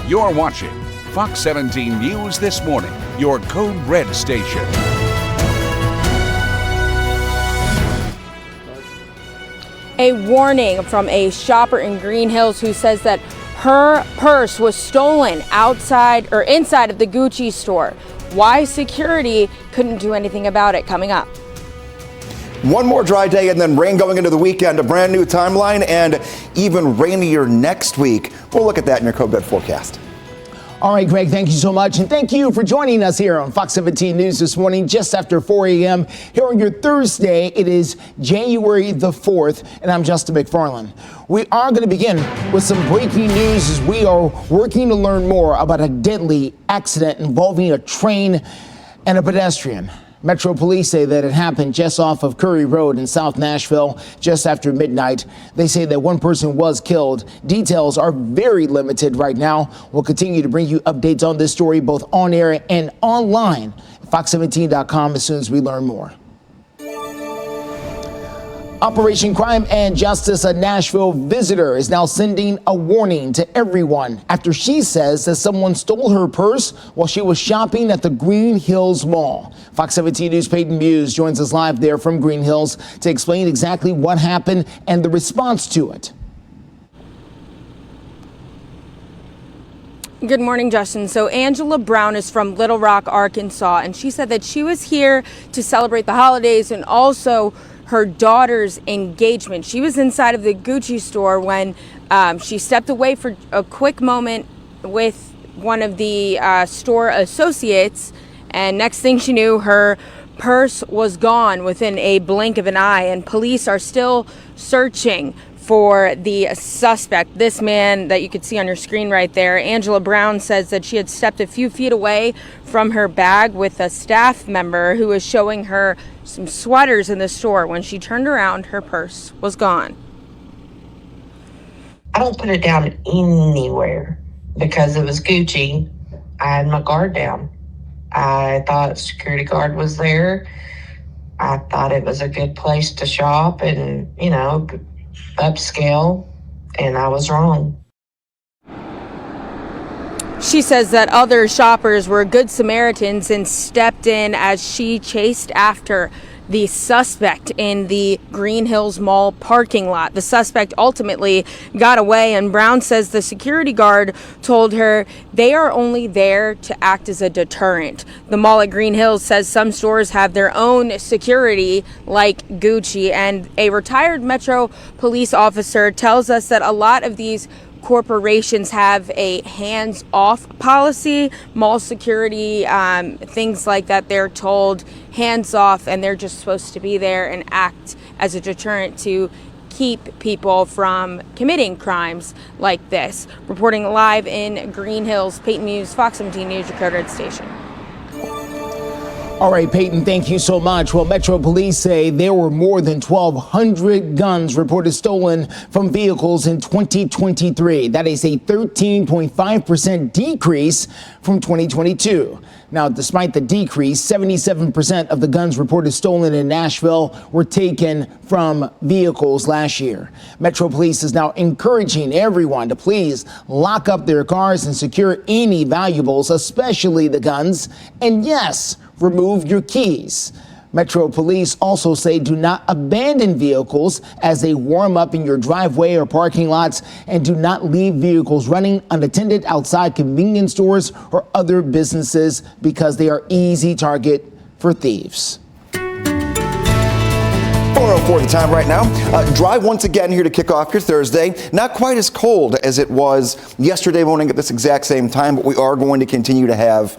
You're watching Fox 17 News This Morning, your Code Red station. A warning from a shopper in Green Hills who says that her purse was stolen outside or inside of the Gucci store. Why security couldn't do anything about it, coming up. One more dry day and then rain going into the weekend, a brand new timeline, and even rainier next week. We'll look at that in your Code Red forecast. All right, Greg, thank you so much. And thank you for joining us here on Fox 17 News this morning, just after 4 a.m. Here on your Thursday, it is January the 4th, and I'm Justin McFarland. We are going to begin with some breaking news as we are working to learn more about a deadly accident involving a train and a pedestrian. Metro Police say that it happened just off of Curry Road in South Nashville just after midnight. They say that one person was killed. Details are very limited right now. We'll continue to bring you updates on this story both on air and online at fox17.com as soon as we learn more. Operation Crime and Justice, a Nashville visitor, is now sending a warning to everyone after she says that someone stole her purse while she was shopping at the Green Hills Mall. Fox 17 News' Peyton Muse joins us live there from Green Hills to explain exactly what happened and the response to it. Good morning, Justin. So Angela Brown is from Little Rock, Arkansas, and she said that she was here to celebrate the holidays and also her daughter's engagement. She was inside of the Gucci store when she stepped away for a quick moment with one of the store associates, and next thing she knew, her purse was gone within a blink of an eye, and police are still searching for the suspect, this man that you could see on your screen right there. Angela Brown says that she had stepped a few feet away from her bag with a staff member who was showing her some sweaters in the store. When she turned around, her purse was gone. I don't put it down anywhere because it was Gucci. I had my guard down. I thought security guard was there. I thought it was a good place to shop and, you know, upscale, and I was wrong. She says that other shoppers were good Samaritans and stepped in as she chased after the suspect in the Green Hills Mall parking lot. The suspect ultimately got away, and Brown says the security guard told her they are only there to act as a deterrent. The mall at Green Hills says some stores have their own security like Gucci, and a retired Metro police officer tells us that a lot of these corporations have a hands-off policy. Mall security, things like that, they're told hands-off, and they're just supposed to be there and act as a deterrent to keep people from committing crimes like this. Reporting live in Green Hills, Peyton Muse, Fox 17 News, your Code Red station. All right, Peyton, thank you so much. Well, Metro Police say there were more than 1,200 guns reported stolen from vehicles in 2023. That is a 13.5% decrease from 2022. Now, despite the decrease, 77% of the guns reported stolen in Nashville were taken from vehicles last year. Metro Police is now encouraging everyone to please lock up their cars and secure any valuables, especially the guns. And yes, remove your keys. Metro Police also say do not abandon vehicles as they warm up in your driveway or parking lots, and do not leave vehicles running unattended outside convenience stores or other businesses because they are easy target for thieves. 4:04 the time right now. Dry once again here to kick off your Thursday. Not quite as cold as it was yesterday morning at this exact same time, but we are going to continue to have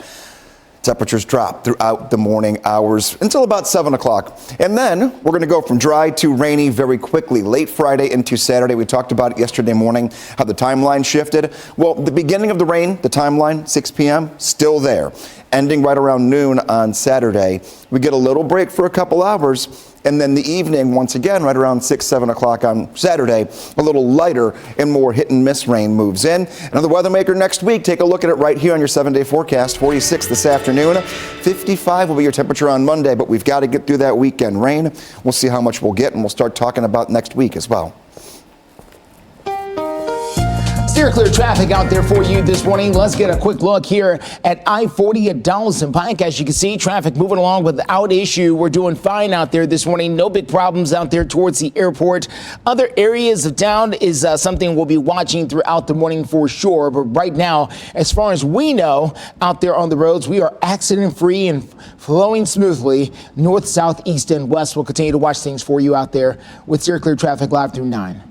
temperatures drop throughout the morning hours until about 7 o'clock. And then we're going to go from dry to rainy very quickly. Late Friday into Saturday. We talked about it yesterday morning, how the timeline shifted. Well, the beginning of the rain, the timeline, 6 p.m., still there. Ending right around noon on Saturday. We get a little break for a couple hours. And then the evening, once again, right around 6, 7 o'clock on Saturday, a little lighter and more hit and miss rain moves in. Another weather maker next week. Take a look at it right here on your 7-day forecast. 46 this afternoon. 55 will be your temperature on Monday, but we've got to get through that weekend rain. We'll see how much we'll get, and we'll start talking about next week as well. Steer clear traffic out there for you this morning. Let's get a quick look here at I-40 at Donaldson Pike. As you can see, traffic moving along without issue. We're doing fine out there this morning. No big problems out there towards the airport. Other areas of town is something we'll be watching throughout the morning for sure. But right now, as far as we know, out there on the roads, we are accident-free and flowing smoothly north, south, east, and west. We'll continue to watch things for you out there with Steer Clear Traffic live through 9.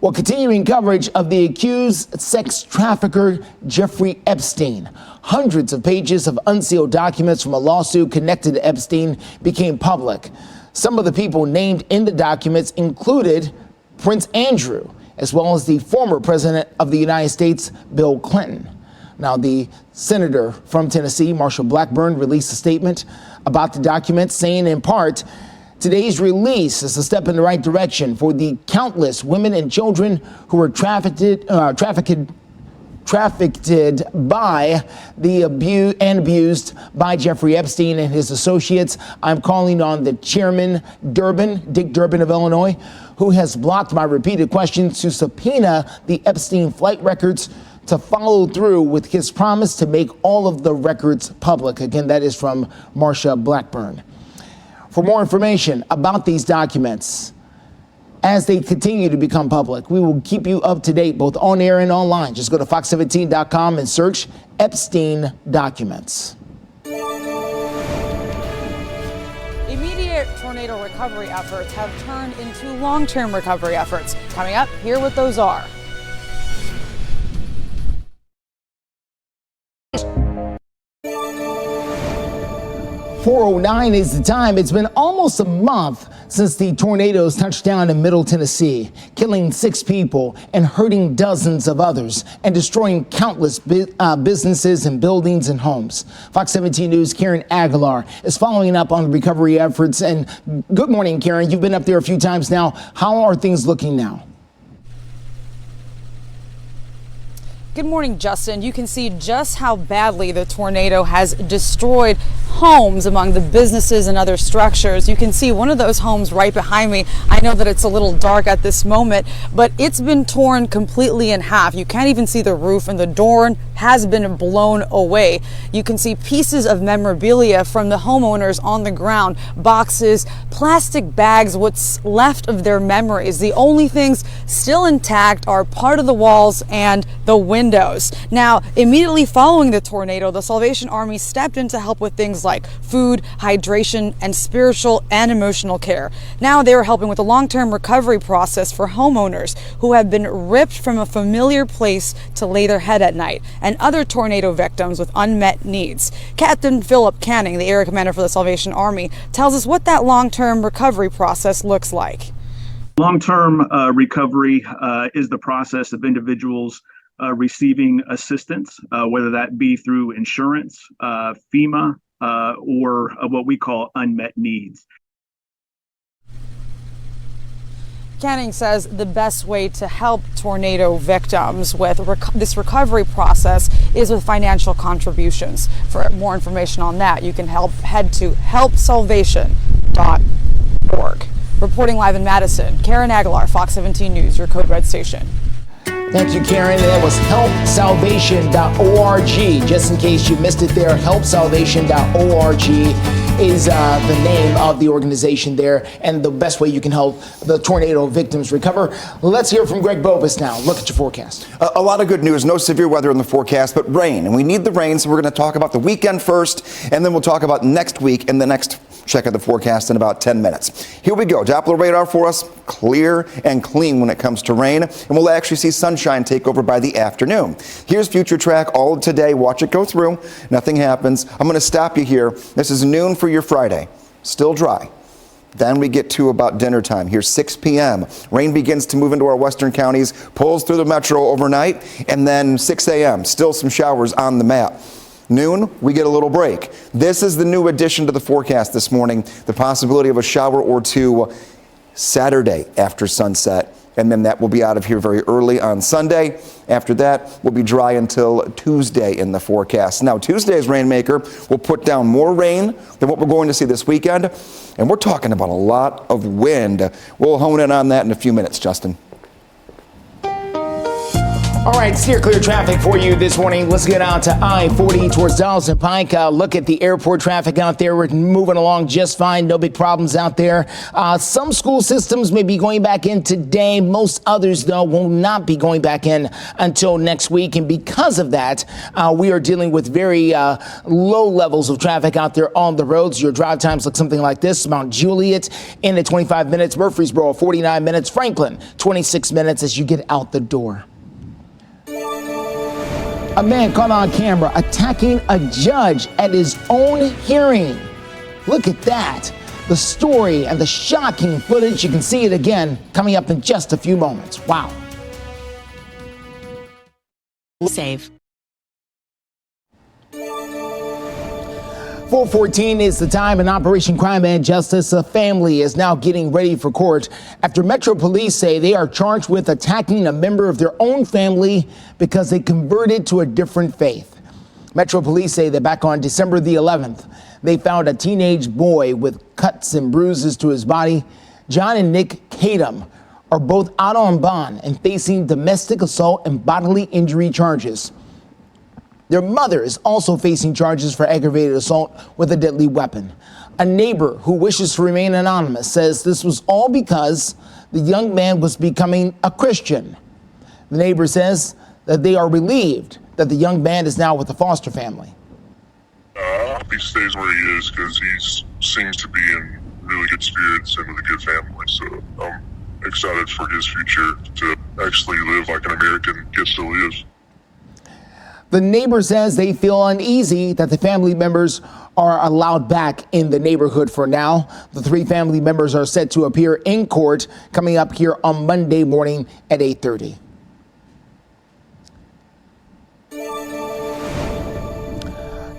Well, continuing coverage of the accused sex trafficker Jeffrey Epstein. Hundreds of pages of unsealed documents from a lawsuit connected to Epstein became public. Some of the people named in the documents included Prince Andrew, as well as the former president of the United States, Bill Clinton. Now, the senator from Tennessee, Marsha Blackburn, released a statement about the documents, saying in part, today's release is a step in the right direction for the countless women and children who were trafficked by the abused by Jeffrey Epstein and his associates. I'm calling on the chairman, Dick Durbin of Illinois, who has blocked my repeated questions to subpoena the Epstein flight records to follow through with his promise to make all of the records public. Again, that is from Marsha Blackburn. For more information about these documents, as they continue to become public, we will keep you up to date both on air and online. Just go to fox17.com and search Epstein documents. Immediate tornado recovery efforts have turned into long-term recovery efforts. Coming up, hear what those are. .409 is the time. It's been almost a month since the tornadoes touched down in Middle Tennessee, killing 6 people and hurting dozens of others and destroying countless businesses and buildings and homes. Fox 17 News' Karen Aguilar is following up on the recovery efforts. And good morning, Karen. You've been up there a few times now. How are things looking now? Good morning, Justin. You can see just how badly the tornado has destroyed homes among the businesses and other structures. You can see one of those homes right behind me. I know that it's a little dark at this moment, but it's been torn completely in half. You can't even see the roof, and the door has been blown away. You can see pieces of memorabilia from the homeowners on the ground, boxes, plastic bags, what's left of their memories. The only things still intact are part of the walls and the windows. Now, immediately following the tornado, the Salvation Army stepped in to help with things like food, hydration, and spiritual and emotional care. Now they are helping with the long-term recovery process for homeowners who have been ripped from a familiar place to lay their head at night, and other tornado victims with unmet needs. Captain Philip Canning, the area commander for the Salvation Army, tells us what that long-term recovery process looks like. Long-term recovery is the process of individuals receiving assistance, whether that be through insurance, FEMA, or what we call unmet needs. Canning says the best way to help tornado victims with this recovery process is with financial contributions. For more information on that, you can head to helpsalvation.org. Reporting live in Madison, Karen Aguilar, Fox 17 News, your Code Red station. Thank you, Karen. That was helpsalvation.org. Just in case you missed it there, helpsalvation.org is the name of the organization there, and the best way you can help the tornado victims recover. Let's hear from Greg Bobus now. Look at your forecast. A lot of good news. No severe weather in the forecast, but rain. And we need the rain, so we're going to talk about the weekend first, and then we'll talk about next week and the next check of the forecast in about 10 minutes. Here we go. Doppler radar for us, clear and clean when it comes to rain, and we'll actually see sunshine take over by the afternoon. Here's future track all today. Watch it go through. Nothing happens. I'm going to stop you here. This is noon for your Friday. Still dry. Then we get to about dinner time. Here's 6 p.m. Rain begins to move into our western counties, pulls through the metro overnight, and then 6 a.m. Still some showers on the map. Noon, we get a little break. This is the new addition to the forecast this morning, the possibility of a shower or two Saturday after sunset, and then that will be out of here very early on Sunday. After that, we'll be dry until Tuesday in the forecast. Now, Tuesday's rainmaker will put down more rain than what we're going to see this weekend, and we're talking about a lot of wind. We'll hone in on that in a few minutes, Justin. All right, steer clear traffic for you this morning. Let's get out to I-40 towards Donaldson Pike. Look at the airport traffic out there. We're moving along just fine. No big problems out there. Some school systems may be going back in today. Most others, though, will not be going back in until next week. And because of that, we are dealing with very low levels of traffic out there on the roads. Your drive times look something like this. Mount Juliet in at 25 minutes. Murfreesboro, 49 minutes. Franklin, 26 minutes as you get out the door. A man caught on camera attacking a judge at his own hearing. Look at that. The story and the shocking footage. You can see it again coming up in just a few moments. Wow. Save. 4:14 is the time in Operation Crime and Justice. A family is now getting ready for court after Metro Police say they are charged with attacking a member of their own family because they converted to a different faith. Metro Police say that back on December the 11th, they found a teenage boy with cuts and bruises to his body. John and Nick Kadam are both out on bond and facing domestic assault and bodily injury charges. Their mother is also facing charges for aggravated assault with a deadly weapon. A neighbor who wishes to remain anonymous says this was all because the young man was becoming a Christian. The neighbor says that they are relieved that the young man is now with the foster family. I hope he stays where he is because he seems to be in really good spirits and with a good family. So I'm excited for his future to actually live like an American gets to live. The neighbor says they feel uneasy that the family members are allowed back in the neighborhood for now. The three family members are set to appear in court coming up here on Monday morning at 8:30.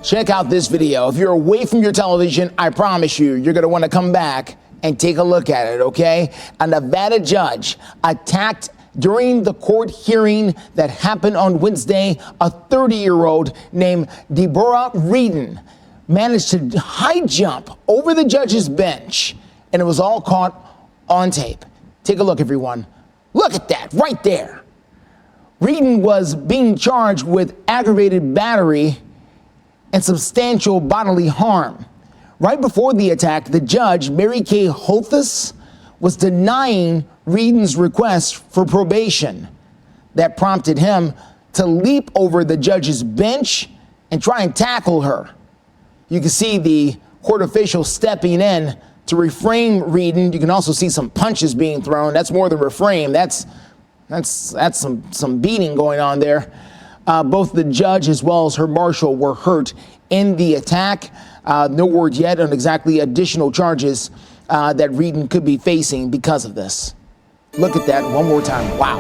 Check out this video. If you're away from your television, I promise you, you're going to want to come back and take a look at it, okay? A Nevada judge attacked during the court hearing that happened on Wednesday. A 30-year-old named Deborah Reedon managed to high jump over the judge's bench, and it was all caught on tape. Take a look, everyone. Look at that right there. Reedon was being charged with aggravated battery and substantial bodily harm. Right before the attack, the judge, Mary Kay Holthus, was denying Reedon's request for probation. That prompted him to leap over the judge's bench and try and tackle her. You can see the court official stepping in to refrain Reedon. You can also see some punches being thrown. That's more than refrain. That's some beating going on there. Both the judge as well as her marshal were hurt in the attack. No word yet on exactly additional charges that Reedon could be facing because of this. Look at that one more time. Wow.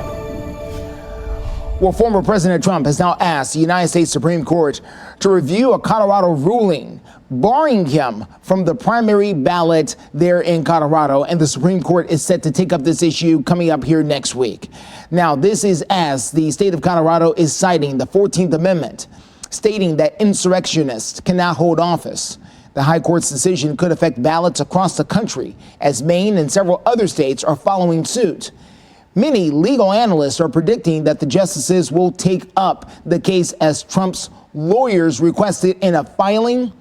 Well, former President Trump has now asked the United States Supreme Court to review a Colorado ruling barring him from the primary ballot there in Colorado, and the Supreme Court is set to take up this issue coming up here next week. Now, this is as the state of Colorado is citing the 14th Amendment, stating that insurrectionists cannot hold office. The High Court's decision could affect ballots across the country, as Maine and several other states are following suit. Many legal analysts are predicting that the justices will take up the case as Trump's lawyers requested in a filing.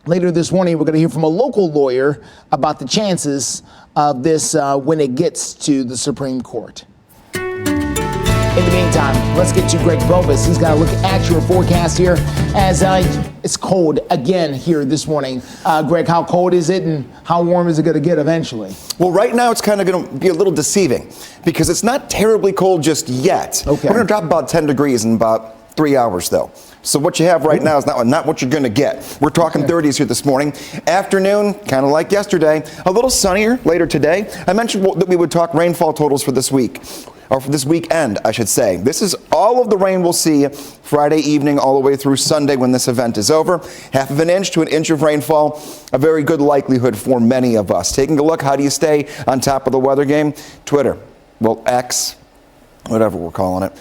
Later this morning, we're going to hear from a local lawyer about the chances of this when it gets to the Supreme Court. In the meantime, let's get to Greg Bovis. He's got a look at your forecast here as it's cold again here this morning. Greg, how cold is it and how warm is it going to get eventually? Well, right now it's kind of going to be a little deceiving because it's not terribly cold just yet. Okay. We're going to drop about 10 degrees in about 3 hours, though. So what you have right now is not what you're going to get. We're talking 30s here this morning. Afternoon, kind of like yesterday, a little sunnier later today. I mentioned that we would talk rainfall totals for this week. Or for this weekend, I should say. This is all of the rain we'll see Friday evening all the way through Sunday when this event is over. Half of an inch to an inch of rainfall, a very good likelihood for many of us. Taking a look, how do you stay on top of the weather game? Twitter, well, X, whatever we're calling it.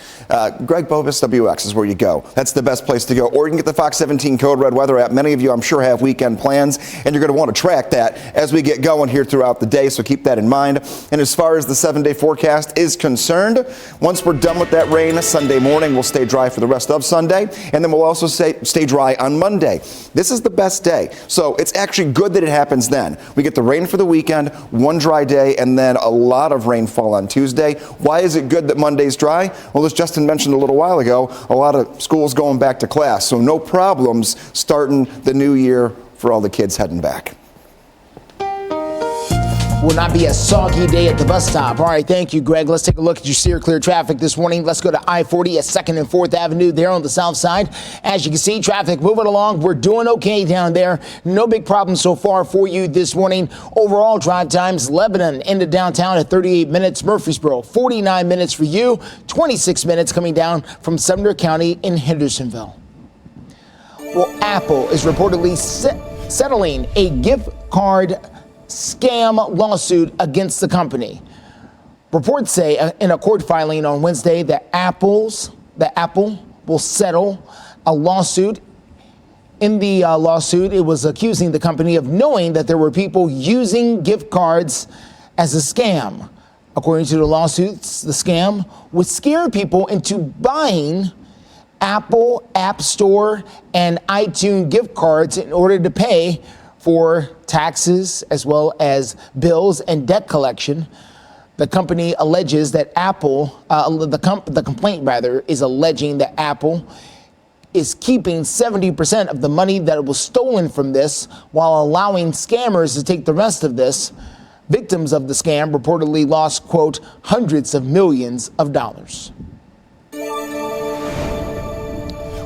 Greg Bovis, WX is where you go. That's the best place to go. Or you can get the Fox 17 Code Red weather app. Many of you, I'm sure, have weekend plans, and you're going to want to track that as we get going here throughout the day, so keep that in mind. And as far as the 7-day forecast is concerned, once we're done with that rain Sunday morning, we'll stay dry for the rest of Sunday, and then we'll also stay dry on Monday. This is the best day, so it's actually good that it happens then. We get the rain for the weekend, one dry day, and then a lot of rainfall on Tuesday. Why is it good that Monday's dry? Well, as Justin mentioned a little while ago, a lot of schools going back to class, so no problems starting the new year for all the kids heading back. Will not be a soggy day at the bus stop. All right, thank you, Greg. Let's take a look at your steer clear traffic this morning. Let's go to I-40 at 2nd and 4th Avenue there on the south side. As you can see, traffic moving along. We're doing okay down there. No big problems so far for you this morning. Overall drive times, Lebanon into downtown at 38 minutes. Murfreesboro, 49 minutes for you. 26 minutes coming down from Sumner County in Hendersonville. Well, Apple is reportedly settling a gift card scam lawsuit against the company. Reports say in a court filing on Wednesday that Apple will settle a lawsuit. In the lawsuit, it was accusing the company of knowing that there were people using gift cards as a scam. According to the lawsuits, the scam would scare people into buying Apple App Store and iTunes gift cards in order to pay for taxes as well as bills and debt collection. The company alleges that Apple, the complaint rather, is alleging that Apple is keeping 70% of the money that was stolen from this while allowing scammers to take the rest of this. Victims of the scam reportedly lost, quote, hundreds of millions of dollars.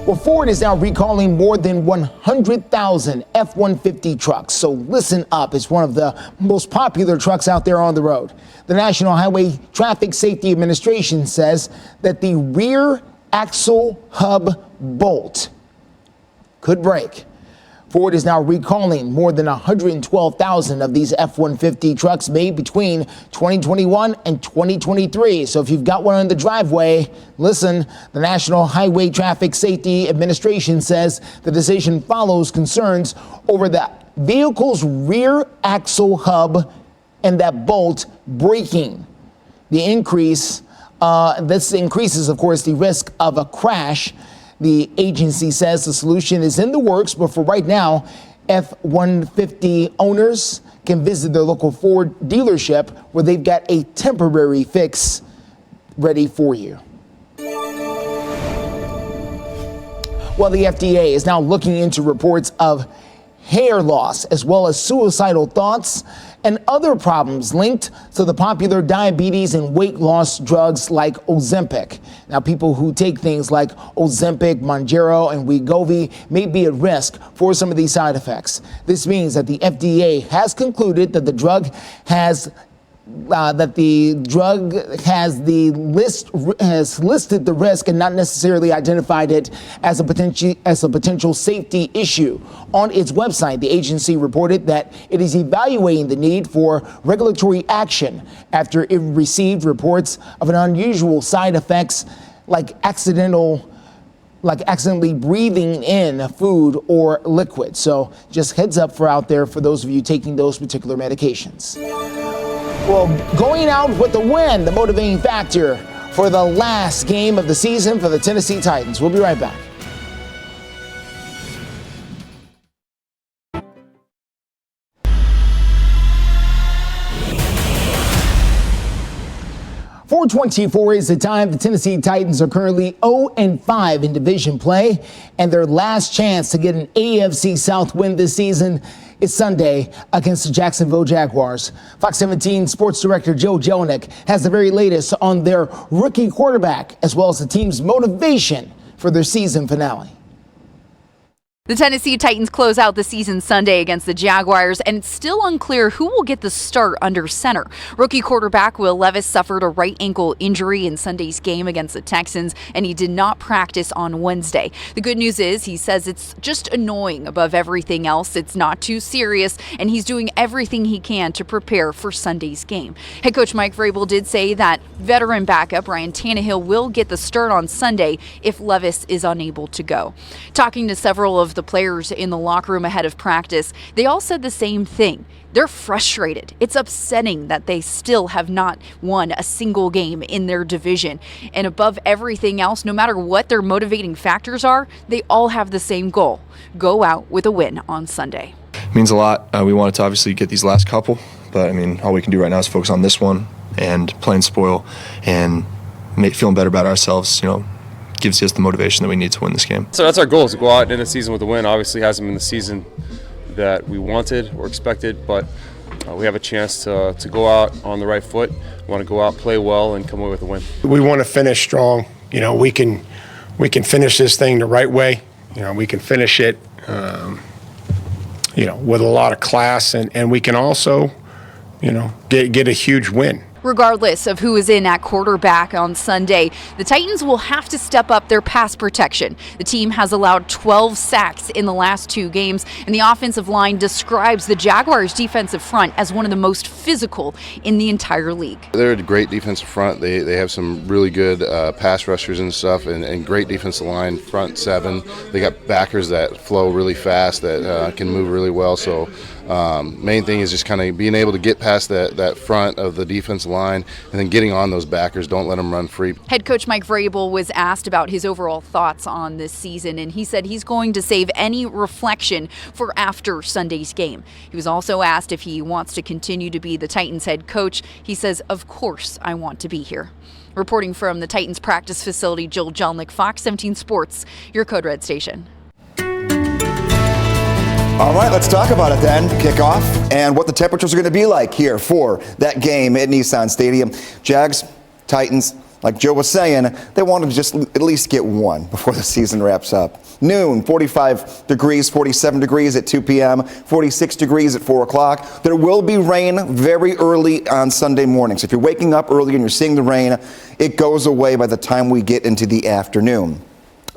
Well, Ford is now recalling more than 100,000 F-150 trucks. So listen up. It's one of the most popular trucks out there on the road. The National Highway Traffic Safety Administration says that the rear axle hub bolt could break. Ford is now recalling more than 112,000 of these F-150 trucks made between 2021 and 2023. So if you've got one in the driveway, listen, the National Highway Traffic Safety Administration says the decision follows concerns over the vehicle's rear axle hub and that bolt breaking. This increases, of course, the risk of a crash. The agency says the solution is in the works, but for right now, F-150 owners can visit their local Ford dealership where they've got a temporary fix ready for you. Well, the FDA is now looking into reports of hair loss as well as suicidal thoughts and other problems linked to the popular diabetes and weight loss drugs like Ozempic. Now, people who take things like Ozempic, Mounjaro, and Wegovy may be at risk for some of these side effects. This means that the FDA has concluded that the drug has listed the risk and not necessarily identified it as a potential safety issue. On its website, the agency reported that it is evaluating the need for regulatory action after it received reports of an unusual side effects like accidentally breathing in food or liquid. So just heads up for out there for those of you taking those particular medications. Well, going out with the win, the motivating factor for the last game of the season for the Tennessee Titans. We'll be right back. .424 is the time. The Tennessee Titans are currently 0-5 in division play, and their last chance to get an AFC South win this season is Sunday against the Jacksonville Jaguars. Fox 17 Sports Director Joe Jelinek has the very latest on their rookie quarterback, as well as the team's motivation for their season finale. The Tennessee Titans close out the season Sunday against the Jaguars, and it's still unclear who will get the start under center. Rookie quarterback Will Levis suffered a right ankle injury in Sunday's game against the Texans, and he did not practice on Wednesday. The good news is he says it's just annoying above everything else. It's not too serious, and he's doing everything he can to prepare for Sunday's game. Head coach Mike Vrabel did say that veteran backup Ryan Tannehill will get the start on Sunday if Levis is unable to go. Talking to several of the players in the locker room ahead of practice, they all said the same thing. They're frustrated. It's upsetting that they still have not won a single game in their division. And above everything else, no matter what their motivating factors are, they all have the same goal: go out with a win on Sunday. It means a lot. We wanted to obviously get these last couple, but I mean, all we can do right now is focus on this one and playing spoil and feeling better about ourselves, gives us the motivation that we need to win this game. So that's our goal, is to go out and end the season with a win. Obviously hasn't been the season that we wanted or expected, but we have a chance to go out on the right foot. We want to go out, play well, and come away with a win. We want to finish strong. We can finish this thing the right way. We can finish it with a lot of class, and we can also get a huge win. Regardless of who is in at quarterback on Sunday, the Titans will have to step up their pass protection. The team has allowed 12 sacks in the last 2 games, and the offensive line describes the Jaguars' defensive front as one of the most physical in the entire league. They're a great defensive front. They have some really good pass rushers and stuff, and great defensive line, front 7. They got backers that flow really fast, that can move really well. So main thing is just kind of being able to get past that front of the defensive line and then getting on those backers. Don't let them run free. Head coach Mike Vrabel was asked about his overall thoughts on this season, and he said he's going to save any reflection for after Sunday's game. He was also asked if he wants to continue to be the Titans head coach. He says, "Of course I want to be here." Reporting from the Titans practice facility, Jill Jelnick, Fox 17 Sports, your Code Red station. All right, let's talk about it then. Kickoff and what the temperatures are going to be like here for that game at Nissan Stadium. Jags, Titans, like Joe was saying, they want to just at least get one before the season wraps up. Noon, 45 degrees, 47 degrees at 2 p.m., 46 degrees at 4 o'clock. There will be rain very early on Sunday morning. So if you're waking up early and you're seeing the rain, it goes away by the time we get into the afternoon.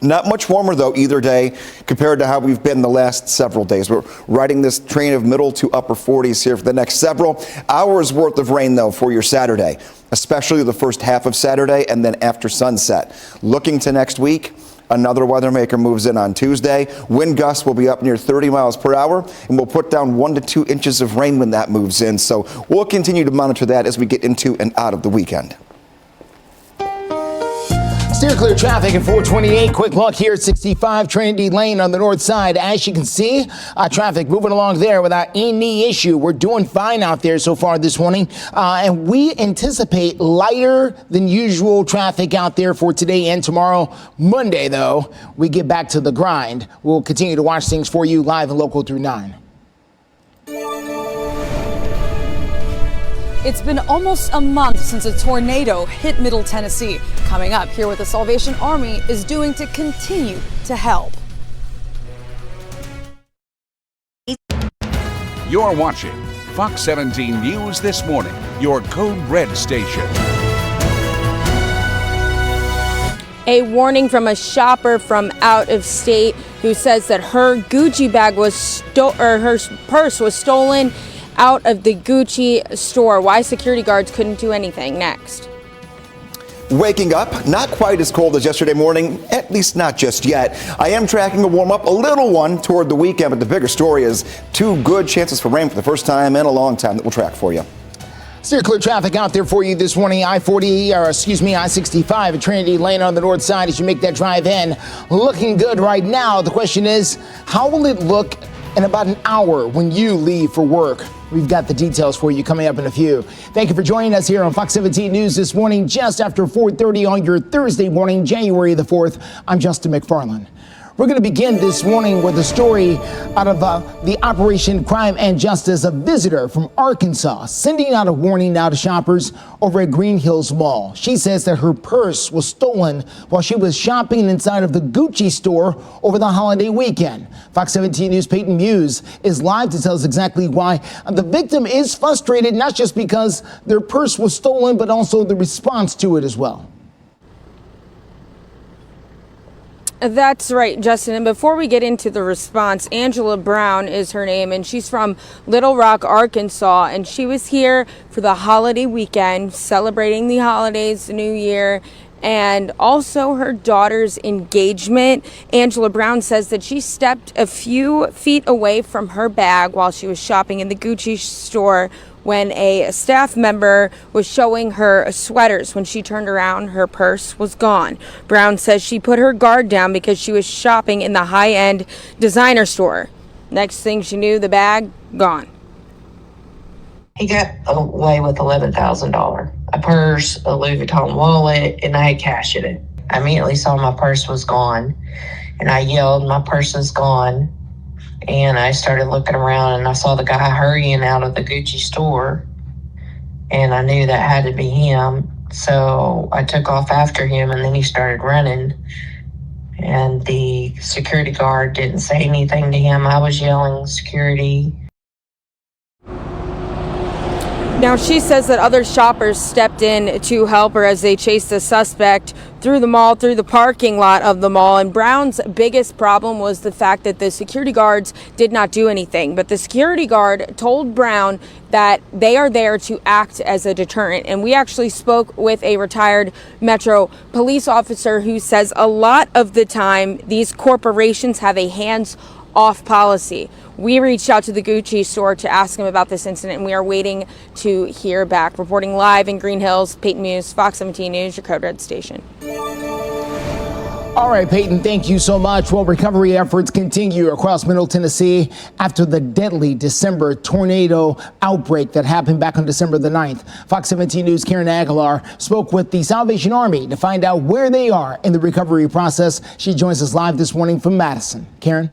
Not much warmer, though, either day compared to how we've been the last several days. We're riding this train of middle to upper 40s here for the next several hours worth of rain, though, for your Saturday, especially the first half of Saturday and then after sunset. Looking to next week, another weather maker moves in on Tuesday. Wind gusts will be up near 30 miles per hour, and we'll put down 1 to 2 inches of rain when that moves in. So we'll continue to monitor that as we get into and out of the weekend. Steer clear traffic at 428. Quick look here at 65 Trinity Lane on the north side. As you can see, traffic moving along there without any issue. We're doing fine out there so far this morning. And we anticipate lighter than usual traffic out there for today and tomorrow. Monday, though, we get back to the grind. We'll continue to watch things for you live and local through 9. It's been almost a month since a tornado hit Middle Tennessee. Coming up, here what the Salvation Army is doing to continue to help. You're watching Fox 17 News This Morning, your Code Red station. A warning from a shopper from out of state who says that her Gucci bag was her purse was stolen out of the Gucci store. Why security guards couldn't do anything. Next. Waking up, not quite as cold as yesterday morning, at least not just yet. I am tracking a warm up, a little one toward the weekend, but the bigger story is 2 good chances for rain for the first time in a long time that we'll track for you. Steer clear traffic out there for you this morning. I-65 at Trinity Lane on the north side as you make that drive in. Looking good right now. The question is, how will it look in about an hour when you leave for work? We've got the details for you coming up in a few. Thank you for joining us here on Fox 17 News This Morning, just after 4:30 on your Thursday morning, January the 4th. I'm Justin McFarland. We're going to begin this morning with a story out of the Operation Crime and Justice. A visitor from Arkansas sending out a warning now to shoppers over at Green Hills Mall. She says that her purse was stolen while she was shopping inside of the Gucci store over the holiday weekend. Fox 17 News' Peyton Muse is live to tell us exactly why. The victim is frustrated, not just because their purse was stolen, but also the response to it as well. That's right, Justin. And before we get into the response, Angela Brown is her name, and she's from Little Rock, Arkansas. And she was here for the holiday weekend, celebrating the holidays, the New Year, and also her daughter's engagement. Angela Brown says that she stepped a few feet away from her bag while she was shopping in the Gucci store when a staff member was showing her sweaters. When she turned around, her purse was gone. Brown says she put her guard down because she was shopping in the high-end designer store. Next thing she knew, the bag gone. He got away with $11,000, a purse, a Louis Vuitton wallet, and I had cash in it. I immediately saw my purse was gone, and I yelled, "My purse is gone." And I started looking around, and I saw the guy hurrying out of the Gucci store, and I knew that had to be him. So I took off after him, and then he started running. And the security guard didn't say anything to him. I was yelling, "Security." Now, she says that other shoppers stepped in to help her as they chased the suspect through the mall, through the parking lot of the mall. And Brown's biggest problem was the fact that the security guards did not do anything. But the security guard told Brown that they are there to act as a deterrent. And we actually spoke with a retired Metro police officer who says a lot of the time these corporations have a hands-off policy. We reached out to the Gucci store to ask him about this incident, and we are waiting to hear back. Reporting live in Green Hills, Peyton Muse, Fox 17 News, your Code Red station. All right, Peyton, thank you so much. Well, recovery efforts continue across Middle Tennessee after the deadly December tornado outbreak that happened back on December the 9th. Fox 17 News' Karen Aguilar spoke with the Salvation Army to find out where they are in the recovery process. She joins us live this morning from Madison. Karen?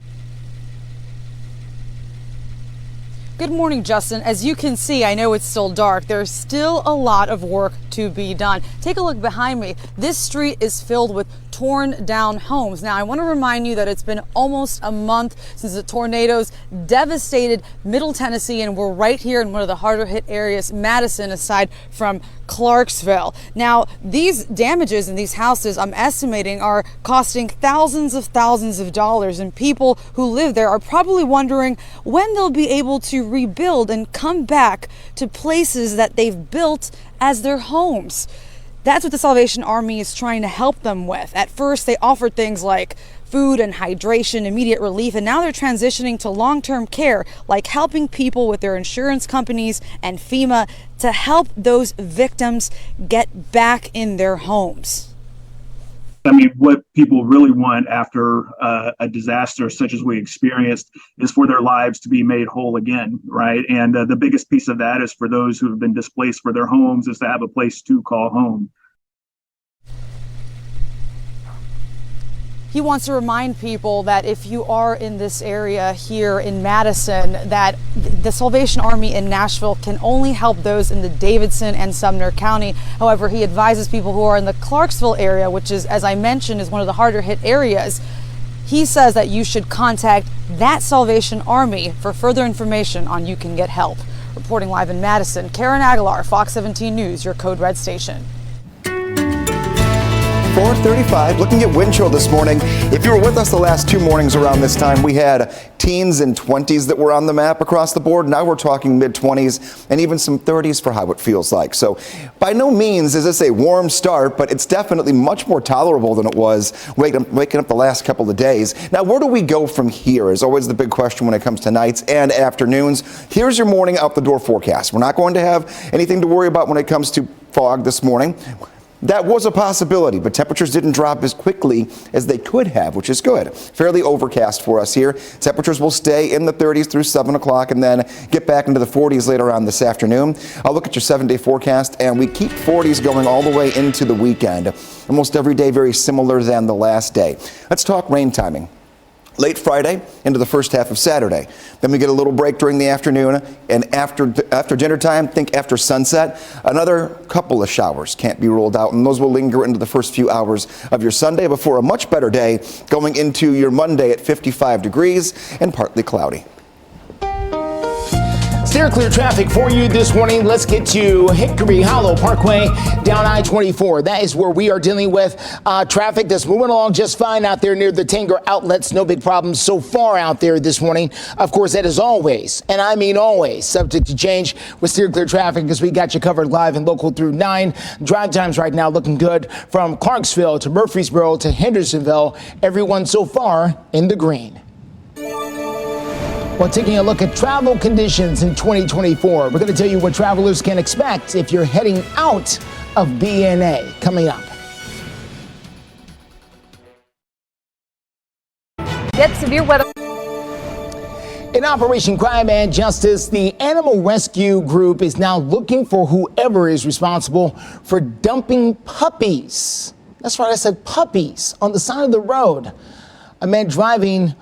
Good morning, Justin. As you can see, I know it's still dark. There's still a lot of work to be done. Take a look behind me. This street is filled with torn down homes. Now, I want to remind you that it's been almost a month since the tornadoes devastated Middle Tennessee, and we're right here in one of the harder hit areas, Madison, aside from Clarksville. Now, these damages in these houses, I'm estimating, are costing thousands of dollars, and people who live there are probably wondering when they'll be able to rebuild and come back to places that they've built as their homes. That's what the Salvation Army is trying to help them with. At first, they offered things like food and hydration, immediate relief, and now they're transitioning to long-term care, like helping people with their insurance companies and FEMA to help those victims get back in their homes. I mean, what people really want after a disaster such as we experienced is for their lives to be made whole again, right? And the biggest piece of that is for those who have been displaced for their homes is to have a place to call home. He wants to remind people that if you are in this area here in Madison, that the Salvation Army in Nashville can only help those in the Davidson and Sumner County. However, he advises people who are in the Clarksville area, which is, as I mentioned, is one of the harder hit areas. He says that you should contact that Salvation Army for further information on you can get help. Reporting live in Madison, Karen Aguilar, Fox 17 News, your Code Red station. 435, looking at wind chill this morning. If you were with us the last two mornings around this time, we had teens and 20s that were on the map across the board. Now we're talking mid-20s and even some 30s for how it feels like. So by no means is this a warm start, but it's definitely much more tolerable than it was waking up the last couple of days. Now, where do we go from here is always the big question when it comes to nights and afternoons. Here's your morning out the door forecast. We're not going to have anything to worry about when it comes to fog this morning. That was a possibility, but temperatures didn't drop as quickly as they could have, which is good. Fairly overcast for us here. Temperatures will stay in the 30s through 7 o'clock and then get back into the 40s later on this afternoon. I'll look at your 7-day forecast, and we keep 40s going all the way into the weekend. Almost every day very similar than the last day. Let's talk rain timing. late Friday into the first half of Saturday. Then we get a little break during the afternoon, and after dinner time, think after sunset, another couple of showers can't be ruled out, and those will linger into the first few hours of your Sunday before a much better day going into your Monday at 55 degrees and partly cloudy. Steer clear traffic for you this morning. Let's get to Hickory Hollow Parkway down I-24. That is where we are dealing with traffic that's moving along just fine out there near the Tanger outlets. No big problems so far out there this morning. Of course, that is always, and I mean always, subject to change with steer clear traffic because we got you covered live and local through 9. Drive times right now looking good from Clarksville to Murfreesboro to Hendersonville. Everyone so far in the green. Well, taking a look at travel conditions in 2024, we're going to tell you what travelers can expect if you're heading out of BNA coming up. Get severe weather. In Operation Crime and Justice, the Animal Rescue Group is now looking for whoever is responsible for dumping puppies. That's right, I said puppies on the side of the road. A man driving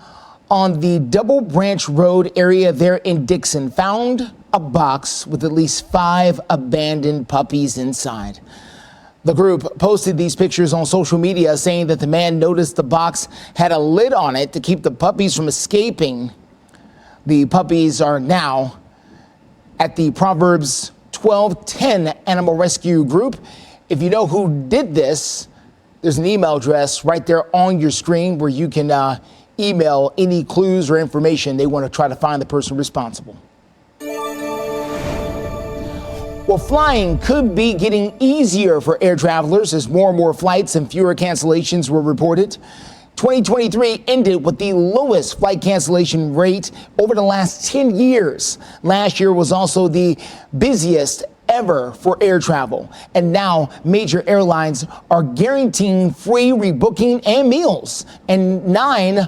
on the Double Branch Road area there in Dickson found a box with at least 5 abandoned puppies inside. The group posted these pictures on social media saying that the man noticed the box had a lid on it to keep the puppies from escaping. The puppies are now at the Proverbs 12:10 Animal Rescue Group. If you know who did this, there's an email address right there on your screen where you can email any clues or information they want to try to find the person responsible. Well, flying could be getting easier for air travelers as more and more flights and fewer cancellations were reported. 2023 ended with the lowest flight cancellation rate over the last 10 years. Last year was also the busiest ever for air travel. And now major airlines are guaranteeing free rebooking and meals and 9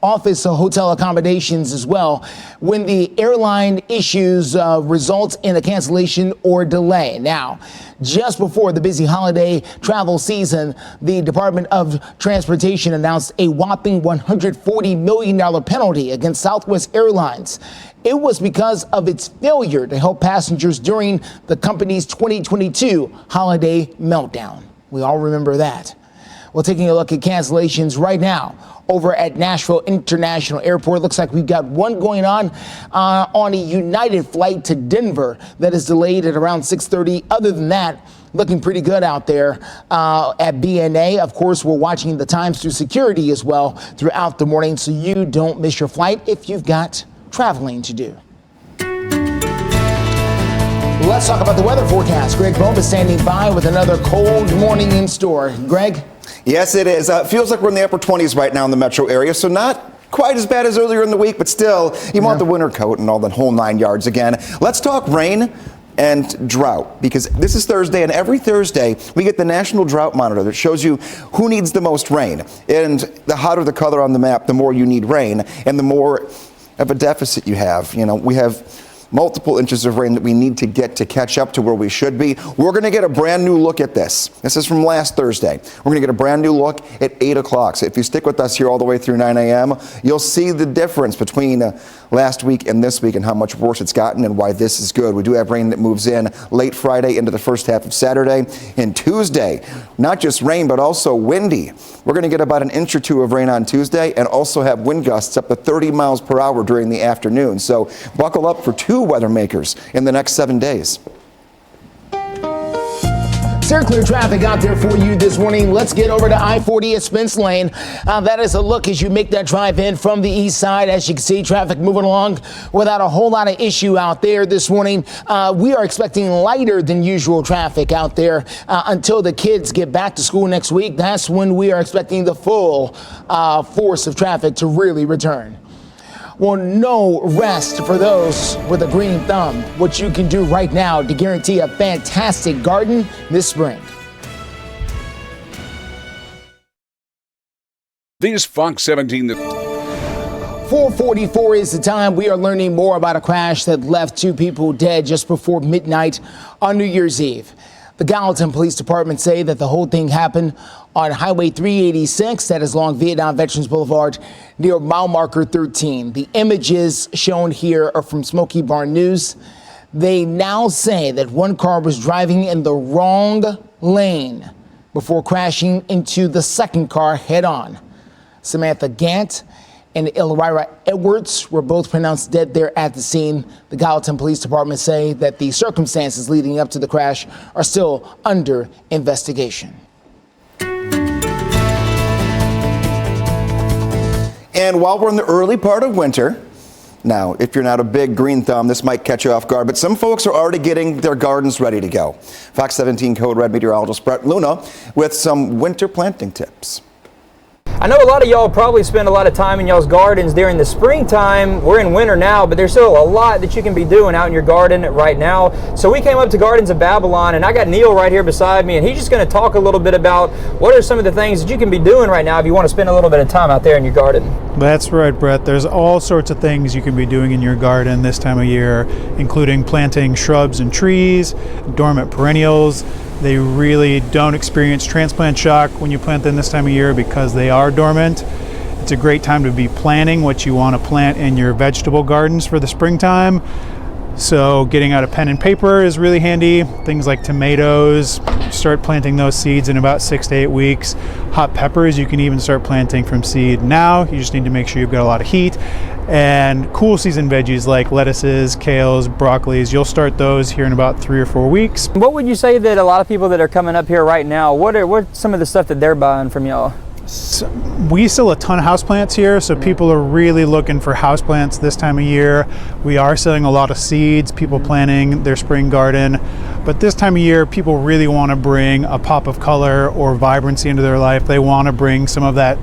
office hotel accommodations as well when the airline issues results in a cancellation or delay. Now, just before the busy holiday travel season, the Department of Transportation announced a whopping $140 million penalty against Southwest Airlines. It was because of its failure to help passengers during the company's 2022 holiday meltdown. We all remember that. Well, taking a look at cancellations right now over at Nashville International Airport. Looks like we've got one going on a United flight to Denver that is delayed at around 6:30. Other than that, looking pretty good out there at BNA. Of course, we're watching the times through security as well throughout the morning so you don't miss your flight if you've got traveling to do. Let's talk about the weather forecast. Greg Bohm is standing by with another cold morning in store. Greg? Yes, it is. Feels like we're in the upper 20s right now in the metro area, so not quite as bad as earlier in the week, but still, you want the winter coat and all the whole 9 yards again. Let's talk rain and drought, because this is Thursday, and every Thursday we get the National Drought Monitor that shows you who needs the most rain. And the hotter the color on the map, the more you need rain, and the more of a deficit you have. You know, we have multiple inches of rain that we need to get to catch up to where we should be. We're going to get a brand new look at this. This is from last Thursday. We're going to get a brand new look at 8 o'clock. So if you stick with us here all the way through 9 a.m., you'll see the difference between last week and this week and how much worse it's gotten and why this is good. We do have rain that moves in late Friday into the first half of Saturday. And Tuesday, not just rain, but also windy. We're going to get about an inch or two of rain on Tuesday and also have wind gusts up to 30 miles per hour during the afternoon. So buckle up for 2 weather makers in the next 7 days. Steer clear traffic out there for you this morning. Let's get over to I-40 at Spence Lane. That is a look as you make that drive in from the east side. As you can see, traffic moving along without a whole lot of issue out there this morning. We are expecting lighter than usual traffic out there until the kids get back to school next week. That's when we are expecting the full force of traffic to really return. Well, no rest for those with a green thumb. What you can do right now to guarantee a fantastic garden this spring. This Fox 17. 4:44 is the time. We are learning more about a crash that left 2 people dead just before midnight on New Year's Eve. The Gallatin Police Department say that the whole thing happened on Highway 386, that is along Vietnam Veterans Boulevard near mile marker 13. The images shown here are from Smoky Barn News. They now say that one car was driving in the wrong lane before crashing into the second car head on. Samantha Gant and Elvira Edwards were both pronounced dead there at the scene. The Gallatin Police Department say that the circumstances leading up to the crash are still under investigation. And while we're in the early part of winter, now, if you're not a big green thumb, this might catch you off guard, but some folks are already getting their gardens ready to go. Fox 17 Code Red meteorologist Brett Luna with some winter planting tips. I know a lot of y'all probably spend a lot of time in y'all's gardens during the springtime. We're in winter now, but there's still a lot that you can be doing out in your garden right now. So we came up to Gardens of Babylon, and I got Neil right here beside me, and he's just going to talk a little bit about what are some of the things that you can be doing right now if you want to spend a little bit of time out there in your garden. That's right, Brett. There's all sorts of things you can be doing in your garden this time of year, including planting shrubs and trees, dormant perennials. They really don't experience transplant shock when you plant them this time of year because they are dormant. It's a great time to be planning what you want to plant in your vegetable gardens for the springtime. So getting out a pen and paper is really handy. Things like tomatoes, start planting those seeds in about 6 to 8 weeks. Hot peppers, you can even start planting from seed now. You just need to make sure you've got a lot of heat. And cool season veggies like lettuces, kales, broccolis, you'll start those here in about 3 or 4 weeks. What would you say that a lot of people that are coming up here right now, what's some of the stuff that they're buying from y'all? So we sell a ton of houseplants here, so people are really looking for houseplants this time of year. We are selling a lot of seeds, people planting their spring garden. But this time of year, people really want to bring a pop of color or vibrancy into their life. They want to bring some of that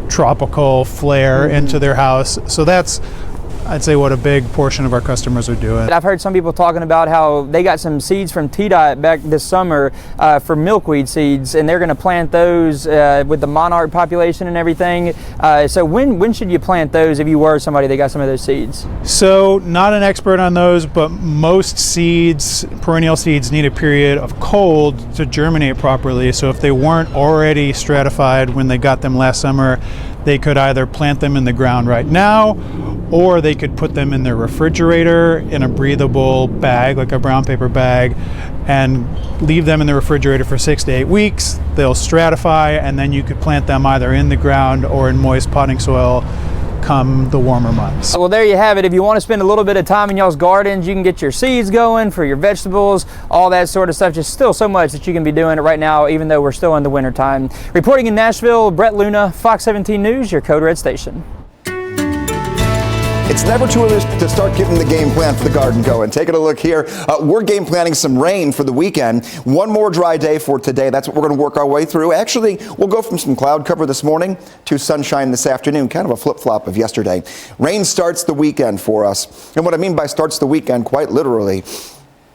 tropical flair into their house. So that's, I'd say, what a big portion of our customers are doing. I've heard some people talking about how they got some seeds from T-Dot back this summer for milkweed seeds, and they're going to plant those with the monarch population and everything. So when should you plant those if you were somebody that got some of those seeds? So not an expert on those, but most seeds, perennial seeds, need a period of cold to germinate properly. So if they weren't already stratified when they got them last summer, they could either plant them in the ground right now, or they could put them in their refrigerator in a breathable bag, like a brown paper bag, and leave them in the refrigerator for 6 to 8 weeks. They'll stratify, and then you could plant them either in the ground or in moist potting soil come the warmer months. Well, there you have it. If you want to spend a little bit of time in y'all's gardens, you can get your seeds going for your vegetables, all that sort of stuff. Just still so much that you can be doing it right now, even though we're still in the winter time. Reporting in Nashville, Brett Luna, Fox 17 News, your Code Red station. It's never too early to start getting the game plan for the garden going. Taking a look here, we're game planning some rain for the weekend. One more dry day for today. That's what we're going to work our way through. Actually, we'll go from some cloud cover this morning to sunshine this afternoon, kind of a flip-flop of yesterday. Rain starts the weekend for us. And what I mean by starts the weekend, quite literally,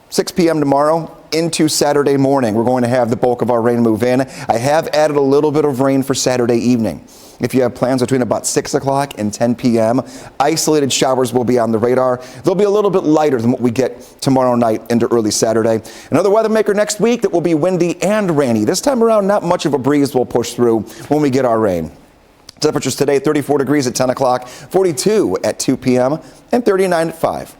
6 p.m. tomorrow into Saturday morning, we're going to have the bulk of our rain move in. I have added a little bit of rain for Saturday evening. If you have plans between about 6 o'clock and 10 p.m., isolated showers will be on the radar. They'll be a little bit lighter than what we get tomorrow night into early Saturday. Another weather maker next week that will be windy and rainy. This time around, not much of a breeze will push through when we get our rain. Temperatures today, 34 degrees at 10 o'clock, 42 at 2 p.m., and 39 at 5.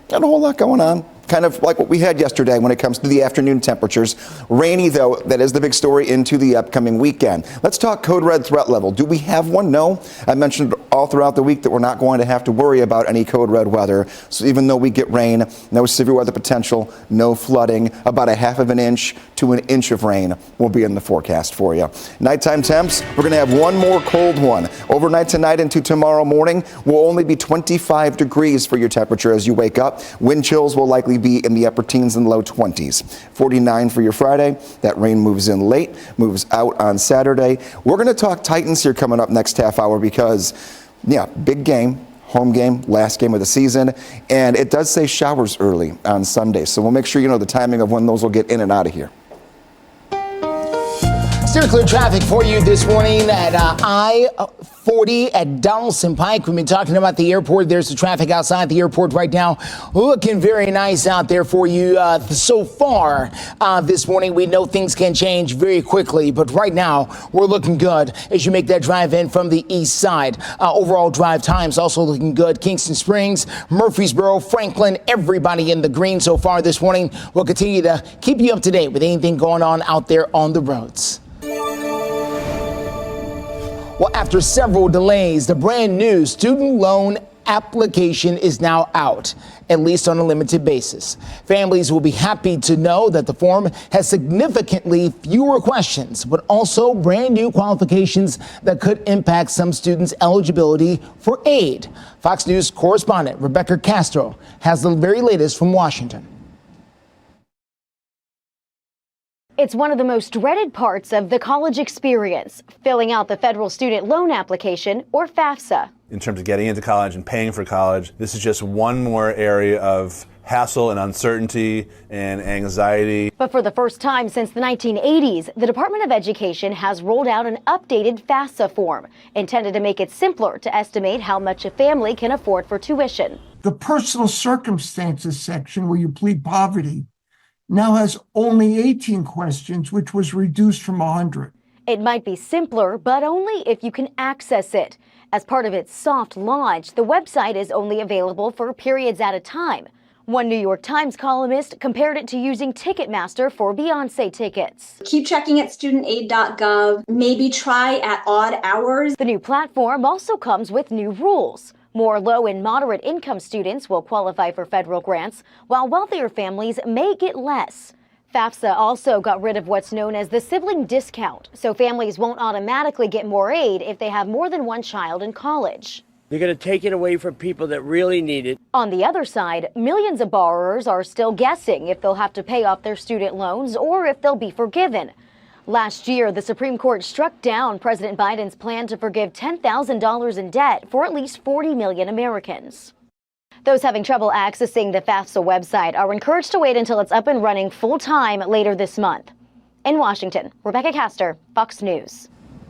Got a whole lot going on. Kind of like what we had yesterday when it comes to the afternoon temperatures. Rainy, though, that is the big story into the upcoming weekend. Let's talk code red threat level. Do we have one? No. I mentioned all throughout the week that we're not going to have to worry about any code red weather. So even though we get rain, no severe weather potential, no flooding, about a half of an inch to an inch of rain will be in the forecast for you. Nighttime temps, we're going to have one more cold one. Overnight tonight into tomorrow morning will only be 25 degrees for your temperature as you wake up. Wind chills will likely be in the upper teens and low 20s. 49 for your Friday. That rain moves in late, moves out on Saturday. We're going to talk Titans here coming up next half hour because, yeah, big game, home game, last game of the season, and it does say showers early on Sunday. So we'll make sure you know the timing of when those will get in and out of here. Steer clear traffic for you this morning at I-40 at Donaldson Pike. We've been talking about the airport. There's the traffic outside the airport right now. Looking very nice out there for you so far this morning. We know things can change very quickly, but right now we're looking good as you make that drive in from the east side. Overall drive times also looking good. Kingston Springs, Murfreesboro, Franklin, everybody in the green so far this morning. We'll continue to keep you up to date with anything going on out there on the roads. Well, after several delays, the brand new student loan application is now out, at least on a limited basis. Families will be happy to know that the form has significantly fewer questions, but also brand new qualifications that could impact some students' eligibility for aid. Fox News correspondent Rebecca Castro has the very latest from Washington. It's one of the most dreaded parts of the college experience, filling out the federal student loan application, or FAFSA. In terms of getting into college and paying for college, this is just one more area of hassle and uncertainty and anxiety. But for the first time since the 1980s, the Department of Education has rolled out an updated FAFSA form, intended to make it simpler to estimate how much a family can afford for tuition. The personal circumstances section, where you plead poverty, now has only 18 questions, which was reduced from 100. It might be simpler, but only if you can access it. As part of its soft launch, the website is only available for periods at a time. One New York Times columnist compared it to using Ticketmaster for Beyoncé tickets. Keep checking at studentaid.gov, maybe try at odd hours. The new platform also comes with new rules. More low and moderate income students will qualify for federal grants, while wealthier families may get less. FAFSA also got rid of what's known as the sibling discount, so families won't automatically get more aid if they have more than one child in college. They're going to take it away from people that really need it. On the other side, millions of borrowers are still guessing if they'll have to pay off their student loans or if they'll be forgiven. Last year, the Supreme Court struck down President Biden's plan to forgive $10,000 in debt for at least 40 million Americans. Those having trouble accessing the FAFSA website are encouraged to wait until it's up and running full-time later this month. In Washington, Rebecca Castor, Fox News.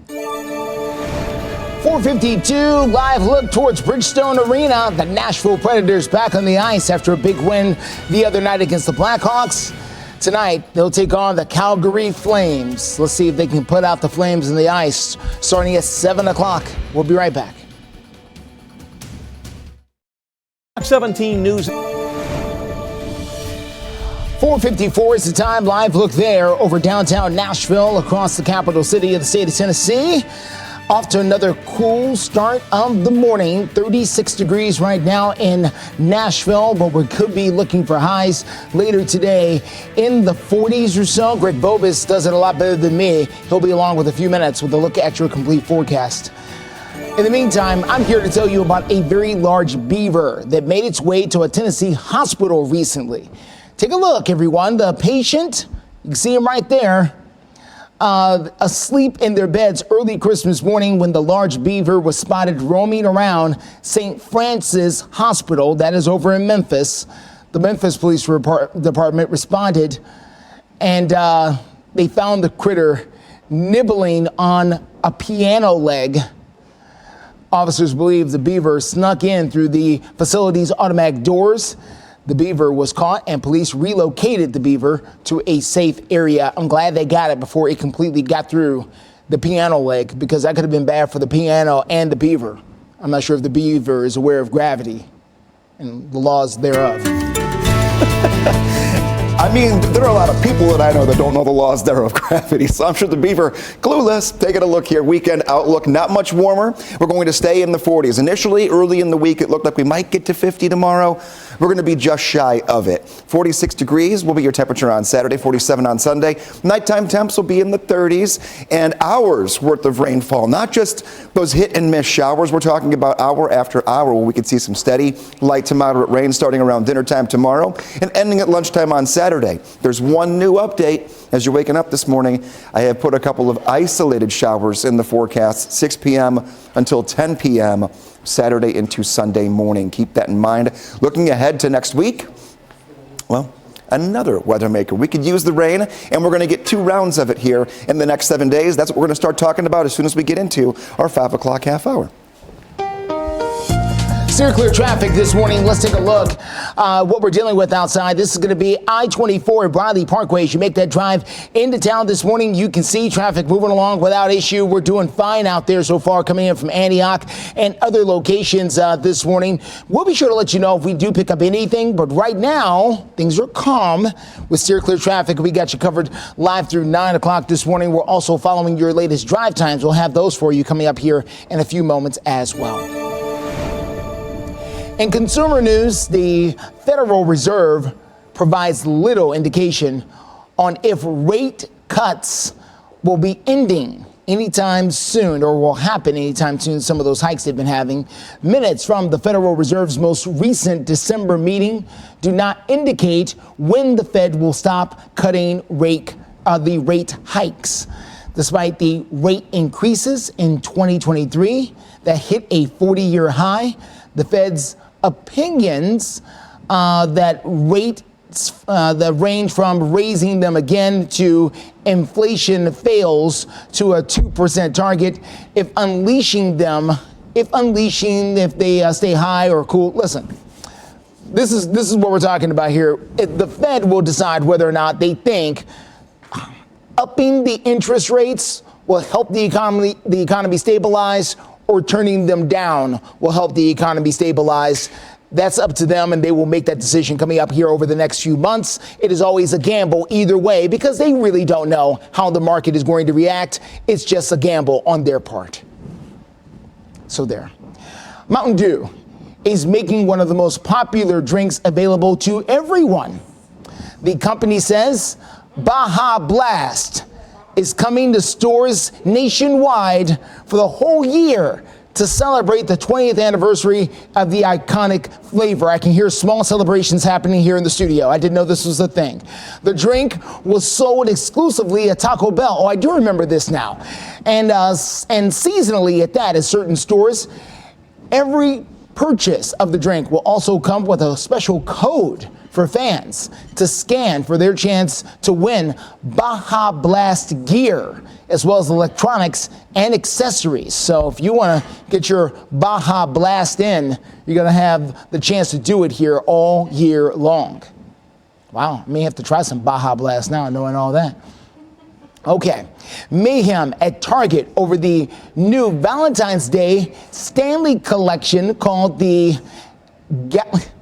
4:52, live look towards Bridgestone Arena. The Nashville Predators back on the ice after a big win the other night against the Blackhawks. Tonight, they'll take on the Calgary Flames. Let's see if they can put out the Flames in the ice starting at 7 o'clock. We'll be right back. 17 News. 4:54 is the time. Live look there over downtown Nashville, across the capital city of the state of Tennessee. Off to another cool start of the morning. 36 degrees right now in Nashville, but we could be looking for highs later today in the 40s or so. Greg Bobus does it a lot better than me. He'll be along with a few minutes with a look at your complete forecast. In the meantime, I'm here to tell you about a very large beaver that made its way to a Tennessee hospital recently. Take a look, everyone. The patient, you can see him right there, asleep in their beds early Christmas morning when the large beaver was spotted roaming around St. Francis Hospital, that is over in Memphis. The Memphis Police Department responded, and they found the critter nibbling on a piano leg. Officers believe the beaver snuck in through the facility's automatic doors. The beaver was caught and police relocated the beaver to a safe area. I'm glad they got it before it completely got through the piano leg, because that could have been bad for the piano and the beaver. I'm not sure if the beaver is aware of gravity and the laws thereof. I mean, there are a lot of people that I know that don't know the laws there of gravity, so I'm sure the beaver clueless. Taking a look here, weekend outlook, not much warmer. We're going to stay in the 40s. Initially, early in the week, it looked like we might get to 50 tomorrow. We're going to be just shy of it. 46 degrees will be your temperature on Saturday, 47 on Sunday. Nighttime temps will be in the 30s, and hours worth of rainfall, not just those hit and miss showers. We're talking about hour after hour where we could see some steady, light to moderate rain starting around dinner time tomorrow and ending at lunchtime on Saturday. There's one new update. As you're waking up this morning, I have put a couple of isolated showers in the forecast, 6 p.m. until 10 p.m. Saturday into Sunday morning. Keep that in mind. Looking ahead to next week, well, another weather maker. We could use the rain, and we're going to get 2 rounds of it here in the next 7 days. That's what we're going to start talking about as soon as we get into our 5 o'clock half hour. Steer clear traffic this morning. Let's take a look what we're dealing with outside. This is going to be I-24 at Bradley Parkway. As you make that drive into town this morning, you can see traffic moving along without issue. We're doing fine out there so far, coming in from Antioch and other locations this morning. We'll be sure to let you know if we do pick up anything, but right now things are calm with steer clear traffic. We got you covered live through 9 o'clock this morning. We're also following your latest drive times. We'll have those for you coming up here in a few moments as well. In consumer news, the Federal Reserve provides little indication on if rate cuts will be ending anytime soon or will happen anytime soon. Some of those hikes they've been having. Minutes from the Federal Reserve's most recent December meeting do not indicate when the Fed will stop cutting the rate hikes. Despite the rate increases in 2023 that hit a 40-year high, the Fed's opinions that range from raising them again to inflation fails to a 2% target if they stay high or cool. Listen, this is what we're talking about here. The Fed will decide whether or not they think upping the interest rates will help the economy stabilize, or turning them down will help the economy stabilize. That's up to them, and they will make that decision coming up here over the next few months. It is always a gamble either way because they really don't know how the market is going to react. It's just a gamble on their part. So there. Mountain Dew is making one of the most popular drinks available to everyone. The company says Baja Blast is coming to stores nationwide for the whole year to celebrate the 20th anniversary of the iconic flavor. I can hear small celebrations happening here in the studio. I didn't know this was a thing. The drink was sold exclusively at Taco Bell. Oh, I do remember this now. And seasonally at that, at certain stores. Every purchase of the drink will also come with a special code for fans to scan for their chance to win Baja Blast gear, as well as electronics and accessories. So if you want to get your Baja Blast in, you're going to have the chance to do it here all year long. Wow, I may have to try some Baja Blast now, knowing all that. Okay, mayhem at Target over the new Valentine's Day Stanley collection called the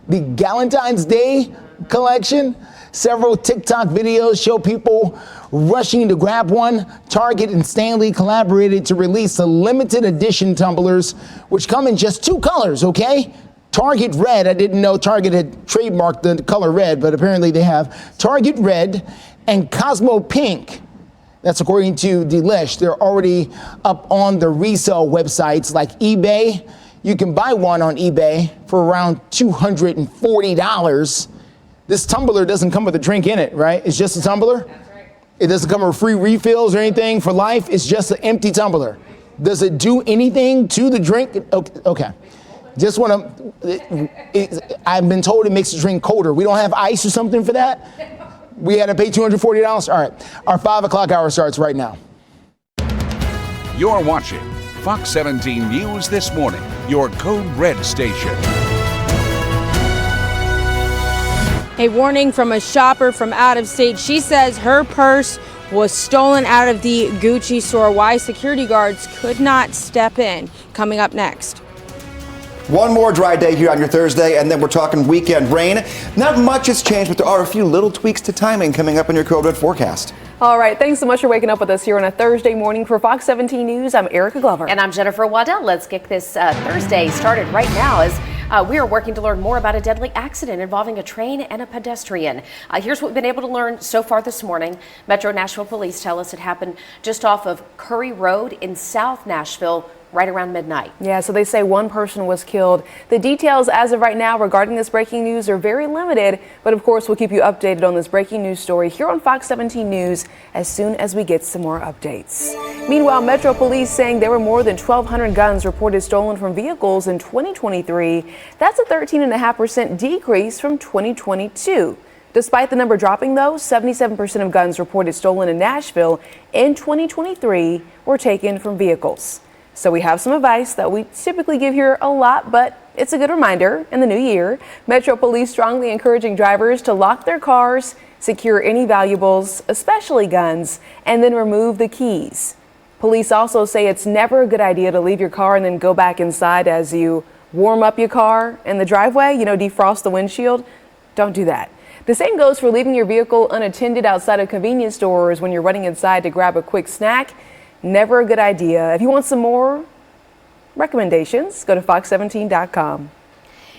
Galentine's Day collection. Several TikTok videos show people rushing to grab one. Target and Stanley collaborated to release the limited edition tumblers, which come in just 2 colors, okay? Target Red, I didn't know Target had trademarked the color red, but apparently they have. Target Red and Cosmo Pink. That's according to Delish. They're already up on the resale websites like eBay. You can buy one on eBay for around $240. This tumbler doesn't come with a drink in it, right? It's just a tumbler? That's right. It doesn't come with free refills or anything for life. It's just an empty tumbler. Does it do anything to the drink? Okay. Just want to, I've been told it makes the drink colder. We don't have ice or something for that? We had to pay $240? All right. Our 5 o'clock hour starts right now. You're watching Fox 17 News This Morning, your Code Red station. A warning from a shopper from out of state. She says her purse was stolen out of the Gucci store. Why security guards could not step in. Coming up next. One more dry day here on your Thursday, and then we're talking weekend rain. Not much has changed, but there are a few little tweaks to timing coming up in your Code Red forecast. All right, thanks so much for waking up with us here on a Thursday morning. For Fox 17 News, I'm Erica Glover. And I'm Jennifer Waddell. Let's get this Thursday started right now as we are working to learn more about a deadly accident involving a train and a pedestrian. Here's what we've been able to learn so far this morning. Metro Nashville police tell us it happened just off of Curry Road in South Nashville, right around midnight. Yeah, so they say one person was killed. The details as of right now regarding this breaking news are very limited, but of course we'll keep you updated on this breaking news story here on Fox 17 News as soon as we get some more updates. Meanwhile, Metro Police saying there were more than 1,200 guns reported stolen from vehicles in 2023. That's a 13.5% decrease from 2022. Despite the number dropping, though, 77% of guns reported stolen in Nashville in 2023 were taken from vehicles. So we have some advice that we typically give here a lot, but it's a good reminder in the new year. Metro Police strongly encouraging drivers to lock their cars, secure any valuables, especially guns, and then remove the keys. Police also say it's never a good idea to leave your car and then go back inside as you warm up your car in the driveway, defrost the windshield. Don't do that. The same goes for leaving your vehicle unattended outside of convenience stores when you're running inside to grab a quick snack. Never a good idea. If you want some more recommendations, go to fox17.com.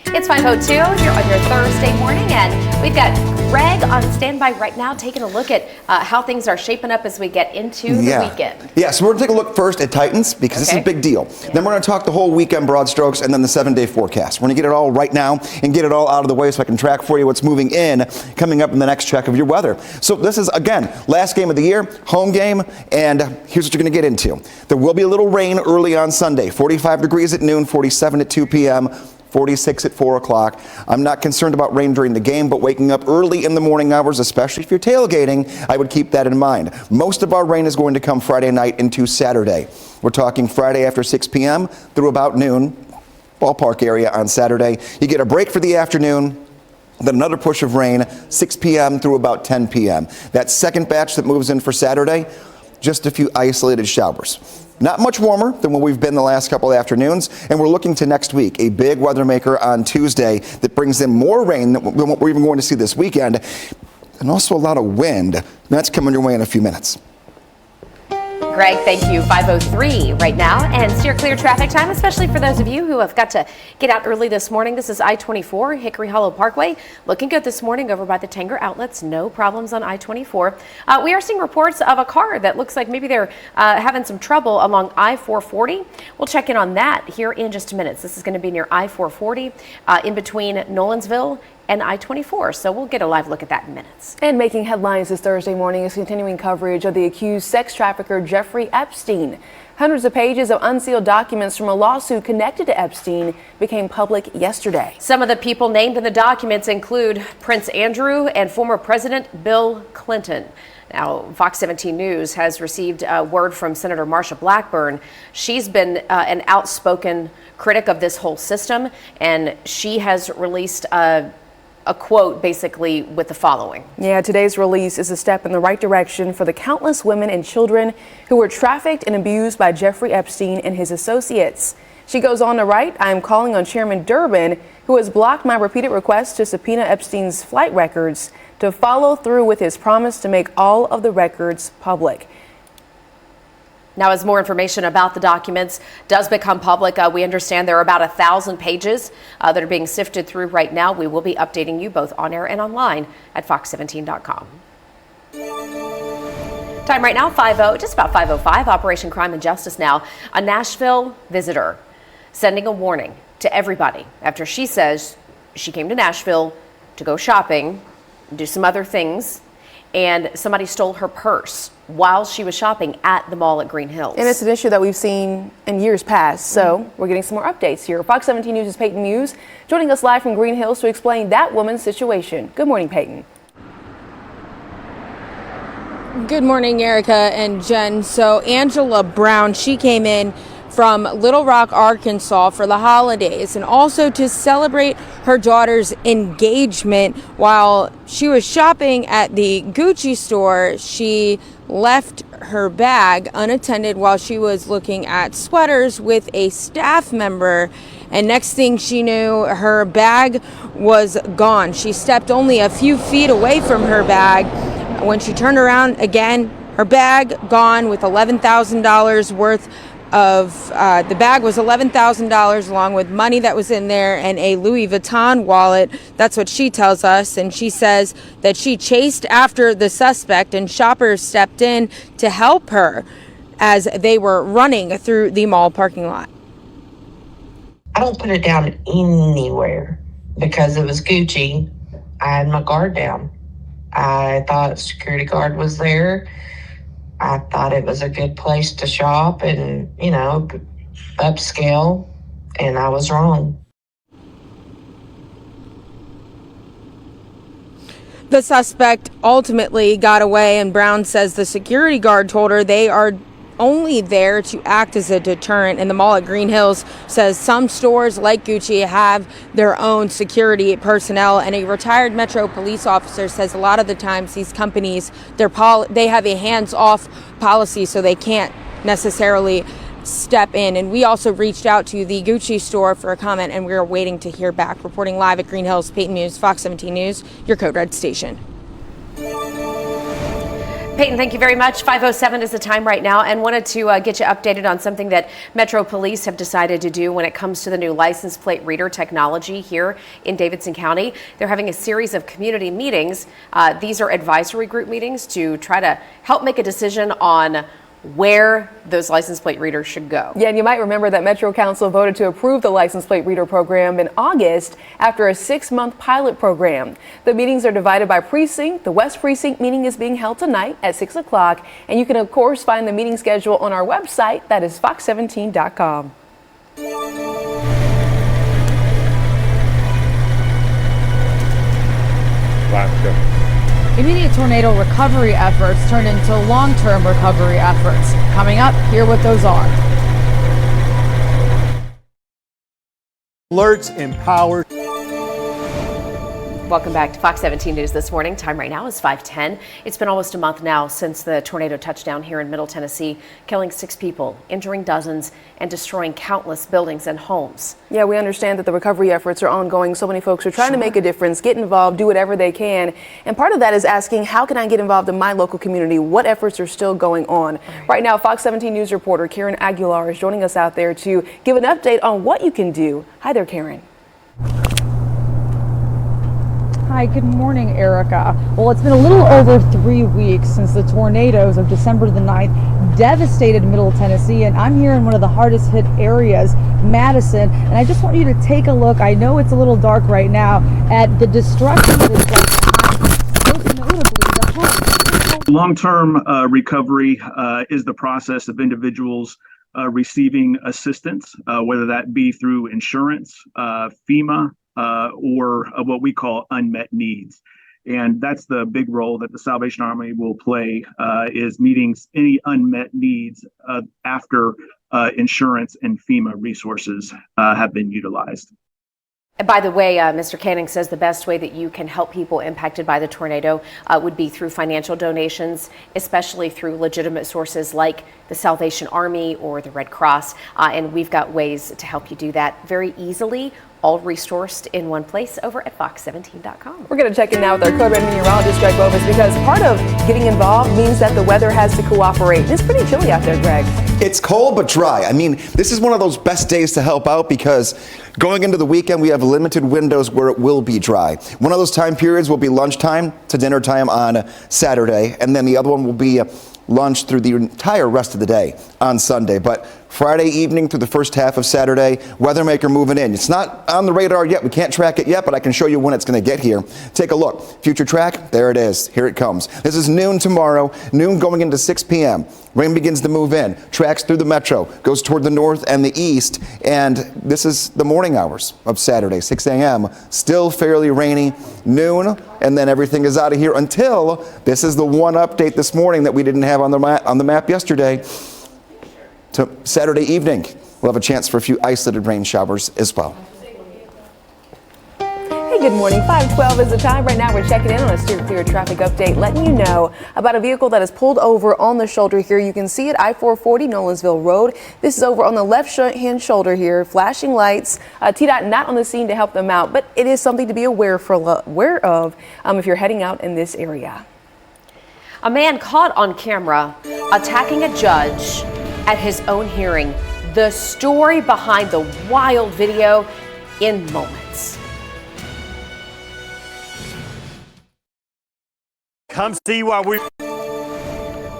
It's 5:02 here on your Thursday morning, and we've got Greg on standby right now taking a look at how things are shaping up as we get into the weekend. Yeah, so we're going to take a look first at Titans because this is a big deal. Yeah. Then we're going to talk the whole weekend broad strokes and then the 7-day forecast. We're going to get it all right now and get it all out of the way so I can track for you what's moving in coming up in the next check of your weather. So this is, again, last game of the year, home game, and here's what you're going to get into. There will be a little rain early on Sunday, 45 degrees at noon, 47 at 2 p.m., 46 at 4 o'clock. I'm not concerned about rain during the game, but waking up early in the morning hours, especially if you're tailgating, I would keep that in mind. Most of our rain is going to come Friday night into Saturday. We're talking Friday after 6 p.m. through about noon, ballpark area on Saturday. You get a break for the afternoon, then another push of rain, 6 p.m. through about 10 p.m. That second batch that moves in for Saturday, just a few isolated showers. Not much warmer than what we've been the last couple afternoons, and we're looking to next week, a big weather maker on Tuesday that brings in more rain than what we're even going to see this weekend, and also a lot of wind. That's coming your way in a few minutes. Greg, thank you. 5:03 right now, and steer clear traffic time, especially for those of you who have got to get out early this morning. This is I-24 Hickory Hollow Parkway. Looking good this morning over by the Tanger outlets. No problems on I-24. We are seeing reports of a car that looks like maybe they're having some trouble along I-440. We'll check in on that here in just a minute. This is going to be near I-440 in between Nolensville and I-24. So we'll get a live look at that in minutes. And making headlines this Thursday morning is continuing coverage of the accused sex trafficker Jeffrey Epstein. Hundreds of pages of unsealed documents from a lawsuit connected to Epstein became public yesterday. Some of the people named in the documents include Prince Andrew and former President Bill Clinton. Now, Fox 17 News has received word from Senator Marsha Blackburn. She's been an outspoken critic of this whole system, and she has released a quote basically with the following. Yeah, today's release is a step in the right direction for the countless women and children who were trafficked and abused by Jeffrey Epstein and his associates. She goes on to write, I am calling on Chairman Durbin, who has blocked my repeated requests to subpoena Epstein's flight records, to follow through with his promise to make all of the records public. Now, as more information about the documents does become public, we understand there are about 1,000 pages that are being sifted through right now. We will be updating you both on air and online at fox17.com. Time right now, just about 5:05, Operation Crime and Justice now. A Nashville visitor sending a warning to everybody after she says she came to Nashville to go shopping, do some other things, and somebody stole her purse while she was shopping at the mall at Green Hills. And it's an issue that we've seen in years past, so we're getting some more updates here. Fox 17 News' Peyton Muse joining us live from Green Hills to explain that woman's situation. Good morning, Peyton. Good morning, Erica and Jen. So Angela Brown, she came in from Little Rock, Arkansas for the holidays and also to celebrate her daughter's engagement. While she was shopping at the Gucci store, she left her bag unattended while she was looking at sweaters with a staff member. And next thing she knew, her bag was gone. She stepped only a few feet away from her bag. When she turned around again, her bag gone with $11,000 worth of the bag was $11,000 along with money that was in there and a Louis Vuitton wallet. That's what she tells us. And she says that she chased after the suspect and shoppers stepped in to help her as they were running through the mall parking lot. I don't put it down anywhere because it was Gucci. I had my guard down. I thought security guard was there. I thought it was a good place to shop and, upscale, and I was wrong. The suspect ultimately got away, and Brown says the security guard told her they are only there to act as a deterrent. And the mall at Green Hills says some stores like Gucci have their own security personnel, and a retired Metro police officer says a lot of the times these companies, they have a hands-off policy, so they can't necessarily step in. And we also reached out to the Gucci store for a comment, and we're waiting to hear back. Reporting live at Green Hills, Peyton Muse, Fox 17 News, your Code Red station. Peyton, thank you very much. 5:07 is the time right now, and wanted to get you updated on something that Metro Police have decided to do when it comes to the new license plate reader technology here in Davidson County. They're having a series of community meetings. These are advisory group meetings to try to help make a decision on where those license plate readers should go. Yeah, and you might remember that Metro Council voted to approve the license plate reader program in August after a 6-month pilot program. The meetings are divided by precinct. The West Precinct meeting is being held tonight at 6 o'clock, and you can of course find the meeting schedule on our website, that is fox17.com. Immediate tornado recovery efforts turned into long-term recovery efforts. Coming up, hear what those are. Alerts empowered. Welcome back to Fox 17 News this morning. Time right now is 5:10. It's been almost a month now since the tornado touched down here in Middle Tennessee, killing 6 people, injuring dozens, and destroying countless buildings and homes. Yeah, we understand that the recovery efforts are ongoing. So many folks are trying to make a difference, get involved, do whatever they can. And part of that is asking, how can I get involved in my local community? What efforts are still going on? Right now, Fox 17 News reporter Karen Aguilar is joining us out there to give an update on what you can do. Hi there, Karen. Hi, good morning, Erica. Well, it's been a little over 3 weeks since the tornadoes of December the 9th devastated Middle Tennessee, and I'm here in one of the hardest hit areas, Madison, and I just want you to take a look. I know it's a little dark right now at the destruction that is most notably the home. Long-term recovery is the process of individuals receiving assistance, whether that be through insurance, FEMA, or what we call unmet needs. And that's the big role that the Salvation Army will play, is meeting any unmet needs after insurance and FEMA resources have been utilized. And by the way, Mr. Canning says the best way that you can help people impacted by the tornado would be through financial donations, especially through legitimate sources like the Salvation Army or the Red Cross. And we've got ways to help you do that very easily, all resourced in one place over at fox17.com. We're going to check in now with our Code Red meteorologist, Greg Bovis, because part of getting involved means that the weather has to cooperate. It's pretty chilly out there, Greg. It's cold but dry. I mean, this is one of those best days to help out because going into the weekend, we have limited windows where it will be dry. One of those time periods will be lunchtime to dinner time on Saturday, and then the other one will be lunch through the entire rest of the day on Sunday. But Friday evening through the first half of Saturday, weather maker moving in. It's not on the radar yet. We can't track it yet, but I can show you when it's going to get here. Take a look. Future track, there it is. Here it comes. This is noon tomorrow, noon going into 6 p.m. Rain begins to move in, tracks through the metro, goes toward the north and the east, and this is the morning hours of Saturday, 6 a.m. Still fairly rainy, noon, and then everything is out of here until this is the one update this morning that we didn't have on the map yesterday. To Saturday evening, we'll have a chance for a few isolated rain showers as well. Hey, good morning. 5:12 is the time. Right now we're checking in on a steer clear traffic update, letting you know about a vehicle that is pulled over on the shoulder here. You can see it, I-440 Nolensville Road. This is over on the left-hand shoulder here. Flashing lights. TDOT not on the scene to help them out, but it is something to be aware of if you're heading out in this area. A man caught on camera attacking a judge at his own hearing. The story behind the wild video in moments. Come see why we...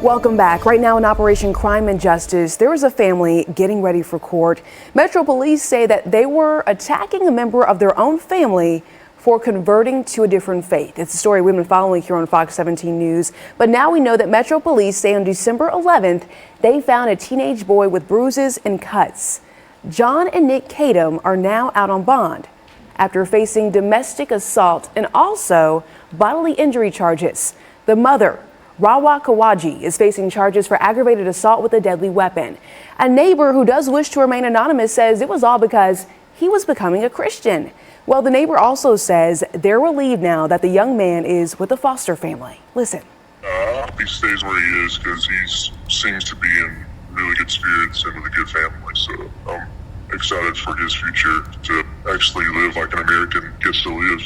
Welcome back. Right now in Operation Crime and Justice, there is a family getting ready for court. Metro Police say that they were attacking a member of their own family for converting to a different faith. It's a story we've been following here on Fox 17 News. But now we know that Metro Police say on December 11th, they found a teenage boy with bruises and cuts. John and Nick Kadam are now out on bond after facing domestic assault and also bodily injury charges. The mother, Rawa Kawaji, is facing charges for aggravated assault with a deadly weapon. A neighbor who does wish to remain anonymous says it was all because he was becoming a Christian. Well, the neighbor also says they're relieved now that the young man is with a foster family. Listen. He stays where he is because he seems to be in really good spirits and with a good family. So I'm excited for his future to actually live like an American gets to live.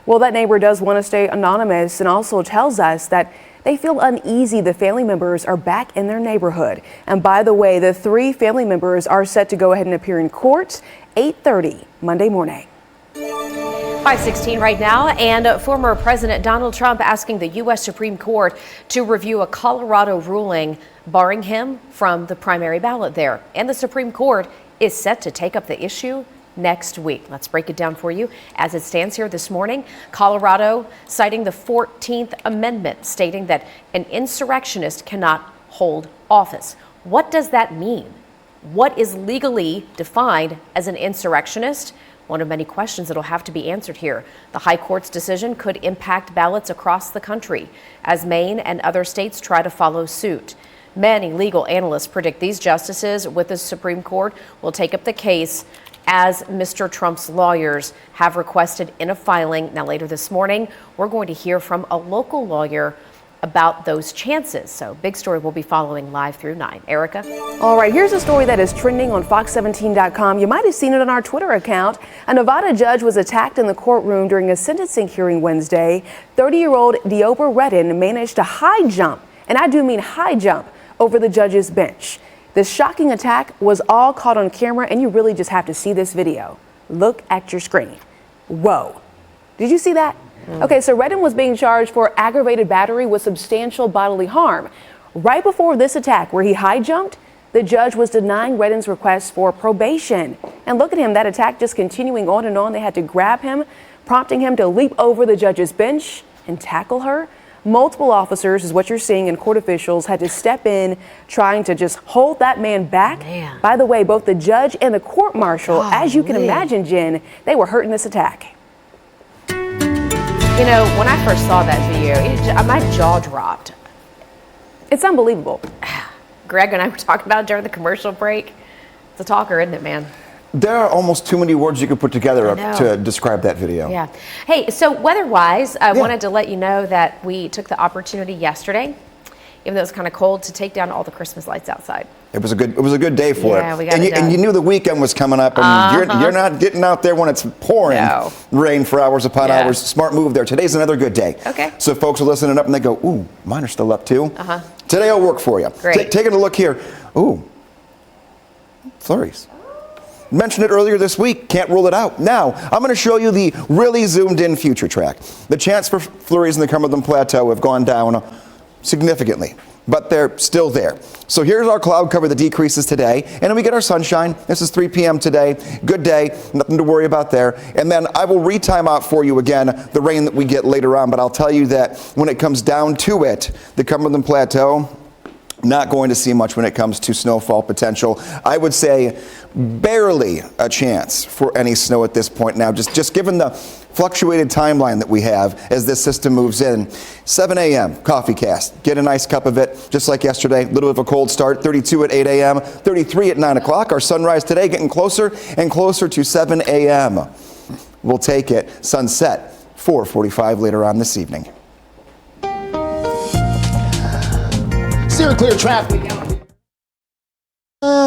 Well, that neighbor does want to stay anonymous and also tells us that they feel uneasy the family members are back in their neighborhood. And by the way, the 3 family members are set to go ahead and appear in court 8:30 Monday morning. 5:16 right now, and former President Donald Trump asking the U.S. Supreme Court to review a Colorado ruling barring him from the primary ballot there. And the Supreme Court is set to take up the issue next week. Let's break it down for you as it stands here this morning. Colorado citing the 14th Amendment, stating that an insurrectionist cannot hold office. What does that mean? What is legally defined as an insurrectionist? One of many questions that will have to be answered here. The High Court's decision could impact ballots across the country as Maine and other states try to follow suit. Many legal analysts predict these justices with the Supreme Court will take up the case as Mr. Trump's lawyers have requested in a filing. Now, later this morning, we're going to hear from a local lawyer about those chances. So big story we'll be following live through 9. Erica? All right, here's a story that is trending on Fox17.com. You might have seen it on our Twitter account. A Nevada judge was attacked in the courtroom during a sentencing hearing Wednesday. 30-year-old Deopa Redden managed to high jump, and I do mean high jump, over the judge's bench. This shocking attack was all caught on camera, and you really just have to see this video. Look at your screen. Whoa. Did you see that? Okay, so Redden was being charged for aggravated battery with substantial bodily harm. Right before this attack, where he high jumped, the judge was denying Redden's request for probation. And look at him, that attack just continuing on and on. They had to grab him, prompting him to leap over the judge's bench and tackle her. Multiple officers, is what you're seeing, and court officials had to step in, trying to just hold that man back. By the way, both the judge and the court marshal, as you can imagine, Jen, they were hurt in this attack. You know, when I first saw that video, my jaw dropped. It's unbelievable. Greg and I were talking about it during the commercial break. It's a talker, isn't it, man? There are almost too many words you could put together to describe that video. Yeah. Hey, so weather-wise, I wanted to let you know that we took the opportunity yesterday, even though it was kind of cold, to take down all the Christmas lights outside. It was a good day for it. We got it done. And you knew the weekend was coming up, and you're not getting out there when it's pouring rain for hours upon hours. Smart move there. Today's another good day. Okay. So folks are listening up and they go, ooh, mine are still up too. Today will work for you. Great. Taking a look here. Ooh, flurries. Mentioned it earlier this week, can't rule it out. Now, I'm going to show you the really zoomed in future track. The chance for flurries in the Cumberland Plateau have gone down significantly, but they're still there. So here's our cloud cover that decreases today, and then we get our sunshine. This is 3 p.m. today. Good day, nothing to worry about there. And then I will retime out for you again the rain that we get later on, but I'll tell you that when it comes down to it, the Cumberland Plateau, not going to see much when it comes to snowfall potential. I would say barely a chance for any snow at this point now, just given the fluctuated timeline that we have as this system moves in. 7 a.m. coffee cast. Get a nice cup of it, just like yesterday. A little bit of a cold start. 32 at 8 a.m., 33 at 9 o'clock. Our sunrise today getting closer and clear to 7 a.m. We'll take it. Sunset, 4:45 later on this evening. Steer clear traffic.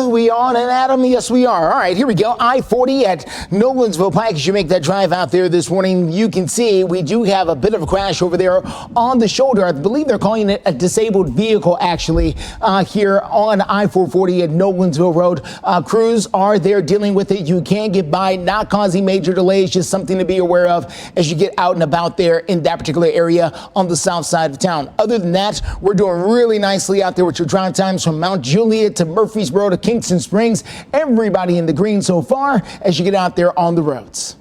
We on and Adam? Yes, we are. All right, here we go. I-40 at Nolensville Pike. As you make that drive out there this morning, you can see we do have a bit of a crash over there on the shoulder. I believe they're calling it a disabled vehicle, actually, here on I-440 at Nolensville Road. Crews are there dealing with it. You can get by, not causing major delays, just something to be aware of as you get out and about there in that particular area on the south side of town. Other than that, we're doing really nicely out there with your drive times from Mount Juliet to Murfreesboro to Kingston Springs. Everybody in the green so far as you get out there on the roads.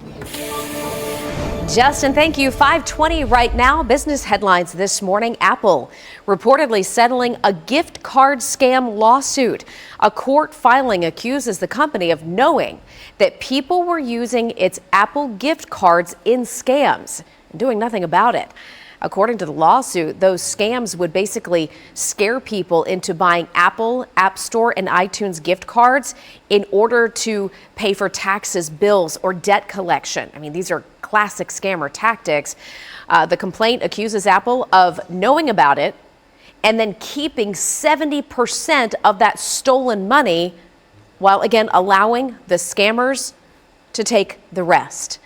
Justin, thank you. 5:20 right now. Business headlines this morning. Apple reportedly settling a gift card scam lawsuit. A court filing accuses the company of knowing that people were using its Apple gift cards in scams. doing nothing about it. According to the lawsuit, those scams would basically scare people into buying Apple, App Store, and iTunes gift cards in order to pay for taxes, bills, or debt collection. I mean, these are classic scammer tactics. The complaint accuses Apple of knowing about it and then keeping 70% of that stolen money while, again, allowing the scammers to take the rest.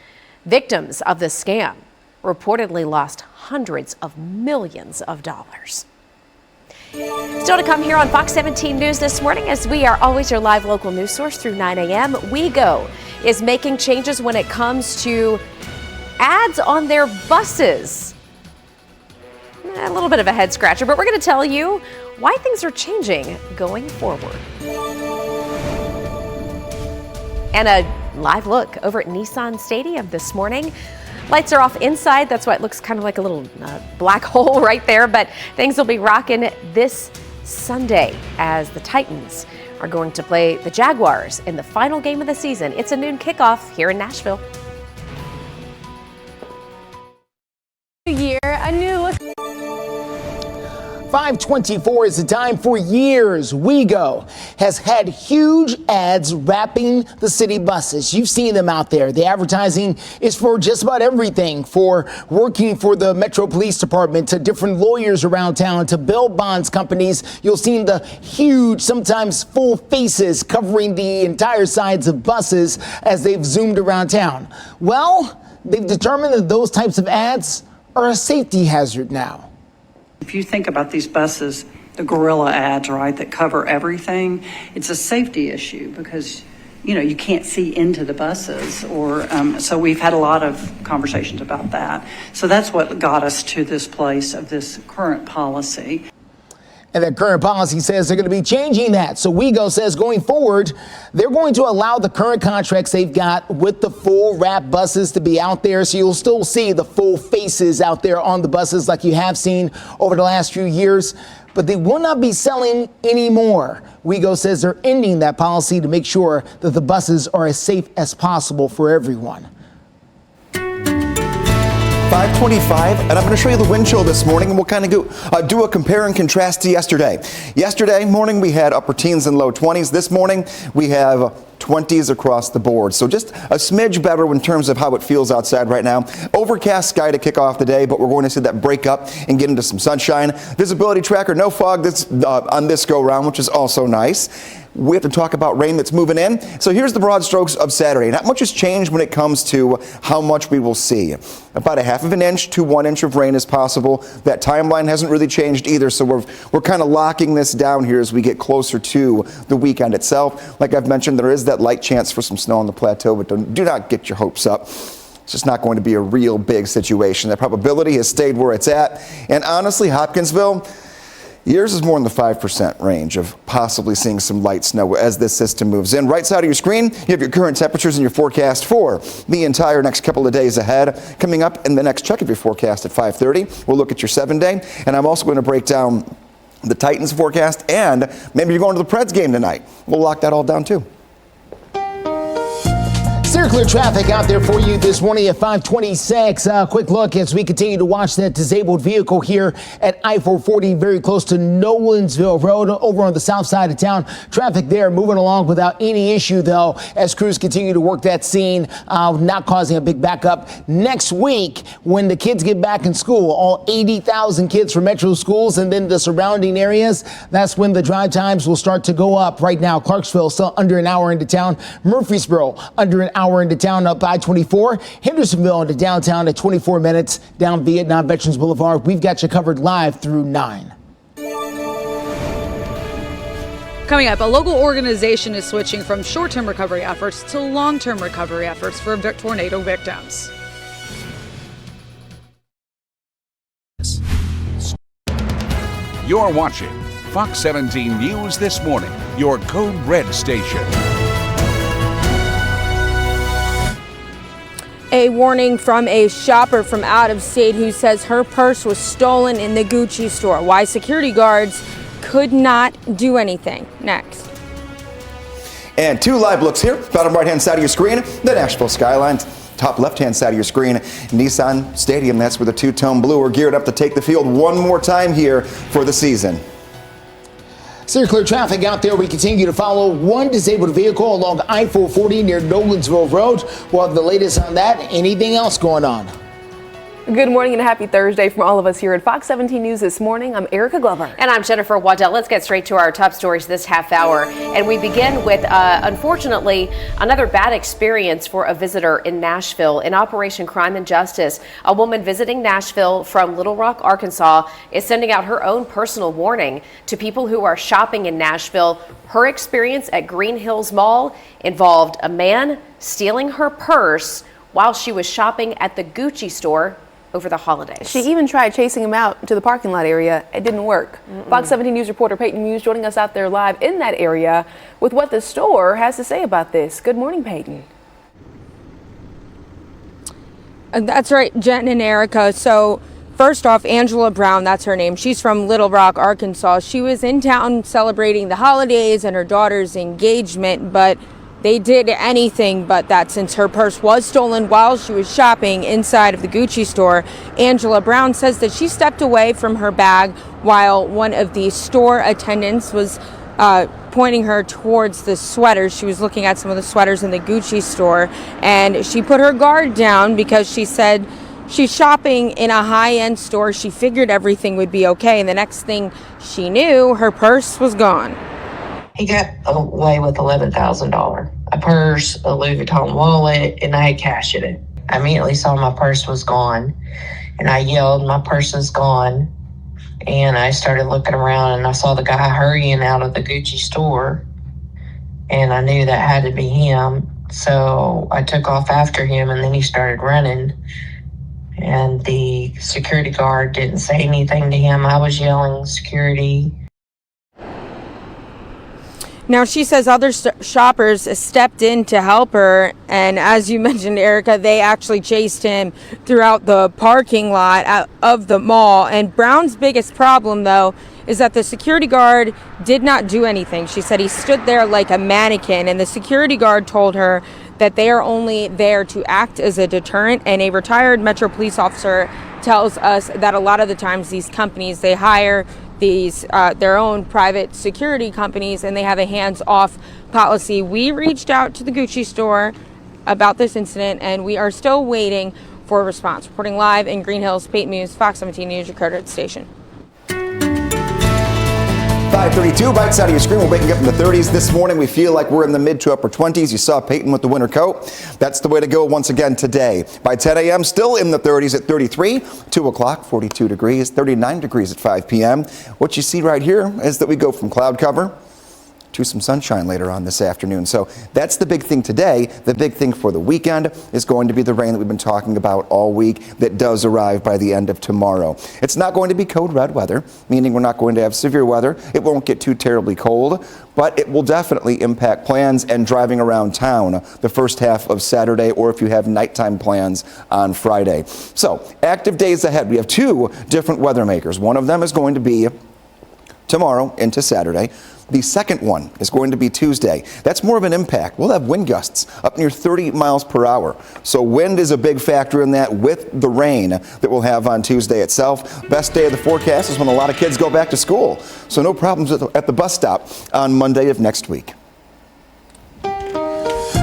Victims of the scam reportedly lost hundreds of millions of dollars. Still to come here on Fox 17 News this morning, as we are always your live local news source through 9 a.m. WeGo is making changes when it comes to ads on their buses. A little bit of a head scratcher, but we're going to tell you why things are changing going forward. And a live look over at Nissan Stadium this morning. Lights are off inside. That's why it looks kind of like a little black hole right there. But things will be rocking this Sunday as the Titans are going to play the Jaguars in the final game of the season. It's a noon kickoff here in Nashville. Year, a new look. 5:24 is the time. For years, WeGo has had huge ads wrapping the city buses. You've seen them out there. The advertising is for just about everything, for working for the Metro Police Department, to different lawyers around town, to bail bonds companies. You'll see the huge, sometimes full faces covering the entire sides of buses as they've zoomed around town. Well, they've determined that those types of ads are a safety hazard now. If you think about these buses, the gorilla ads, right, that cover everything, it's a safety issue because, you know, you can't see into the buses, or so we've had a lot of conversations about that. So that's what got us to this place of this current policy. And that current policy says they're going to be changing that. So WeGo says going forward, they're going to allow the current contracts they've got with the full wrap buses to be out there. So you'll still see the full faces out there on the buses like you have seen over the last few years. But they will not be selling anymore. WeGo says they're ending that policy to make sure that the buses are as safe as possible for everyone. 5:25, and I'm going to show you the wind chill this morning, and we'll kind of do a compare and contrast to yesterday. Yesterday morning, we had upper teens and low 20s. This morning, we have 20s across the board. So just a smidge better in terms of how it feels outside right now. Overcast sky to kick off the day, but we're going to see that break up and get into some sunshine. Visibility tracker, no fog on this go round, which is also nice. We have to talk about rain that's moving in. So here's the broad strokes of Saturday. Not much has changed when it comes to how much we will see. About a half of an inch to 1 inch of rain is possible. That timeline hasn't really changed either. So we're kind of locking this down here as we get closer to the weekend itself. Like I've mentioned, there is that light chance for some snow on the plateau, but do not get your hopes up. It's just not going to be a real big situation. That probability has stayed where it's at. And honestly, Hopkinsville, yours is more in the 5% range of possibly seeing some light snow as this system moves in. Right side of your screen, you have your current temperatures and your forecast for the entire next couple of days ahead. Coming up in the next check of your forecast at 5:30, we'll look at your 7-day, and I'm also going to break down the Titans forecast, and maybe you're going to the Preds game tonight. We'll lock that all down too. Clear traffic out there for you this morning at 5:26. Quick look as we continue to watch that disabled vehicle here at I-440, very close to Nolensville Road over on the south side of town. Traffic there moving along without any issue, though, as crews continue to work that scene, not causing a big backup. Next week, when the kids get back in school, all 80,000 kids from Metro schools and then the surrounding areas, that's when the drive times will start to go up. Right now, Clarksville still under an hour into town. Murfreesboro under an hour into town up I-24. Hendersonville into downtown at 24 minutes. Down Vietnam Veterans Boulevard. We've got you covered live through 9. Coming up, a local organization is switching from short-term recovery efforts to long-term recovery efforts for tornado victims. You're watching Fox 17 News This Morning, your Code Red station. A warning from a shopper from out of state who says her purse was stolen in the Gucci store. Why security guards could not do anything. Next. And 2 live looks here, bottom right-hand side of your screen, the Nashville skyline. top left-hand side of your screen, Nissan Stadium. That's where the two-tone blue are geared up to take the field one more time here for the season. Steer clear traffic out there. We continue to follow one disabled vehicle along I-440 near Nolensville Road. We'll have the latest on that. Anything else going on? Good morning and a happy Thursday from all of us here at Fox 17 News this morning. I'm Erica Glover. And I'm Jennifer Waddell. Let's get straight to our top stories this half hour. And we begin with, unfortunately, another bad experience for a visitor in Nashville. In Operation Crime and Justice, a woman visiting Nashville from Little Rock, Arkansas, is sending out her own personal warning to people who are shopping in Nashville. Her experience at Green Hills Mall involved a man stealing her purse while she was shopping at the Gucci store over the holidays. She even tried chasing him out to the parking lot area. It didn't work. Fox 17 News reporter Peyton Muse joining us out there live in that area with what the store has to say about this. Good morning, Peyton. That's right, Jen and Erica. So first off, Angela Brown, that's her name. She's from Little Rock, Arkansas. She was in town celebrating the holidays and her daughter's engagement, but they did anything but that since her purse was stolen while she was shopping inside of the Gucci store. Angela Brown says that she stepped away from her bag while one of the store attendants was pointing her towards the sweaters. She was looking at some of the sweaters in the Gucci store, and she put her guard down because she said she's shopping in a high-end store. She figured everything would be okay, and the next thing she knew, her purse was gone. He got away with $11,000, a purse, a Louis Vuitton wallet, and I had cash in it. I immediately saw my purse was gone, and I yelled, "My purse is gone." And I started looking around, and I saw the guy hurrying out of the Gucci store, and I knew that had to be him. So I took off after him, and then he started running, and the security guard didn't say anything to him. I was yelling, "Security." Now, she says other shoppers stepped in to help her, and as you mentioned, Erica, they actually chased him throughout the parking lot of the mall. And Brown's biggest problem, though, is that the security guard did not do anything. She said he stood there like a mannequin, and the security guard told her that they are only there to act as a deterrent. And a retired Metro police officer tells us that a lot of the times these companies, they hire these their own private security companies, and they have a hands-off policy. We reached out to the Gucci store about this incident, and we are still waiting for a response. Reporting live in Green Hills, Peyton Muse, Fox 17 News, your credit station. 5:32, right side of your screen. We're waking up in the 30s this morning. We feel like we're in the mid to upper 20s. You saw Peyton with the winter coat. That's the way to go once again today. By 10 a.m., still in the 30s at 33, 2 o'clock, 42 degrees, 39 degrees at 5 p.m. What you see right here is that we go from cloud cover to some sunshine later on this afternoon. So that's the big thing today. The big thing for the weekend is going to be the rain that we've been talking about all week that does arrive by the end of tomorrow. It's not going to be code red weather, meaning we're not going to have severe weather. It won't get too terribly cold, but it will definitely impact plans and driving around town the first half of Saturday, or if you have nighttime plans on Friday. So active days ahead. We have two different weather makers. One of them is going to be tomorrow into Saturday. The second one is going to be Tuesday. That's more of an impact. We'll have wind gusts up near 30 miles per hour. So wind is a big factor in that, with the rain that we'll have on Tuesday itself. Best day of the forecast is when a lot of kids go back to school. So no problems at the bus stop on Monday of next week.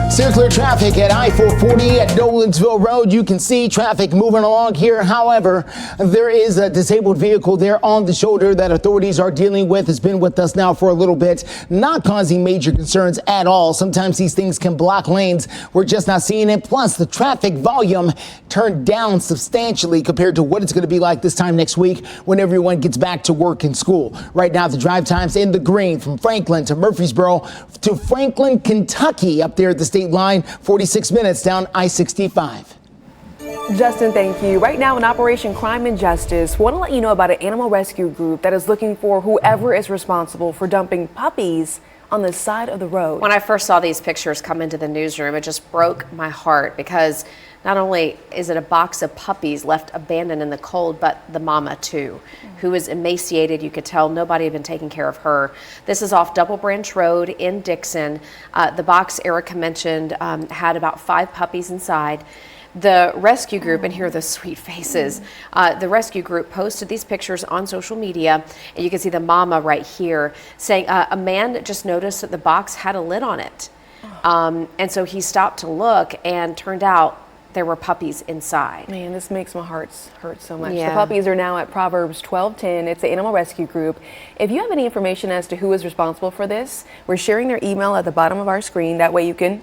Steer clear traffic at I-440 at Nolensville Road. You can see traffic moving along here. However, there is a disabled vehicle there on the shoulder that authorities are dealing with. It's been with us now for a little bit, not causing major concerns at all. Sometimes these things can block lanes. We're just not seeing it. Plus, the traffic volume turned down substantially compared to what it's going to be like this time next week when everyone gets back to work and school. Right now, the drive times in the green from Franklin to Murfreesboro to Franklin, Kentucky, up there at the state line, 46 minutes down I-65. Justin, thank you. Right now in Operation Crime and Justice, want to let you know about an animal rescue group that is looking for whoever is responsible for dumping puppies on the side of the road. When I first saw these pictures come into the newsroom, it just broke my heart, because not only is it a box of puppies left abandoned in the cold, but the mama too, who is emaciated. You could tell nobody had been taking care of her. This is off Double Branch Road in Dickson. The box Erica mentioned had about 5 puppies inside. The rescue group, and here are the sweet faces, the rescue group posted these pictures on social media, and you can see the mama right here saying a man just noticed that the box had a lid on it. And so he stopped to look, and turned out there were puppies inside. Man, this makes my heart hurt so much. Yeah. The puppies are now at Proverbs 12:10. It's the animal rescue group. If you have any information as to who is responsible for this, we're sharing their email at the bottom of our screen. That way you can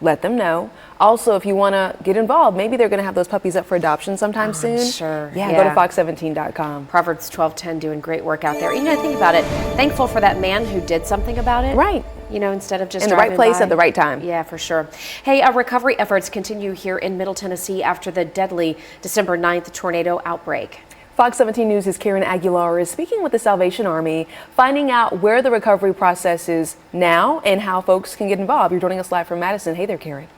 let them know. Also, if you want to get involved, maybe they're going to have those puppies up for adoption sometime soon. Sure. Yeah, go to fox17.com. Proverbs 12:10 doing great work out there. You know, think about it. Thankful for that man who did something about it. Right. You know, instead of just in the right driving place by. at the right time. Yeah, for sure. Hey, recovery efforts continue here in Middle Tennessee after the deadly December 9th tornado outbreak. Fox 17 News' Karen Aguilar is speaking with the Salvation Army, finding out where the recovery process is now and how folks can get involved. You're joining us live from Madison. Hey there, Karen.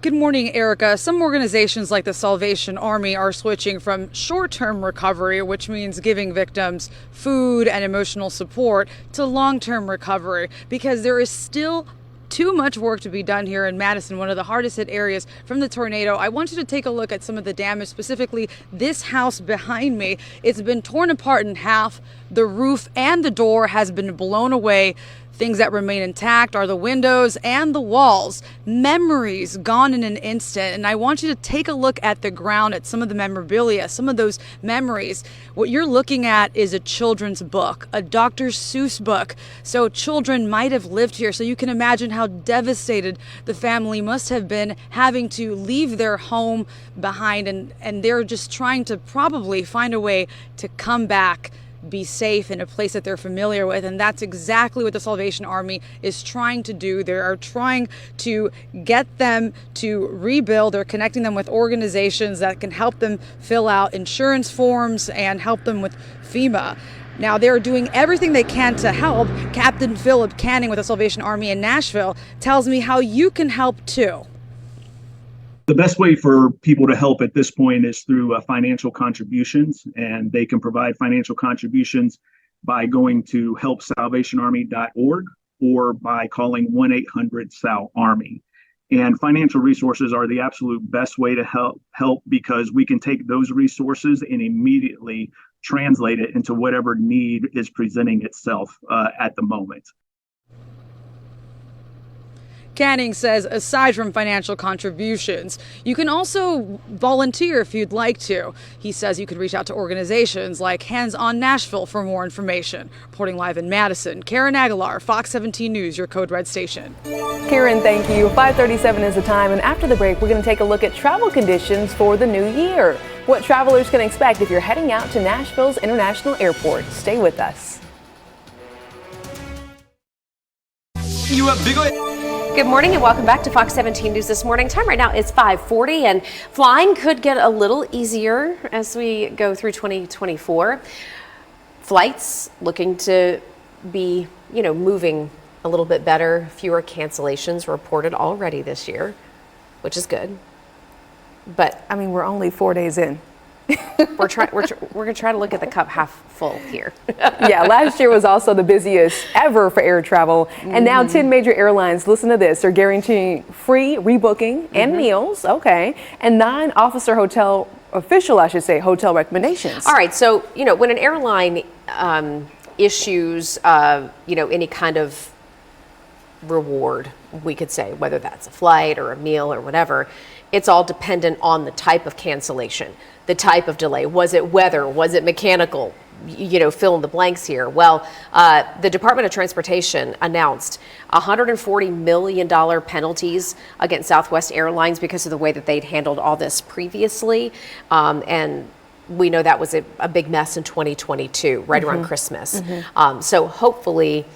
Good morning, Erica. Some organizations like the Salvation Army are switching from short-term recovery, which means giving victims food and emotional support, to long-term recovery, because there is still too much work to be done here in Madison, one of the hardest hit areas from the tornado. I want you to take a look at some of the damage, specifically this house behind me. It's been torn apart in half. The roof and the door has been blown away. Things that remain intact are the windows and the walls. Memories gone in an instant. And I want you to take a look at the ground, at some of the memorabilia, some of those memories. What you're looking at is a children's book, a Dr. Seuss book. So children might have lived here. So you can imagine how devastated the family must have been, having to leave their home behind. And they're just trying to probably find a way to come back, be safe in a place that they're familiar with. And that's exactly what the Salvation Army is trying to do. They are trying to get them to rebuild. They're connecting them with organizations that can help them fill out insurance forms and help them with FEMA. Now, they're doing everything they can to help. Captain Philip Canning with the Salvation Army in Nashville tells me how you can help too. The best way for people to help at this point is through financial contributions, and they can provide financial contributions by going to helpsalvationarmy.org or by calling 1-800-SAL-ARMY. And financial resources are the absolute best way to help because we can take those resources and immediately translate it into whatever need is presenting itself at the moment. Canning says aside from financial contributions, you can also volunteer if you'd like to. He says you could reach out to organizations like Hands on Nashville for more information. Reporting live in Madison, Karen Aguilar, Fox 17 News, your Code Red station. Karen, thank you. 5:37 is the time, and after the break, we're going to take a look at travel conditions for the new year. What travelers can expect if you're heading out to Nashville's International Airport. Stay with us. Good morning and welcome back to Fox 17 News this morning. Time right now is 5:40 and flying could get a little easier as we go through 2024. Flights looking to be, moving a little bit better. Fewer cancellations reported already this year, which is good. But I mean, we're only 4 days in. we're gonna try to look at the cup half full here. Yeah, last year was also the busiest ever for air travel, and now 10 major airlines, listen to this, are guaranteeing free rebooking and meals, and 9 official hotel recommendations. All right, so when an airline issues any kind of reward, we could say, whether that's a flight or a meal or whatever, it's all dependent on the type of cancellation, the type of delay. Was it weather? Was it mechanical? Fill in the blanks here. Well, the Department of Transportation announced $140 million penalties against Southwest Airlines because of the way that they'd handled all this previously. And we know that was a big mess in 2022, right around Christmas. So hopefully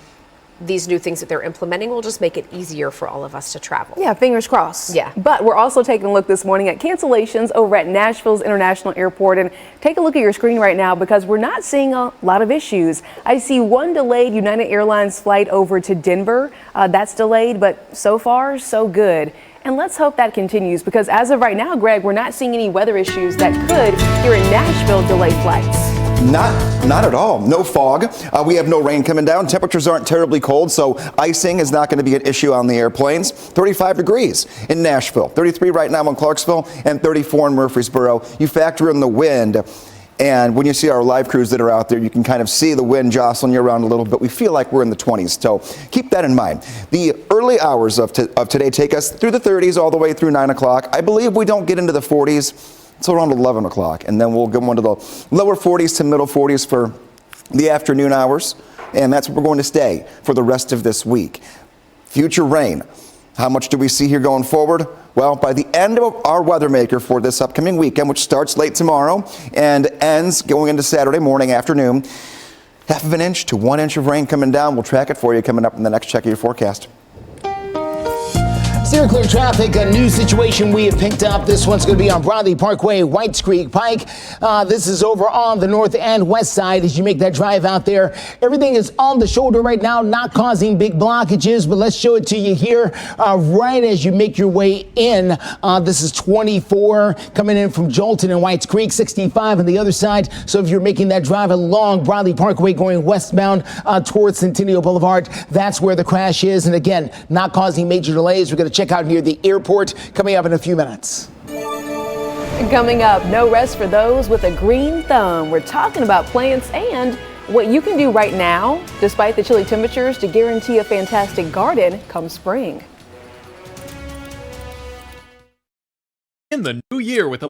these new things that they're implementing will just make it easier for all of us to travel. Yeah, fingers crossed. Yeah. But we're also taking a look this morning at cancellations over at Nashville's International Airport. And take a look at your screen right now because we're not seeing a lot of issues. I see one delayed United Airlines flight over to Denver. That's delayed, but so far, so good. And let's hope that continues because as of right now, Greg, we're not seeing any weather issues that could, here in Nashville, delay flights. Not at all. No fog. We have no rain coming down. Temperatures aren't terribly cold, so icing is not going to be an issue on the airplanes. 35 degrees in Nashville, 33 right now in Clarksville, and 34 in Murfreesboro. You factor in the wind, and when you see our live crews that are out there, you can kind of see the wind jostling you around a little bit. We feel like we're in the 20s, so keep that in mind. The early hours of today take us through the 30s all the way through 9 o'clock. I believe we don't get into the 40s until around 11 o'clock, and then we'll go into the lower 40s to middle 40s for the afternoon hours, and that's where we're going to stay for the rest of this week. Future rain. How much do we see here going forward? Well, by the end of our weather maker for this upcoming weekend, which starts late tomorrow and ends going into Saturday morning, afternoon, 1/2 inch to 1 inch of rain coming down. We'll track it for you coming up in the next check of your forecast. Steer clear traffic, a new situation we have picked up. This one's going to be on Bradley Parkway, Whites Creek Pike. This is over on the north and west side as you make that drive out there. Everything is on the shoulder right now, not causing big blockages, but let's show it to you here right as you make your way in. This is 24 coming in from Jolton and Whites Creek, 65 on the other side. So if you're making that drive along Bradley Parkway going westbound towards Centennial Boulevard, that's where the crash is. And again, not causing major delays. We're going to check out near the airport coming up in a few minutes. Coming up, no rest for those with a green thumb. We're talking about plants and what you can do right now, despite the chilly temperatures, to guarantee a fantastic garden come spring. In the new year with a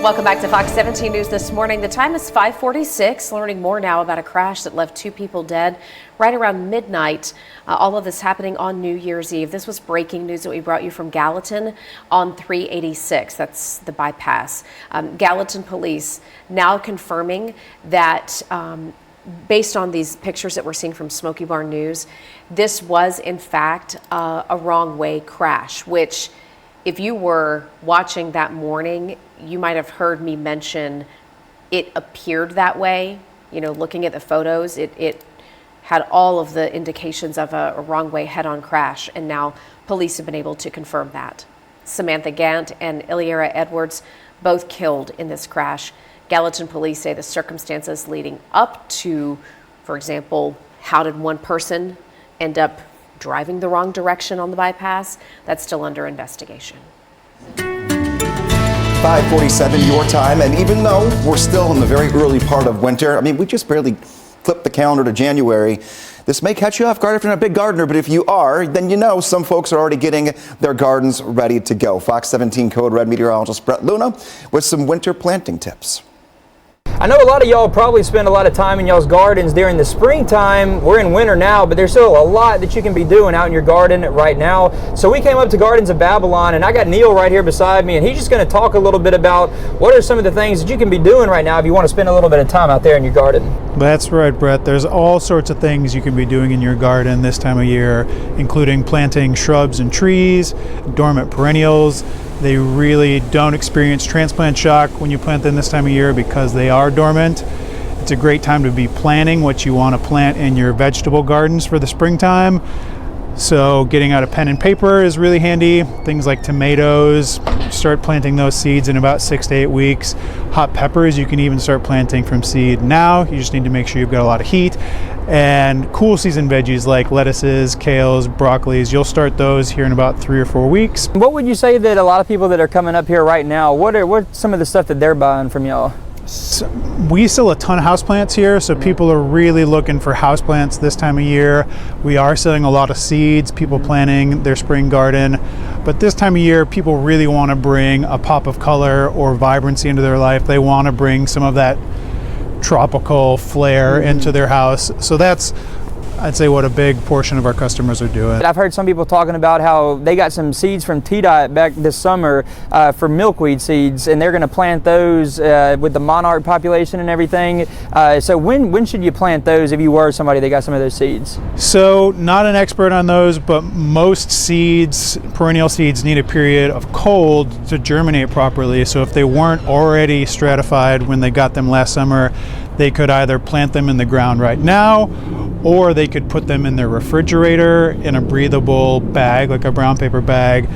Welcome back to Fox 17 News this morning. The time is 5:46. Learning more now about a crash that left 2 people dead right around midnight. All of this happening on New Year's Eve. This was breaking news that we brought you from Gallatin on 386. That's the bypass. Gallatin police now confirming that based on these pictures that we're seeing from Smoky Bar News, this was in fact a wrong way crash, which if you were watching that morning, you might have heard me mention it appeared that way. You know, looking at the photos, it had all of the indications of a wrong way head-on crash, and now police have been able to confirm that. Samantha Gant and Iliera Edwards both killed in this crash. Gallatin police say the circumstances leading up to, for example, how did one person end up driving the wrong direction on the bypass, that's still under investigation. 5:47 your time, and even though we're still in the very early part of winter, I mean, we just barely flipped the calendar to January. This may catch you off guard if you're not a big gardener, but if you are, then you know some folks are already getting their gardens ready to go. Fox 17 Code Red meteorologist Brett Luna with some winter planting tips. I know a lot of y'all probably spend a lot of time in y'all's gardens during the springtime. We're in winter now, but there's still a lot that you can be doing out in your garden right now. So we came up to Gardens of Babylon, and I got Neil right here beside me, and he's just going to talk a little bit about what are some of the things that you can be doing right now if you want to spend a little bit of time out there in your garden. That's right, Brett. There's all sorts of things you can be doing in your garden this time of year, including planting shrubs and trees, dormant perennials. They really don't experience transplant shock when you plant them this time of year because they are dormant. It's a great time to be planning what you want to plant in your vegetable gardens for the springtime. So getting out a pen and paper is really handy. Things like tomatoes, start planting those seeds in about 6 to 8 weeks. Hot peppers, you can even start planting from seed now. You just need to make sure you've got a lot of heat. And cool season veggies like lettuces, kales, broccolis, you'll start those here in about 3 or 4 weeks. What would you say that a lot of people that are coming up here right now, what's some of the stuff that they're buying from y'all? So we sell a ton of houseplants here, so people are really looking for houseplants this time of year. We are selling a lot of seeds, people planting their spring garden. But this time of year, people really want to bring a pop of color or vibrancy into their life. They want to bring some of that tropical flair into their house. So that's, I'd say, what a big portion of our customers are doing. I've heard some people talking about how they got some seeds from T-Dot back this summer for milkweed seeds, and they're going to plant those with the monarch population and everything. So when should you plant those if you were somebody that got some of those seeds? So not an expert on those, but most seeds, perennial seeds, need a period of cold to germinate properly. So if they weren't already stratified when they got them last summer, they could either plant them in the ground right now, or they could put them in their refrigerator in a breathable bag, like a brown paper bag,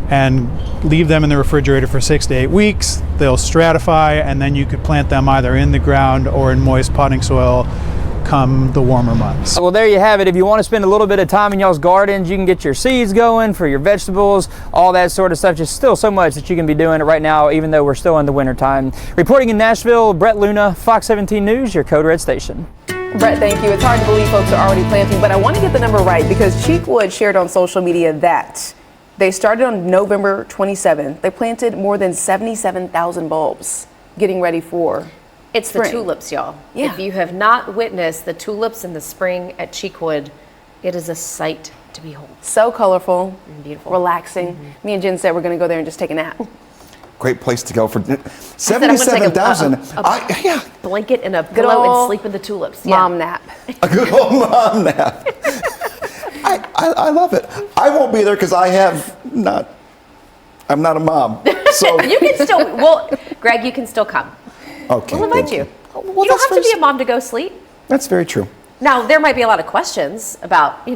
and leave them in the refrigerator for 6 to 8 weeks. They'll stratify, and then you could plant them either in the ground or in moist potting soil come the warmer months. Well, there you have it. If you want to spend a little bit of time in y'all's gardens, you can get your seeds going for your vegetables, all that sort of stuff. Just still so much that you can be doing right now, even though we're still in the winter time. Reporting in Nashville, Brett Luna, Fox 17 News, your Code Red station. Brett, thank you. It's hard to believe folks are already planting, but I want to get the number right because Cheekwood shared on social media that they started on November 27th. They planted more than 77,000 bulbs getting ready for It's spring. the tulips, y'all. Yeah. If you have not witnessed the tulips in the spring at Cheekwood, it is a sight to behold. So colorful, and beautiful, relaxing. Me and Jen said we're going to go there and just take a nap. Great place to go for 77,000. Yeah. Blanket and a Good pillow and old sleep in the tulips. mom nap. A good old mom nap. I love it. I won't be there because I'm not a mom. So You can still, well, Greg, you can still come. okay. We'll invite thank you. You don't have to be a mom to go sleep. That's very true. Now, there might be a lot of questions about,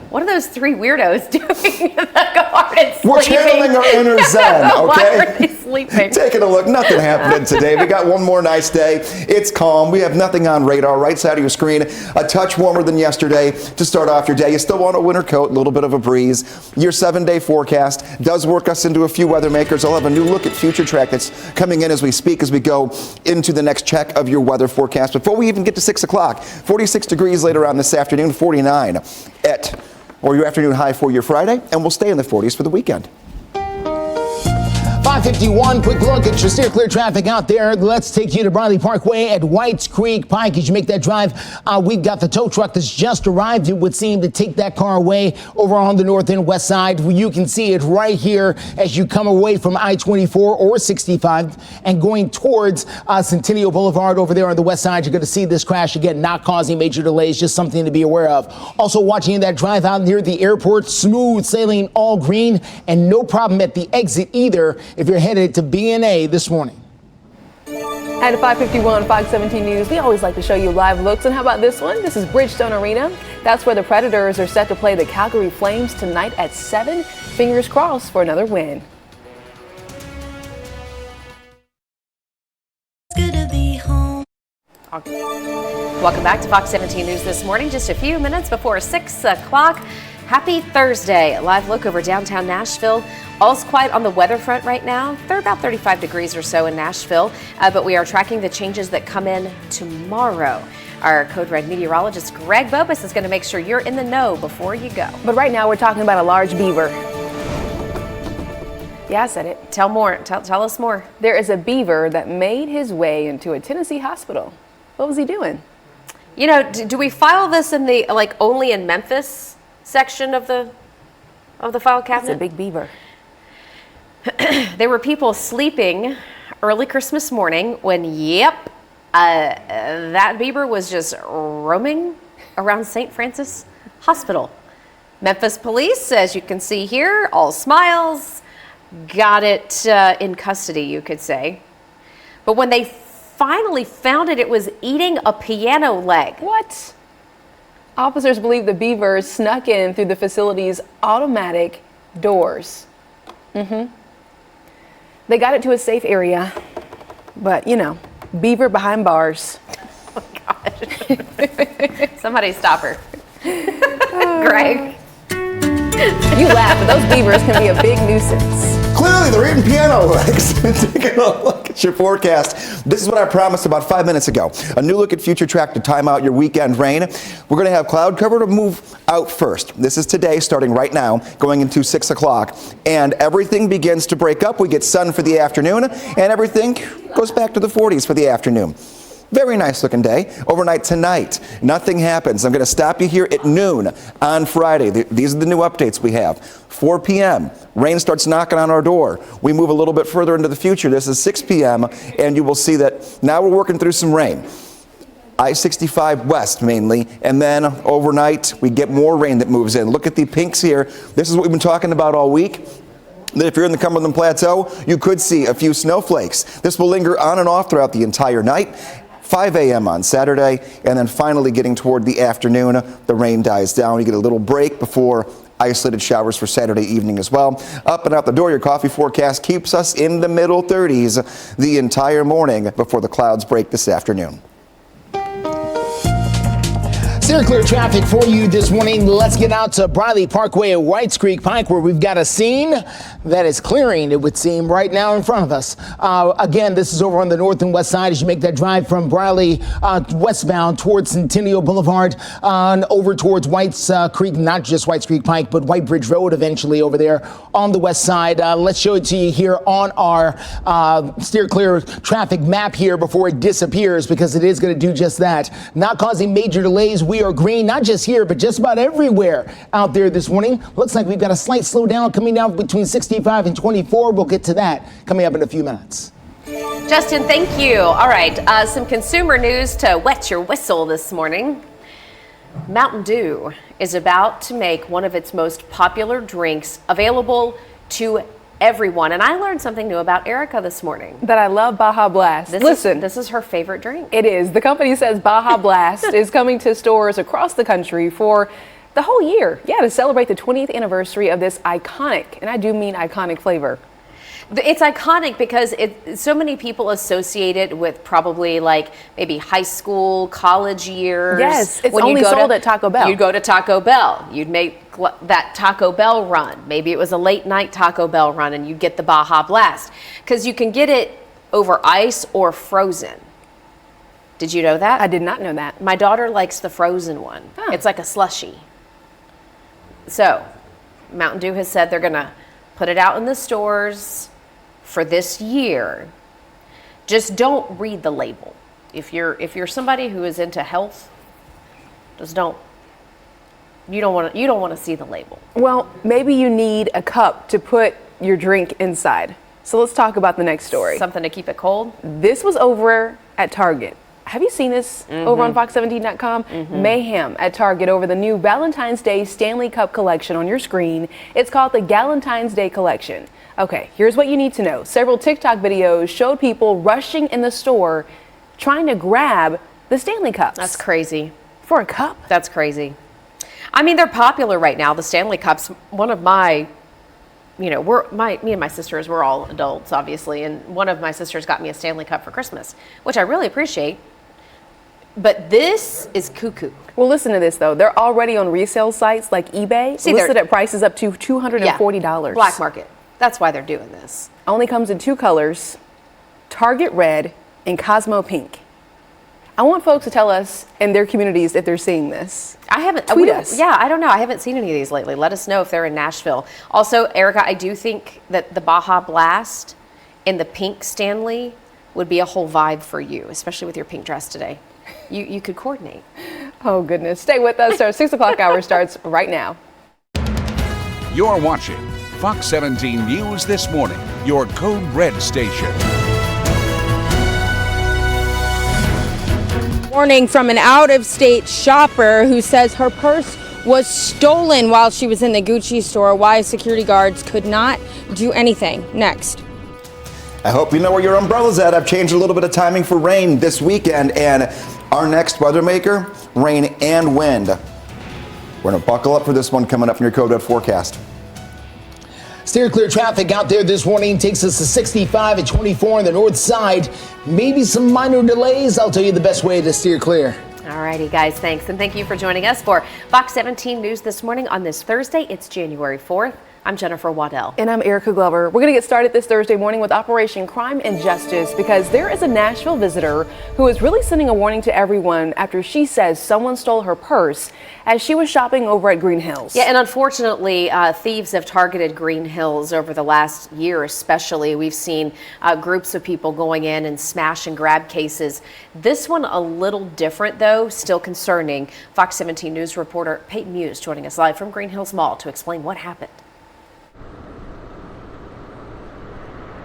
what are those three weirdos doing in the garden sleeping? We're channeling our inner zen, okay? Why are they sleeping? Taking a look, nothing happening today. We got one more nice day. It's calm. We have nothing on radar. Right side of your screen, a touch warmer than yesterday to start off your day. You still want a winter coat, a little bit of a breeze. Your 7-day forecast does work us into a few weather makers. I'll have a new look at future track that's coming in as we speak, as we go into the next check of your weather forecast. Before we even get to 6 o'clock, 46 degrees later on this afternoon, 49 or your afternoon high for your Friday, and we'll stay in the 40s for the weekend. 551, quick look at your steer clear traffic out there. Let's take you to Briley Parkway at Whites Creek Pike. As you make that drive, we've got the tow truck that's just arrived. It would seem to take that car away over on the north and west side. You can see it right here as you come away from I-24 or 65 and going towards Centennial Boulevard over there on the west side. You're going to see this crash again, not causing major delays, just something to be aware of. Also watching that drive out near the airport, smooth sailing, all green, and no problem at the exit either if you're headed to B&A this morning. At 5:51 Fox 17 News, we always like to show you live looks. And how about this one? This is Bridgestone Arena. That's where the Predators are set to play the Calgary Flames tonight at 7. Fingers crossed for another win. Good to be home. Welcome back to Fox 17 News this morning. Just a few minutes before 6 o'clock. Happy Thursday. A live look over downtown Nashville. All's quiet on the weather front right now. They're about 35 degrees or so in Nashville, but we are tracking the changes that come in tomorrow. Our Code Red meteorologist Greg Bobus is going to make sure you're in the know before you go. But right now we're talking about a large beaver. Yeah, I said it. Tell more. Tell us more. There is a beaver that made his way into a Tennessee hospital. What was he doing? Do we file this in the only in Memphis section of the file cabinet? It's a big beaver. There were people sleeping early Christmas morning when, that beaver was just roaming around St. Francis Hospital. Memphis police, as you can see here, all smiles, got it in custody, you could say. But when they finally found it, it was eating a piano leg. What? Officers believe the beaver snuck in through the facility's automatic doors. They got it to a safe area, but beaver behind bars. Oh gosh. Somebody stop her. Greg. You laugh, but those beavers can be a big nuisance. Clearly, they're eating piano legs. Taking a look at your forecast. This is what I promised about 5 minutes ago. A new look at future track to time out your weekend rain. We're going to have cloud cover to move out first. This is today, starting right now, going into 6 o'clock. And everything begins to break up. We get sun for the afternoon, and everything goes back to the 40s for the afternoon. Very nice looking day. Overnight tonight, nothing happens. I'm going to stop you here at noon on Friday. These are the new updates we have. 4 p.m., rain starts knocking on our door. We move a little bit further into the future. This is 6 p.m., and you will see that now we're working through some rain. I-65 west mainly, and then overnight we get more rain that moves in. Look at the pinks here. This is what we've been talking about all week. That if you're in the Cumberland Plateau, you could see a few snowflakes. This will linger on and off throughout the entire night. 5 a.m. on Saturday, and then finally getting toward the afternoon, the rain dies down. You get a little break before isolated showers for Saturday evening as well. Up and out the door, your coffee forecast keeps us in the middle 30s the entire morning before the clouds break this afternoon. Steer clear traffic for you this morning. Let's get out to Briley Parkway at Whites Creek Pike, where we've got a scene that is clearing, it would seem, right now in front of us. Again, this is over on the north and west side as you make that drive from Briley westbound towards Centennial Boulevard and over towards Whites Creek, not just Whites Creek Pike, but White Bridge Road eventually over there on the west side. Let's show it to you here on our steer clear traffic map here before it disappears, because it is going to do just that. Not causing major delays. We are green, not just here, but just about everywhere out there this morning. Looks like we've got a slight slowdown coming down between 65 and 24. We'll get to that coming up in a few minutes. Justin, thank you. All right, some consumer news to wet your whistle this morning. Mountain Dew is about to make one of its most popular drinks available to everyone. And I learned something new about Erica this morning. That I love Baja Blast. Listen, this is her favorite drink. It is. The company says Baja Blast is coming to stores across the country for the whole year. Yeah, to celebrate the 20th anniversary of this iconic, and I do mean iconic flavor. It's iconic because so many people associate it with probably like maybe high school, college years. Yes, it's only sold at Taco Bell. You'd go to Taco Bell. You'd make that Taco Bell run. Maybe it was a late night Taco Bell run and you'd get the Baja Blast. Because you can get it over ice or frozen. Did you know that? I did not know that. My daughter likes the frozen one. Huh. It's like a slushie. So, Mountain Dew has said they're going to put it out in the stores for this year. Just don't read the label. If you're somebody who is into health, just don't. You don't want to see the label. Well, maybe you need a cup to put your drink inside. So let's talk about the next story. Something to keep it cold. This was over at Target. Have you seen this over on Fox17.com? Mayhem at Target over the new Valentine's Day Stanley Cup collection on your screen. It's called the Galentine's Day Collection. Okay, here's what you need to know. Several TikTok videos showed people rushing in the store trying to grab the Stanley Cups. That's crazy. For a cup? That's crazy. I mean, they're popular right now. The Stanley Cups, one of my, me and my sisters, we're all adults, obviously, and one of my sisters got me a Stanley Cup for Christmas, which I really appreciate. But this is cuckoo. Well, listen to this, though. They're already on resale sites like eBay, listed at prices up to $240. Yeah, black market. That's why they're doing this. Only comes in two colors, Target Red and Cosmo Pink. I want folks to tell us in their communities if they're seeing this. I haven't. Tweet us. Yeah, I don't know. I haven't seen any of these lately. Let us know if they're in Nashville. Also, Erica, I do think that the Baja Blast and the pink Stanley would be a whole vibe for you, especially with your pink dress today. You could coordinate. Oh, goodness. Stay with us. Our 6 o'clock hour starts right now. You're watching Fox 17 News This Morning, your Code Red station. Warning from an out-of-state shopper who says her purse was stolen while she was in the Gucci store. Why security guards could not do anything. Next. I hope you know where your umbrella's at. I've changed a little bit of timing for rain this weekend, and our next weather maker, rain and wind. We're going to buckle up for this one coming up in your Code Red forecast. Steer clear traffic out there this morning takes us to 65 at 24 on the north side. Maybe some minor delays. I'll tell you the best way to steer clear. All righty, guys. Thanks. And thank you for joining us for Fox 17 News This Morning on this Thursday. It's January 4th. I'm Jennifer Waddell. And I'm Erica Glover. We're going to get started this Thursday morning with Operation Crime and Justice because there is a Nashville visitor who is really sending a warning to everyone after she says someone stole her purse as she was shopping over at Green Hills. Yeah, and unfortunately, thieves have targeted Green Hills over the last year especially. We've seen groups of people going in and smash and grab cases. This one a little different, though, still concerning. Fox 17 News reporter Peyton Muse joining us live from Green Hills Mall to explain what happened.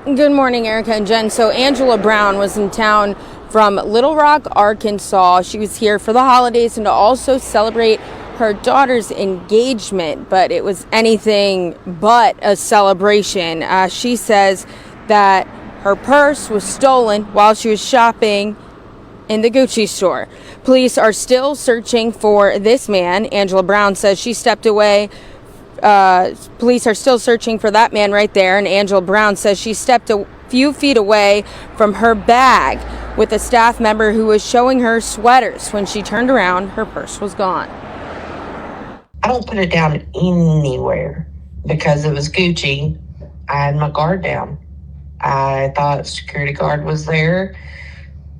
Good morning, Erica and Jen. So Angela Brown was in town from Little Rock, Arkansas. She was here for the holidays and to also celebrate her daughter's engagement, but it was anything but a celebration. She says that her purse was stolen while she was shopping in the Gucci store. Police are still searching for this man. Angela Brown says she stepped away. Police are still searching for that man right there, and Angela Brown says she stepped a few feet away from her bag with a staff member who was showing her sweaters. When she turned around, her purse was gone. I don't put it down anywhere because it was Gucci. I had my guard down. I thought security guard was there.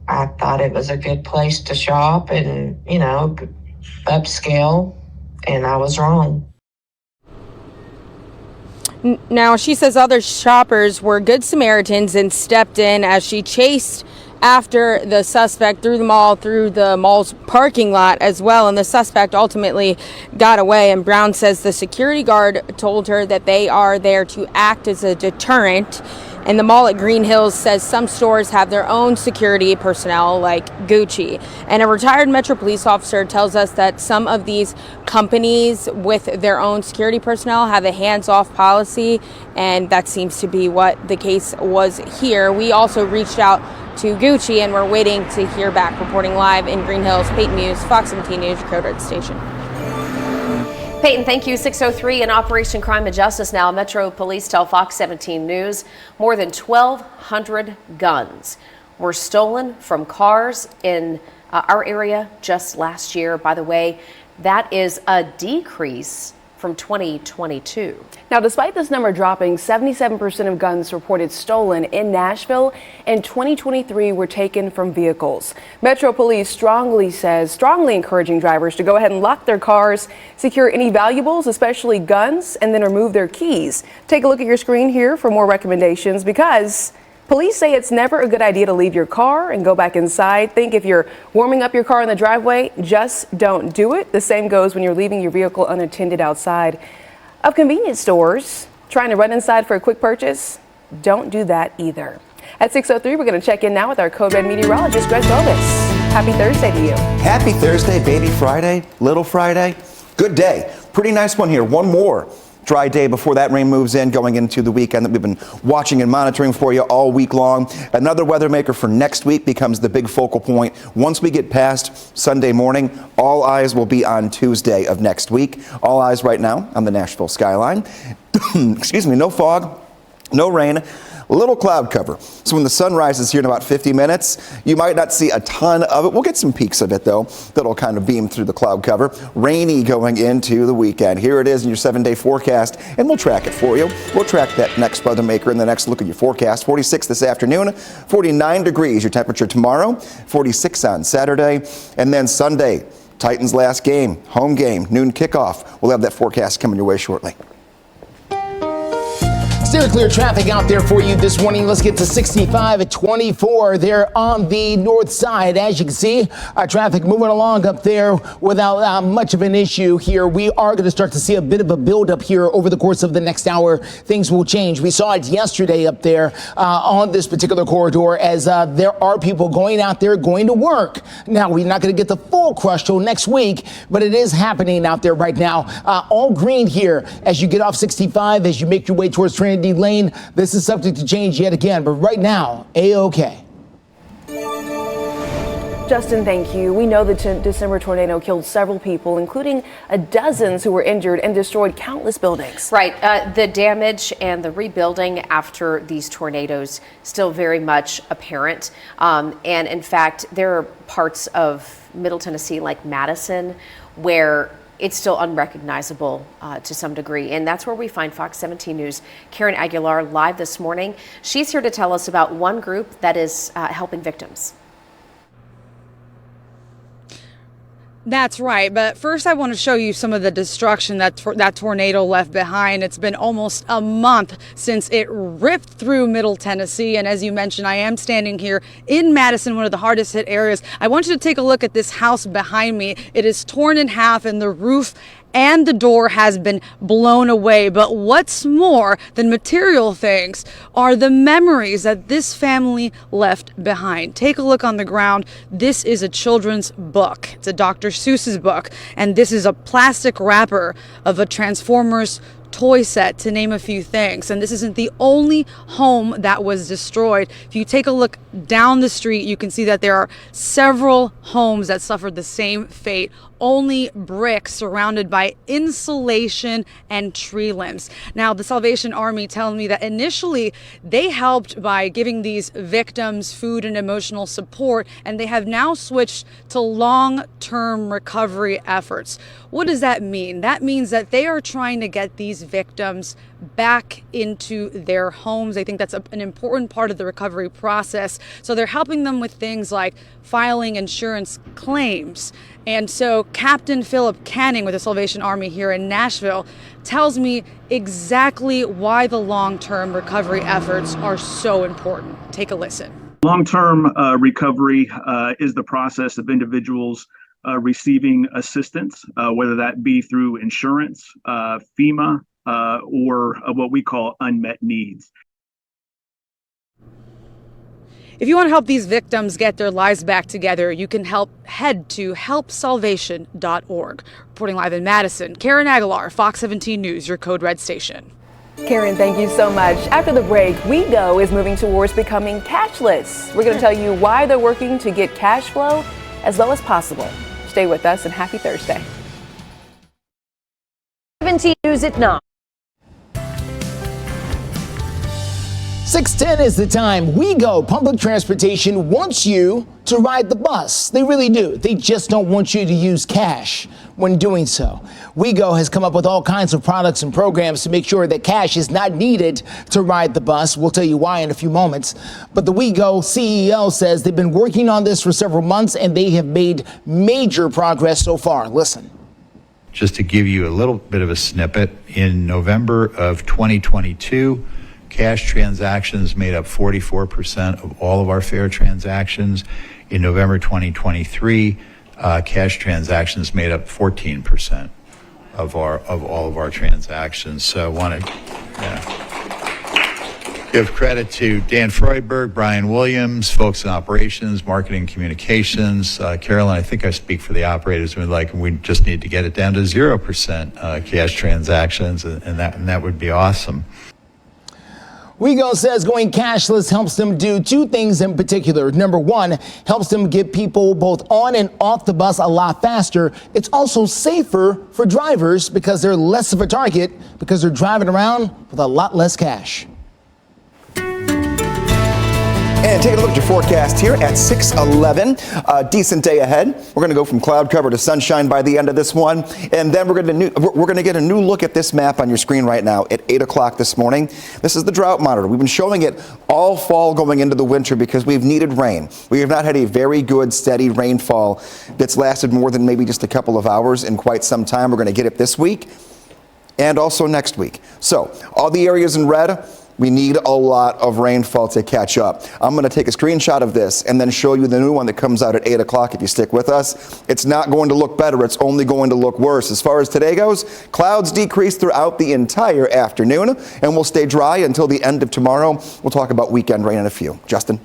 I thought it was a good place to shop and, upscale, and I was wrong. Now, she says other shoppers were good Samaritans and stepped in as she chased after the suspect through the mall's parking lot as well, and the suspect ultimately got away. And Brown says the security guard told her that they are there to act as a deterrent. And the mall at Green Hills says some stores have their own security personnel like Gucci. And a retired Metro police officer tells us that some of these companies with their own security personnel have a hands-off policy, and that seems to be what the case was here. We also reached out to Gucci, and we're waiting to hear back. Reporting live in Green Hills, Peyton Muse, Fox 17 News, Code Red Station. Peyton, thank you. 6:03 in Operation Crime and Justice now. Metro Police tell Fox 17 News more than 1,200 guns were stolen from cars in our area just last year. By the way, that is a decrease from 2022. Now, despite this number dropping, 77% of guns reported stolen in Nashville in 2023 were taken from vehicles. Metro Police strongly encouraging drivers to go ahead and lock their cars, secure any valuables, especially guns, and then remove their keys. Take a look at your screen here for more recommendations, because police say it's never a good idea to leave your car and go back inside. Think if you're warming up your car in the driveway, just don't do it. The same goes when you're leaving your vehicle unattended outside of convenience stores, trying to run inside for a quick purchase. Don't do that either. At 6:03, we're going to check in now with our Code Red meteorologist, Greg Bovis. Happy Thursday to you. Happy Thursday, baby Friday, little Friday. Good day. Pretty nice one here. One more dry day before that rain moves in, going into the weekend that we've been watching and monitoring for you all week long. Another weather maker for next week becomes the big focal point. Once we get past Sunday morning, all eyes will be on Tuesday of next week. All eyes right now on the Nashville skyline. Excuse me, no fog, no rain. Little cloud cover. So when the sun rises here in about 50 minutes, you might not see a ton of it. We'll get some peaks of it, though, that'll kind of beam through the cloud cover. Rainy going into the weekend. Here it is in your 7-day forecast, and we'll track it for you. We'll track that next weather maker in the next look at your forecast. 46 this afternoon, 49 degrees your temperature tomorrow, 46 on Saturday, and then Sunday, Titans' last game, home game, noon kickoff. We'll have that forecast coming your way shortly. Still clear traffic out there for you this morning. Let's get to 65 at 24 there on the north side. As you can see, traffic moving along up there without much of an issue here. We are going to start to see a bit of a buildup here over the course of the next hour. Things will change. We saw it yesterday up there on this particular corridor as there are people going out there going to work. Now, we're not going to get the full crush till next week, but it is happening out there right now. All green here as you get off 65, as you make your way towards Trinity Lane. This is subject to change yet again, but right now, A-OK. Justin, thank you. We know the December tornado killed several people, including dozens who were injured and destroyed countless buildings. Right. The damage and the rebuilding after these tornadoes still very much apparent. And in fact, there are parts of Middle Tennessee like Madison where it's still unrecognizable to some degree. And that's where we find Fox 17 News' Karen Aguilar live this morning. She's here to tell us about one group that is helping victims. That's right. But first, I want to show you some of the destruction that that tornado left behind. It's been almost a month since it ripped through Middle Tennessee. And as you mentioned, I am standing here in Madison, one of the hardest hit areas. I want you to take a look at this house behind me. It is torn in half, and the roof and the door has been blown away. But what's more than material things are the memories that this family left behind. Take a look on the ground. This is a children's book. It's a Dr. Seuss's book, and this is a plastic wrapper of a Transformers toy set, to name a few things. And this isn't the only home that was destroyed. If you take a look down the street, you can see that there are several homes that suffered the same fate. Only bricks surrounded by insulation and tree limbs. Now, the Salvation Army telling me that initially they helped by giving these victims food and emotional support, and they have now switched to long-term recovery efforts. What does that mean? That means that they are trying to get these victims back into their homes. I think that's an important part of the recovery process. So they're helping them with things like filing insurance claims. And so Captain Philip Canning with the Salvation Army here in Nashville tells me exactly why the long-term recovery efforts are so important. Take a listen. Long-term recovery is the process of individuals receiving assistance, whether that be through insurance, FEMA, or what we call unmet needs. If you want to help these victims get their lives back together, you can head to helpsalvation.org. Reporting live in Madison, Karen Aguilar, Fox 17 News, your Code Red station. Karen, thank you so much. After the break, WeGo is moving towards becoming cashless. We're going to tell you why they're working to get cash flow as low as possible. Stay with us and happy Thursday. 17 News at 9. 6:10 is the time. WeGo Public Transportation wants you to ride the bus. They really do. They just don't want you to use cash when doing so. WeGo has come up with all kinds of products and programs to make sure that cash is not needed to ride the bus. We'll tell you why in a few moments. But the WeGo CEO says they've been working on this for several months and they have made major progress so far. Listen. Just to give you a little bit of a snippet, in November of 2022, cash transactions made up 44% of all of our fare transactions. In November 2023, cash transactions made up 14% of all of our transactions. So I want to give credit to Dan Freudberg, Brian Williams, folks in operations, marketing, communications. Carolyn, I think I speak for the operators. We just need to get it down to 0% cash transactions, and that would be awesome. WeGo says going cashless helps them do two things in particular. Number one, helps them get people both on and off the bus a lot faster. It's also safer for drivers because they're less of a target because they're driving around with a lot less cash. And taking a look at your forecast here at 6:11. Decent day ahead. We're going to go from cloud cover to sunshine by the end of this one. And then we're going to get a new look at this map on your screen right now at 8 o'clock this morning. This is the drought monitor. We've been showing it all fall going into the winter because we've needed rain. We have not had a very good, steady rainfall that's lasted more than maybe just a couple of hours in quite some time. We're going to get it this week and also next week. So all the areas in red, we need a lot of rainfall to catch up. I'm going to take a screenshot of this and then show you the new one that comes out at 8 o'clock if you stick with us. It's not going to look better. It's only going to look worse. As far as today goes, clouds decrease throughout the entire afternoon and will stay dry until the end of tomorrow. We'll talk about weekend rain in a few. Justin.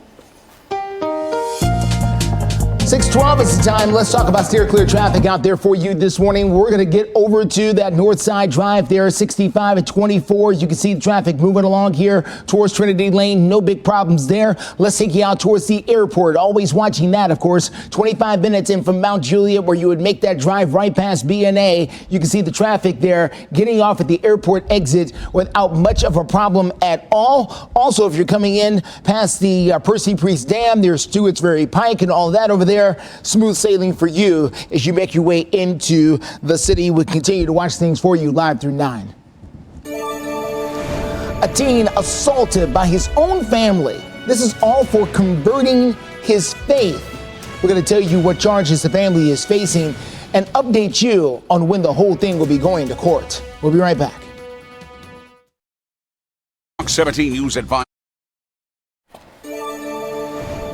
6:12 is the time. Let's talk about steer clear traffic out there for you this morning. We're going to get over to that north side drive there, 65 and 24. You can see the traffic moving along here towards Trinity Lane. No big problems there. Let's take you out towards the airport. Always watching that, of course. 25 minutes in from Mount Juliet, where you would make that drive right past B&A. You can see the traffic there getting off at the airport exit without much of a problem at all. Also, if you're coming in past the Percy Priest Dam, there's Stewart's Ferry Pike and all that over there. Smooth sailing for you as you make your way into the city. We'll continue to watch things for you live through 9. A teen assaulted by his own family. This is all for converting his faith. We're going to tell you what charges the family is facing and update you on when the whole thing will be going to court. We'll be right back. Fox 17 News Advice.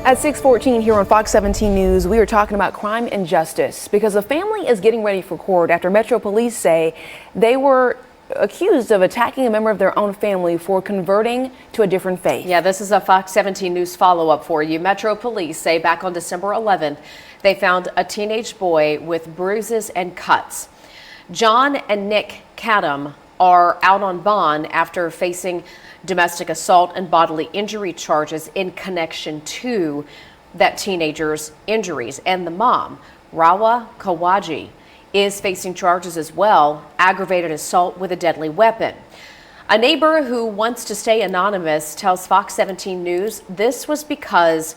At 6:14 here on Fox 17 News, we are talking about crime and justice because a family is getting ready for court after Metro Police say they were accused of attacking a member of their own family for converting to a different faith. Yeah, this is a Fox 17 News follow-up for you. Metro Police say back on December 11th, they found a teenage boy with bruises and cuts. John and Nick Cadam are out on bond after facing domestic assault and bodily injury charges in connection to that teenager's injuries. And the mom, Rawa Kawaji, is facing charges as well, aggravated assault with a deadly weapon. A neighbor who wants to stay anonymous tells Fox 17 News this was because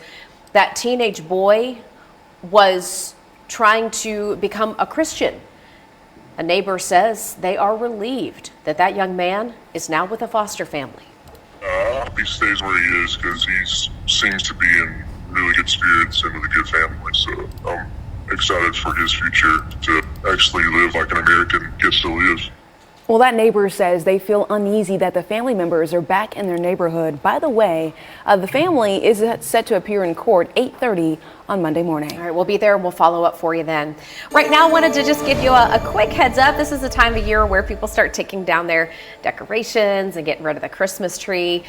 that teenage boy was trying to become a Christian. A neighbor says they are relieved that that young man is now with a foster family. He stays where he is because he seems to be in really good spirits and with a good family. So I'm excited for his future to actually live like an American gets to live. Well, that neighbor says they feel uneasy that the family members are back in their neighborhood. By the way, the family is set to appear in court 8:30 on Monday morning. All right, we'll be there and we'll follow up for you then. Right now, I wanted to just give you a quick heads up. This is the time of year where people start taking down their decorations and getting rid of the Christmas tree.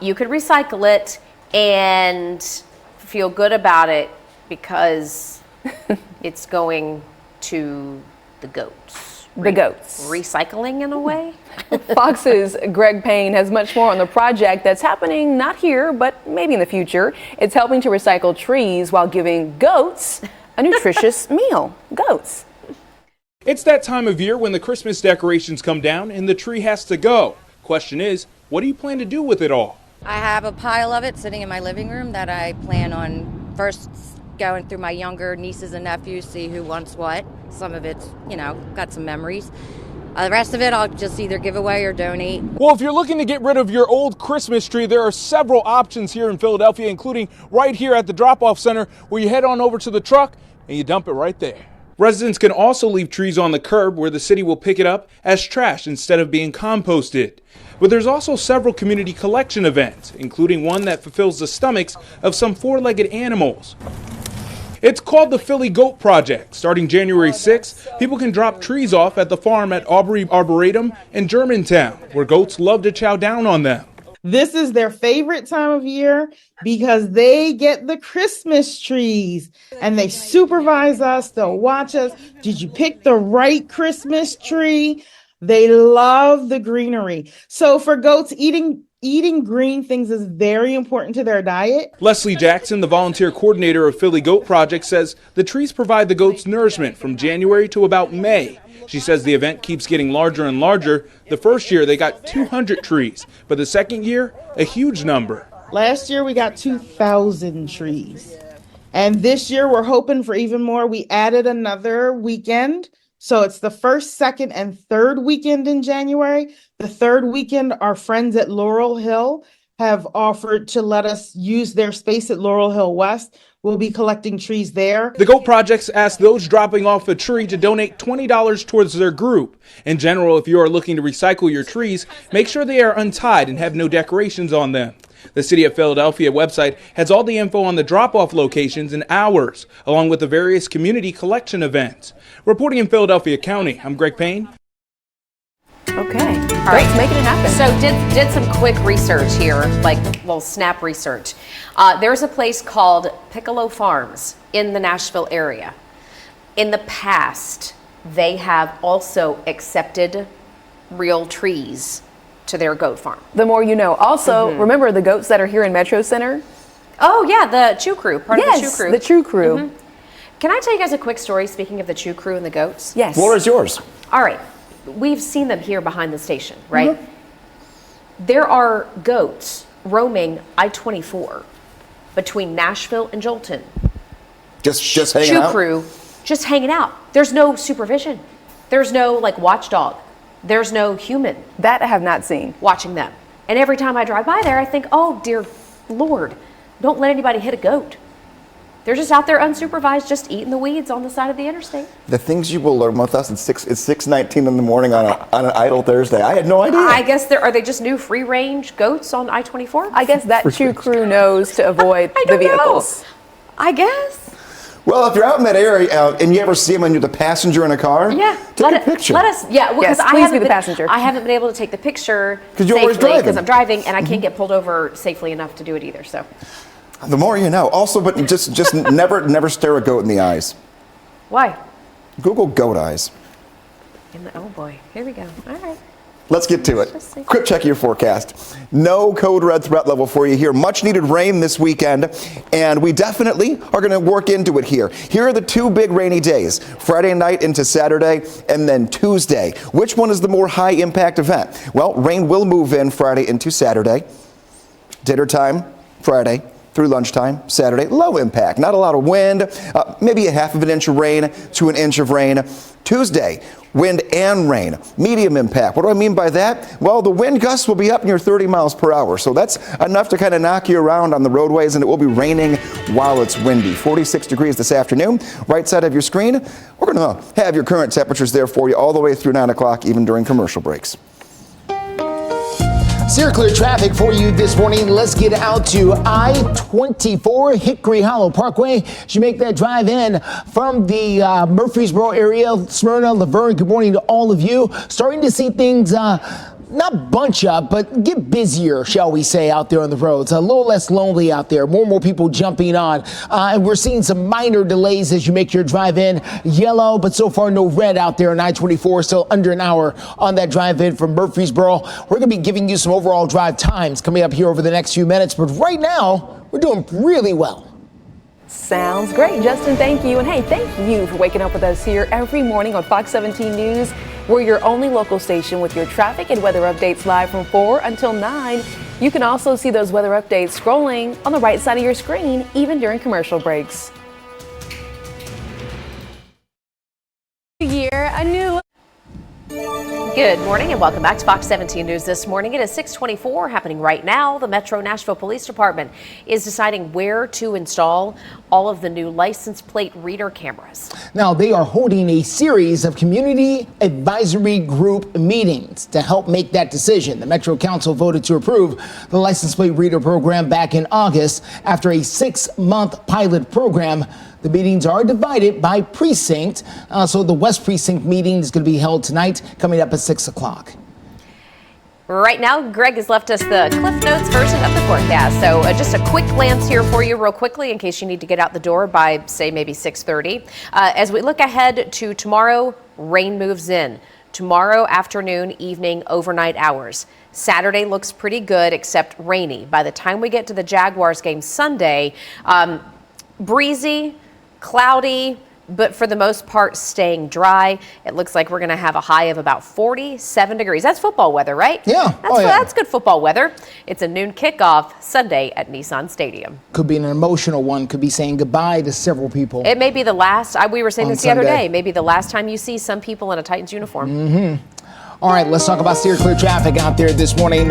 You could recycle it and feel good about it because it's going to the goats. The goats. Recycling in a way. Fox's Greg Payne has much more on the project that's happening not here, but maybe in the future. It's helping to recycle trees while giving goats a nutritious meal. Goats. It's that time of year when the Christmas decorations come down and the tree has to go. Question is, what do you plan to do with it all? I have a pile of it sitting in my living room that I plan on first going through my younger nieces and nephews, see who wants what. Some of it's, got some memories. The rest of it, I'll just either give away or donate. Well, if you're looking to get rid of your old Christmas tree, there are several options here in Philadelphia, including right here at the drop-off center, where you head on over to the truck and you dump it right there. Residents can also leave trees on the curb where the city will pick it up as trash instead of being composted. But there's also several community collection events, including one that fulfills the stomachs of some four-legged animals. It's called the Philly Goat Project. Starting January 6th, people can drop trees off at the farm at Aubrey Arboretum in Germantown, where goats love to chow down on them. This is their favorite time of year because they get the Christmas trees and they supervise us. They'll watch us. Did you pick the right Christmas tree? They love the greenery. So for goats, eating green things is very important to their diet. Leslie Jackson, the volunteer coordinator of Philly Goat Project, says the trees provide the goats nourishment from January to about May. She says the event keeps getting larger and larger. The first year they got 200 trees, but the second year, a huge number. Last year we got 2,000 trees. And this year we're hoping for even more. We added another weekend. So it's the first, second, and third weekend in January. The third weekend, our friends at Laurel Hill have offered to let us use their space at Laurel Hill West. We'll be collecting trees there. The Goat Projects ask those dropping off a tree to donate $20 towards their group. In general, if you are looking to recycle your trees, make sure they are untied and have no decorations on them. The City of Philadelphia website has all the info on the drop-off locations and hours, along with the various community collection events. Reporting in Philadelphia County, I'm Greg Payne. Okay. All right, making it happen. So did some quick research here, like little snap research. There's a place called Piccolo Farms in the Nashville area. In the past, they have also accepted real trees to their goat farm. The more you know. Also, remember the goats that are here in Metro Center? Oh yeah, the Chew Crew, part of the Chew Crew. The Chew Crew. Can I tell you guys a quick story, speaking of the Chew Crew and the goats? Yes. Floor is yours. All right. We've seen them here behind the station, right? There are goats roaming I-24 between Nashville and Jolton. Just hanging Chew out? Crew, just hanging out. There's no supervision. There's no watchdog. There's no human. That I have not seen. Watching them. And every time I drive by there, I think, oh dear Lord, don't let anybody hit a goat. They're just out there unsupervised, just eating the weeds on the side of the interstate. The things you will learn with us, it's 6:19 in the morning on an idle Thursday. I had no idea. I guess are they just new free range goats on I-24? I guess that Chew Crew knows to avoid the vehicles. I guess. Well, if you're out in that area and you ever see them and you're the passenger in a car, take a picture. Let us, because Yes, please be the passenger. I haven't been able to take the picture 'Cause you're always safely driving. because I'm driving and I can't get pulled over safely enough to do it either. So, The more you know. Also, but just never stare a goat in the eyes. why? Google goat eyes. Oh boy, here we go. All right. Let's get to it. Quick check of your forecast. No code red threat level for you here. Much needed rain this weekend, and we definitely are going to work into it here. Here are the two big rainy days, Friday night into Saturday, and then Tuesday. Which one is the more high impact event? Well, rain will move in Friday into Saturday. Dinner time, Friday through lunchtime, Saturday, low impact. Not a lot of wind, maybe a half of an inch of rain to an inch of rain. Tuesday, wind and rain, medium impact. What do I mean by that? Well, the wind gusts will be up near 30 miles per hour, so that's enough to kind of knock you around on the roadways, and it will be raining while it's windy. 46 degrees this afternoon. Right side of your screen, we're going to have your current temperatures there for you all the way through 9 o'clock, even during commercial breaks. Steer clear traffic for you this morning. Let's get out to I-24 Hickory Hollow Parkway. As you make that drive in from the Murfreesboro area, Smyrna, Laverne, good morning to all of you. Starting to see things not bunch up, but get busier, shall we say, out there on the roads. A little less lonely out there. More and more people jumping on. And we're seeing some minor delays as you make your drive in. Yellow, but so far no red out there on I-24. Still under an hour on that drive in from Murfreesboro. We're going to be giving you some overall drive times coming up here over the next few minutes. But right now, we're doing really well. Sounds great, Justin. Thank you. And hey, thank you for waking up with us here every morning on Fox 17 News. We're your only local station with your traffic and weather updates live from 4 until 9. You can also see those weather updates scrolling on the right side of your screen, even during commercial breaks. Good morning and welcome back to Fox 17 News this morning. It is 6:24 happening right now. The Metro Nashville Police Department is deciding where to install all of the new license plate reader cameras. Now, they are holding a series of community advisory group meetings to help make that decision. The Metro Council voted to approve the license plate reader program back in August after a 6-month pilot program. The meetings are divided by precinct, so the West Precinct meeting is going to be held tonight, coming up at 6 o'clock. Right now, Greg has left us the Cliff Notes version of the forecast. So just a quick glance here for you real quickly in case you need to get out the door by, say, maybe 6:30. As we look ahead to tomorrow, rain moves in. Tomorrow afternoon, evening, overnight hours. Saturday looks pretty good, except rainy. By the time we get to the Jaguars game Sunday, breezy, cloudy, but for the most part staying dry. It looks like we're going to have a high of about 47 degrees. That's football weather, right? Yeah. That's good football weather. It's a noon kickoff Sunday at Nissan Stadium. Could be an emotional one. Could be saying goodbye to several people. It may be the last. We were saying On this the other Sunday. day. Maybe the last time you see some people in a Titans uniform. Mm-hmm. All right, let's talk about steer clear traffic out there this morning.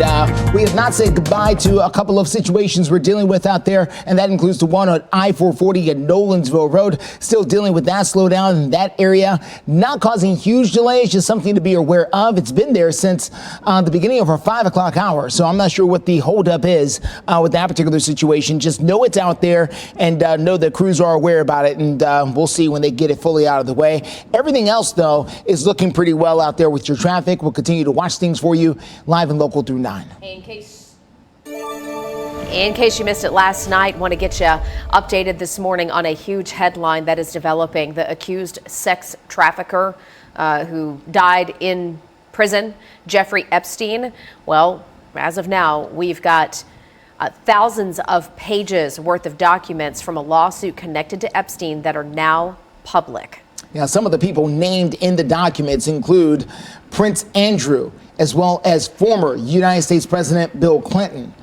We have not said goodbye to a couple of situations we're dealing with out there, and that includes the one on I-440 at Nolensville Road. Still dealing with that slowdown in that area. Not causing huge delays, just something to be aware of. It's been there since the beginning of our 5 o'clock hour, so I'm not sure what the holdup is with that particular situation. Just know it's out there and know that crews are aware about it, and we'll see when they get it fully out of the way. Everything else, though, is looking pretty well out there with your traffic. We'll continue to watch things for you live and local through 9. In case you missed it last night, want to get you updated this morning on a huge headline that is developing. The accused sex trafficker who died in prison, Jeffrey Epstein. Well, as of now, we've got thousands of pages worth of documents from a lawsuit connected to Epstein that are now public. Now, some of the people named in the documents include Prince Andrew, as well as former United States President Bill Clinton.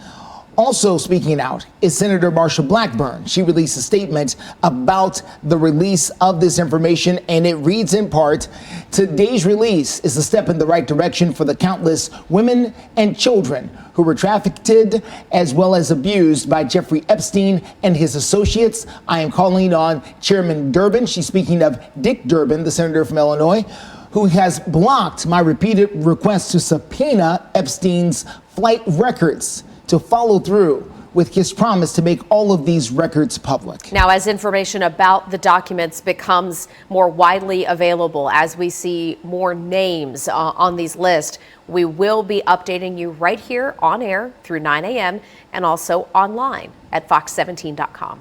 Also speaking out is Senator Marsha Blackburn. She released a statement about the release of this information, and it reads in part, "Today's release is a step in the right direction for the countless women and children who were trafficked as well as abused by Jeffrey Epstein and his associates. I am calling on Chairman Durbin," she's speaking of Dick Durbin, the senator from Illinois, "who has blocked my repeated request to subpoena Epstein's flight records, to follow through with his promise to make all of these records public." Now, as information about the documents becomes more widely available, as we see more names on these lists, we will be updating you right here on air through 9 a.m. and also online at fox17.com.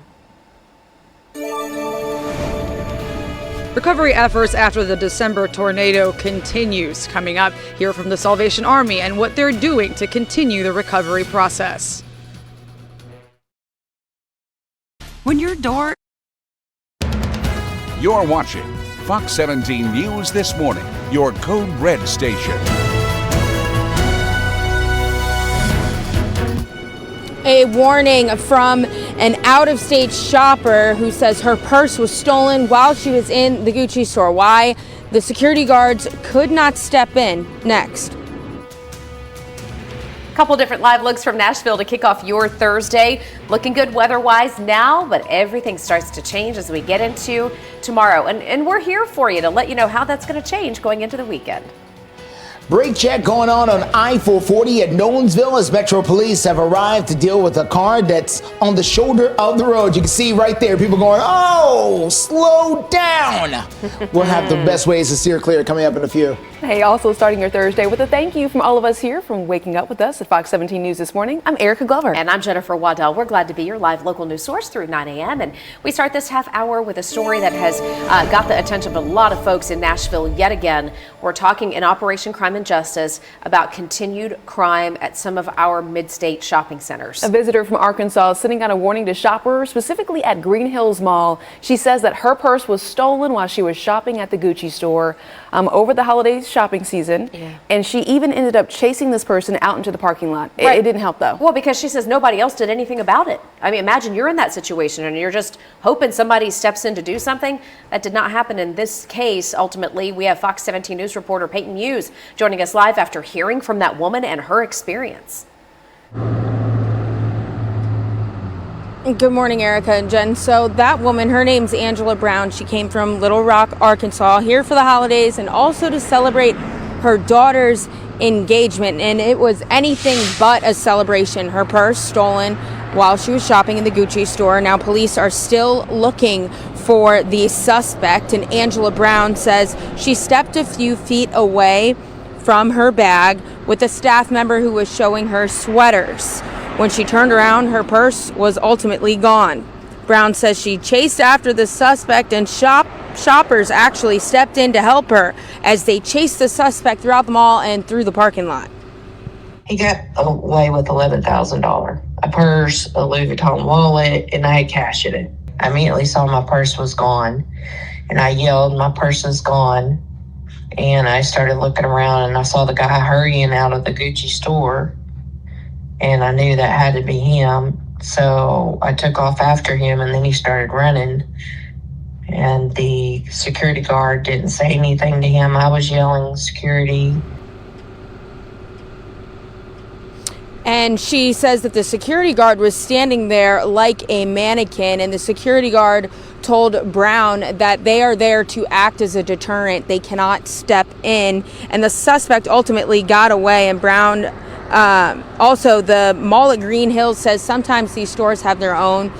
Recovery efforts after the December tornado continues. Coming up, hear from the Salvation Army and what they're doing to continue the recovery process. When your door... You're watching Fox 17 News This Morning, your Code Red station. A warning from an out-of-state shopper who says her purse was stolen while she was in the Gucci store. Why the security guards could not step in. Next. Couple different live looks from Nashville to kick off your Thursday. Looking good weather-wise now, but everything starts to change as we get into tomorrow. And we're here for you to let you know how that's going to change going into the weekend. Brake check going on I-440 at Nolensville as Metro Police have arrived to deal with a car that's on the shoulder of the road. You can see right there, people going, oh, slow down. We'll have the best ways to steer clear coming up in a few. Hey, also starting your Thursday with a thank you from all of us here from waking up with us at Fox 17 News This Morning. I'm Erica Glover. And I'm Jennifer Waddell. We're glad to be your live local news source through 9 a.m. And we start this half hour with a story that has got the attention of a lot of folks in Nashville yet again. We're talking in Operation Crime and Justice about continued crime at some of our mid-state shopping centers. A visitor from Arkansas is sending out a warning to shoppers, specifically at Green Hills Mall. She says that her purse was stolen while she was shopping at the Gucci store over the holiday shopping season. Yeah. And she even ended up chasing this person out into the parking lot. Right. It didn't help though. Well, because she says nobody else did anything about it. I mean, imagine you're in that situation and you're just hoping somebody steps in to do something. That did not happen in this case. Ultimately, we have Fox 17 News reporter Peyton Hughes joining us live after hearing from that woman and her experience. Good morning, Erica and Jen. So that woman, her name's Angela Brown. She came from Little Rock, Arkansas, here for the holidays and also to celebrate her daughter's engagement. And it was anything but a celebration. Her purse stolen while she was shopping in the Gucci store. Now police are still looking for the suspect. And Angela Brown says she stepped a few feet away from her bag with a staff member who was showing her sweaters. When she turned around, her purse was ultimately gone. Brown says she chased after the suspect and shoppers actually stepped in to help her as they chased the suspect throughout the mall and through the parking lot. He got away with $11,000, a purse, a Louis Vuitton wallet, and I had cash in it. I immediately saw my purse was gone, and I yelled, my purse is gone. And I started looking around, and I saw the guy hurrying out of the Gucci store. And I knew that had to be him. So I took off after him, and then he started running. And the security guard didn't say anything to him. I was yelling, security. And she says that the security guard was standing there like a mannequin, and the security guard told Brown that they are there to act as a deterrent. They cannot step in. And the suspect ultimately got away. And Brown, also the mall at Green Hills says sometimes these stores have their own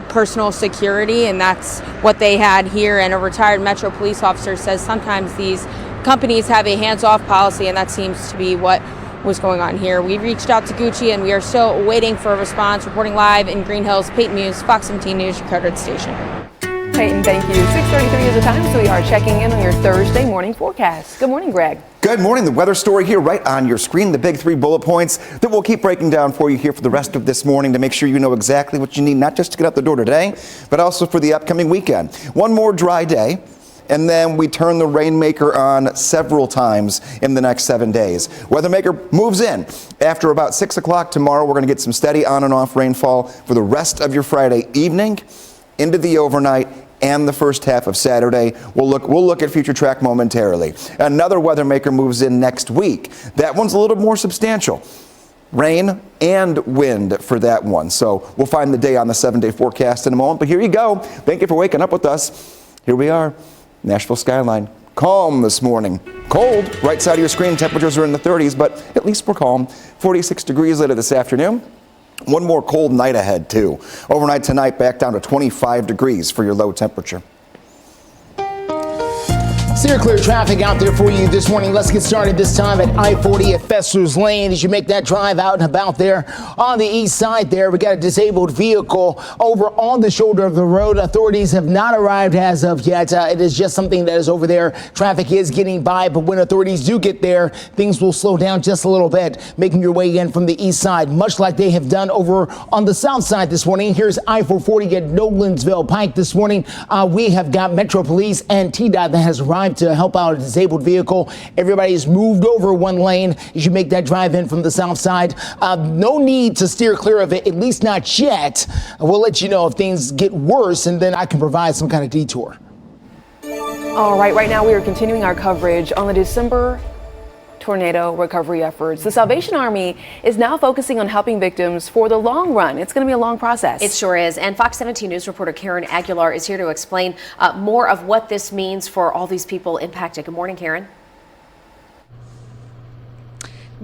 personal security, and that's what they had here. And a retired Metro police officer says sometimes these companies have a hands-off policy, and that seems to be what was going on here. We reached out to Gucci, and we are still waiting for a response. Reporting live in Green Hills, Peyton Hughes, Fox 17 News, your code station. Peyton, thank you. 6:33 is the time, so we are checking in on your Thursday morning forecast. Good morning, Greg. Good morning. The weather story here right on your screen, the big 3 bullet points that we'll keep breaking down for you here for the rest of this morning to make sure you know exactly what you need, not just to get out the door today, but also for the upcoming weekend. One more dry day, and then we turn the rainmaker on several times in the next 7 days. Weathermaker moves in. After about 6 o'clock tomorrow, we're going to get some steady on and off rainfall for the rest of your Friday evening, into the overnight, and the first half of Saturday. We'll look at future track momentarily. Another weathermaker moves in next week. That one's a little more substantial. Rain and wind for that one. So we'll find the day on the 7-day forecast in a moment. But here you go. Thank you for waking up with us. Here we are. Nashville skyline. Calm this morning. Cold. Right side of your screen. Temperatures are in the 30s, but at least we're calm. 46 degrees later this afternoon. One more cold night ahead, too. Overnight tonight, back down to 25 degrees for your low temperature. Steer clear traffic out there for you this morning. Let's get started this time at I-40 at Fester's Lane. As you make that drive out and about there on the east side there, we got a disabled vehicle over on the shoulder of the road. Authorities have not arrived as of yet. It is just something that is over there. Traffic is getting by, but when authorities do get there, things will slow down just a little bit, making your way in from the east side, much like they have done over on the south side this morning. Here's I-440 at Nolensville Pike this morning. We have got Metro Police and TDOT that has arrived to help out a disabled vehicle. Everybody's moved over one lane as you make that drive in from the south side. No need to steer clear of it, at least not yet. We'll let you know if things get worse, and then I can provide some kind of detour. All right now we are continuing our coverage on the December tornado recovery efforts. The Salvation Army is now focusing on helping victims for the long run. It's going to be a long process. It sure is. And Fox 17 News reporter Karen Aguilar is here to explain more of what this means for all these people impacted. Good morning, Karen.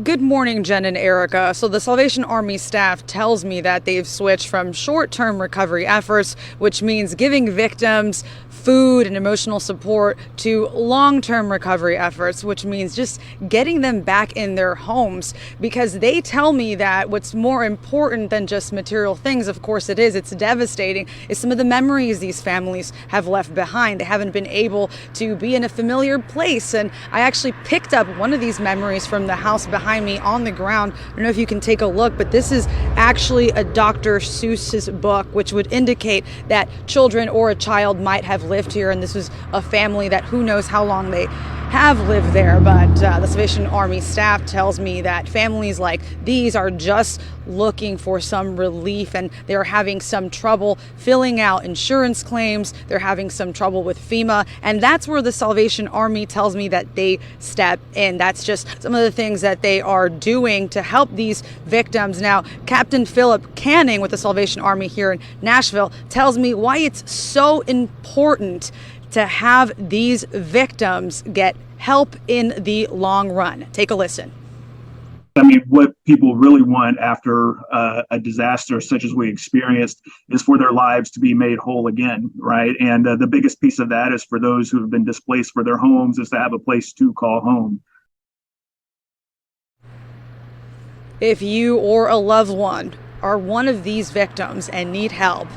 Good morning, Jen and Erica. So the Salvation Army staff tells me that they've switched from short-term recovery efforts, which means giving victims food and emotional support, to long-term recovery efforts, which means just getting them back in their homes, because they tell me that what's more important than just material things, of course it is, it's devastating, is some of the memories these families have left behind. They haven't been able to be in a familiar place, and I actually picked up one of these memories from the house behind me on the ground. I don't know if you can take a look, but this is actually a Dr. Seuss's book, which would indicate that children or a child might have lived here, and this was a family that who knows how long they have lived there. But the Salvation Army staff tells me that families like these are just looking for some relief, and they're having some trouble filling out insurance claims. They're having some trouble with FEMA, and that's where the Salvation Army tells me that they step in. That's just some of the things that they are doing to help these victims. Now, Captain Philip Canning with the Salvation Army here in Nashville tells me why it's so important to have these victims get help in the long run. Take a listen. I mean, what people really want after a disaster such as we experienced is for their lives to be made whole again, right? And the biggest piece of that is for those who have been displaced for their homes is to have a place to call home. If you or a loved one are one of these victims and need help,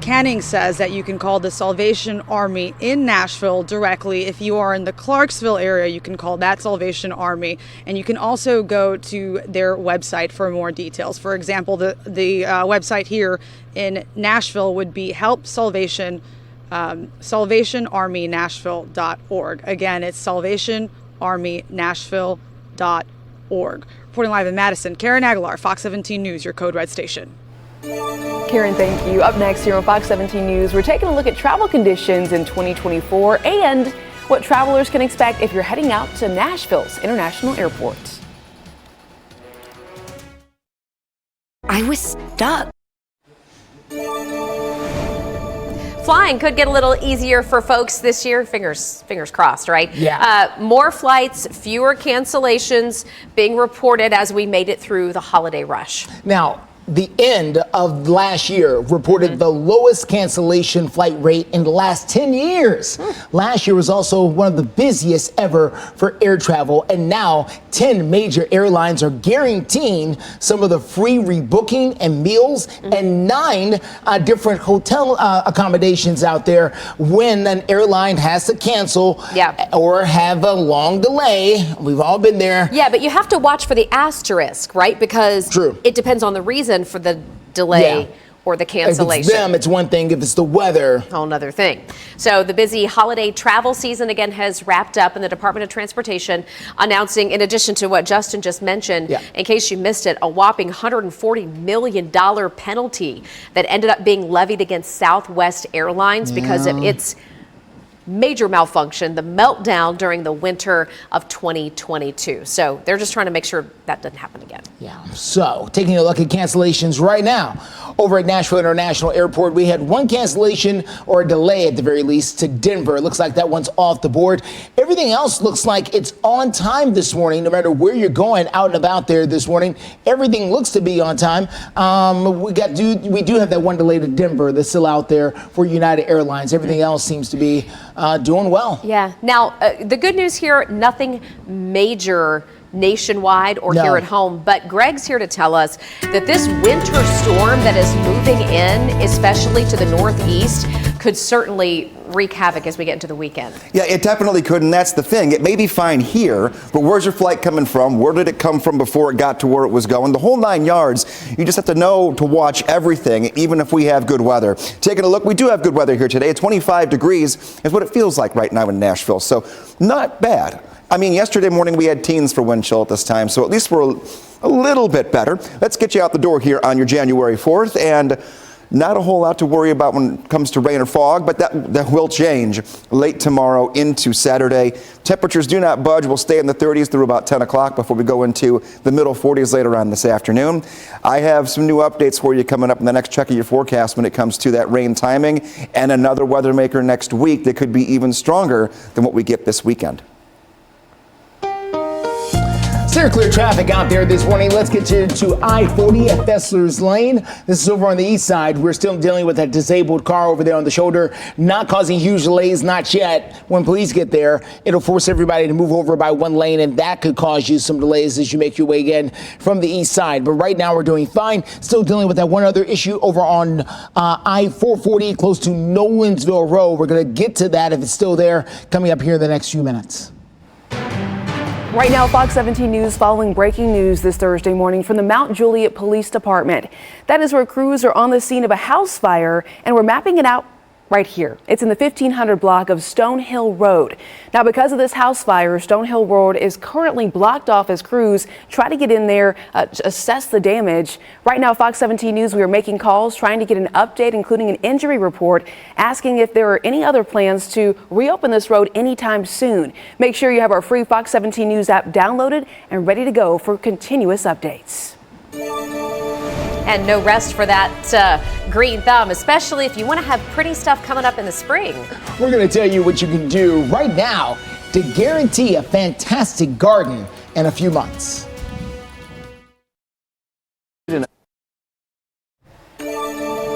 Canning says that you can call the Salvation Army in Nashville directly. If you are in the Clarksville area, you can call that Salvation Army, and you can also go to their website for more details. For example, the website here in Nashville would be salvationarmynashville.org. Again, it's salvationarmynashville.org. Reporting live in Madison, Karen Aguilar, Fox 17 News, your Code Red station. Karen, thank you. Up next here on Fox 17 News, we're taking a look at travel conditions in 2024 and what travelers can expect if you're heading out to Nashville's International Airport. I was stuck. Flying could get a little easier for folks this year. Fingers crossed, right? Yeah. More flights, fewer cancellations being reported as we made it through the holiday rush. Now, the end of last year reported the lowest cancellation flight rate in the last 10 years. Last year was also one of the busiest ever for air travel, and now 10 major airlines are guaranteeing some of the free rebooking and meals, and 9 different hotel accommodations out there when an airline has to cancel or have a long delay. We've all been there. Yeah, but you have to watch for the asterisk, right? Because it depends on the reason for the delay or the cancellation. If it's them, it's one thing. If it's the weather, whole nother thing. So the busy holiday travel season again has wrapped up, and the Department of Transportation announcing, in addition to what Justin just mentioned, in case you missed it, a whopping $140 million penalty that ended up being levied against Southwest Airlines because of its major malfunction, the meltdown during the winter of 2022. So they're just trying to make sure that doesn't happen again. Yeah. So taking a look at cancellations right now. Over at Nashville International Airport, we had one cancellation or a delay at the very least to Denver. It looks like that one's off the board. Everything else looks like it's on time this morning, no matter where you're going out and about there this morning. Everything looks to be on time. We do have that one delay to Denver that's still out there for United Airlines. Everything else seems to be doing well. Yeah. Now, the good news here, nothing major nationwide or No. here at home, but Greg's here to tell us that this winter storm that is moving in, especially to the northeast, could certainly wreak havoc as we get into the weekend. Yeah, it definitely could, and that's the thing. It may be fine here, but where's your flight coming from? Where did it come from before it got to where it was going? The whole 9 yards. You just have to know to watch everything, even if we have good weather. Taking a look, we do have good weather here today. 25 degrees is what it feels like right now in Nashville, so not bad. I mean, yesterday morning we had teens for wind chill at this time, so at least we're a little bit better. Let's get you out the door here on your January 4th, and not a whole lot to worry about when it comes to rain or fog, but that will change late tomorrow into Saturday. Temperatures do not budge. We'll stay in the 30s through about 10 o'clock before we go into the middle 40s later on this afternoon. I have some new updates for you coming up in the next check of your forecast when it comes to that rain timing, and another weather maker next week that could be even stronger than what we get this weekend. Steer clear traffic out there this morning. Let's get you to I-40 at Fessler's Lane. This is over on the east side. We're still dealing with that disabled car over there on the shoulder, not causing huge delays, not yet. When police get there, it'll force everybody to move over by one lane, and that could cause you some delays as you make your way again from the east side. But right now we're doing fine. Still dealing with that one other issue over on I-440 close to Nolensville Road. We're going to get to that if it's still there coming up here in the next few minutes. Right now, Fox 17 News following breaking news this Thursday morning from the Mount Juliet Police Department. That is where crews are on the scene of a house fire, and we're mapping it out right here. It's in the 1500 block of Stonehill Road. Now, because of this house fire, Stonehill Road is currently blocked off as crews try to get in there to assess the damage. Right now, Fox 17 News, we are making calls, trying to get an update, including an injury report, asking if there are any other plans to reopen this road anytime soon. Make sure you have our free Fox 17 News app downloaded and ready to go for continuous updates. And no rest for that green thumb, especially if you want to have pretty stuff coming up in the spring. We're going to tell you what you can do right now to guarantee a fantastic garden in a few months.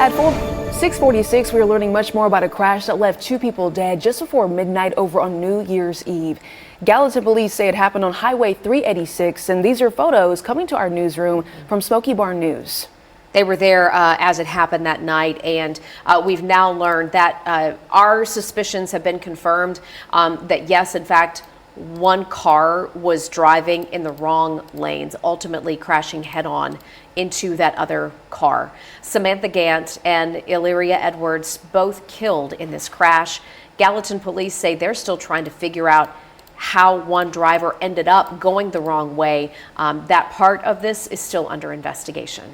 At 6:46, we are learning much more about a crash that left 2 people dead just before midnight over on New Year's Eve. Gallatin police say it happened on Highway 386, and these are photos coming to our newsroom from Smoky Barn News. They were there as it happened that night, and we've now learned that our suspicions have been confirmed that yes, in fact, one car was driving in the wrong lanes, ultimately crashing head-on into that other car. Samantha Gant and Illyria Edwards both killed in this crash. Gallatin police say they're still trying to figure out how one driver ended up going the wrong way. That part of this is still under investigation.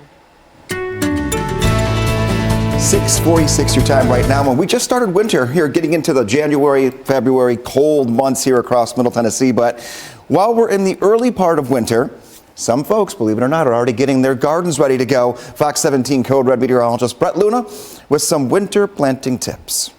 6:46 your time right now, and we just started winter here, getting into the January, February cold months here across Middle Tennessee. But while we're in the early part of winter, some folks, believe it or not, are already getting their gardens ready to go. Fox 17 Code Red meteorologist Brett Luna with some winter planting tips.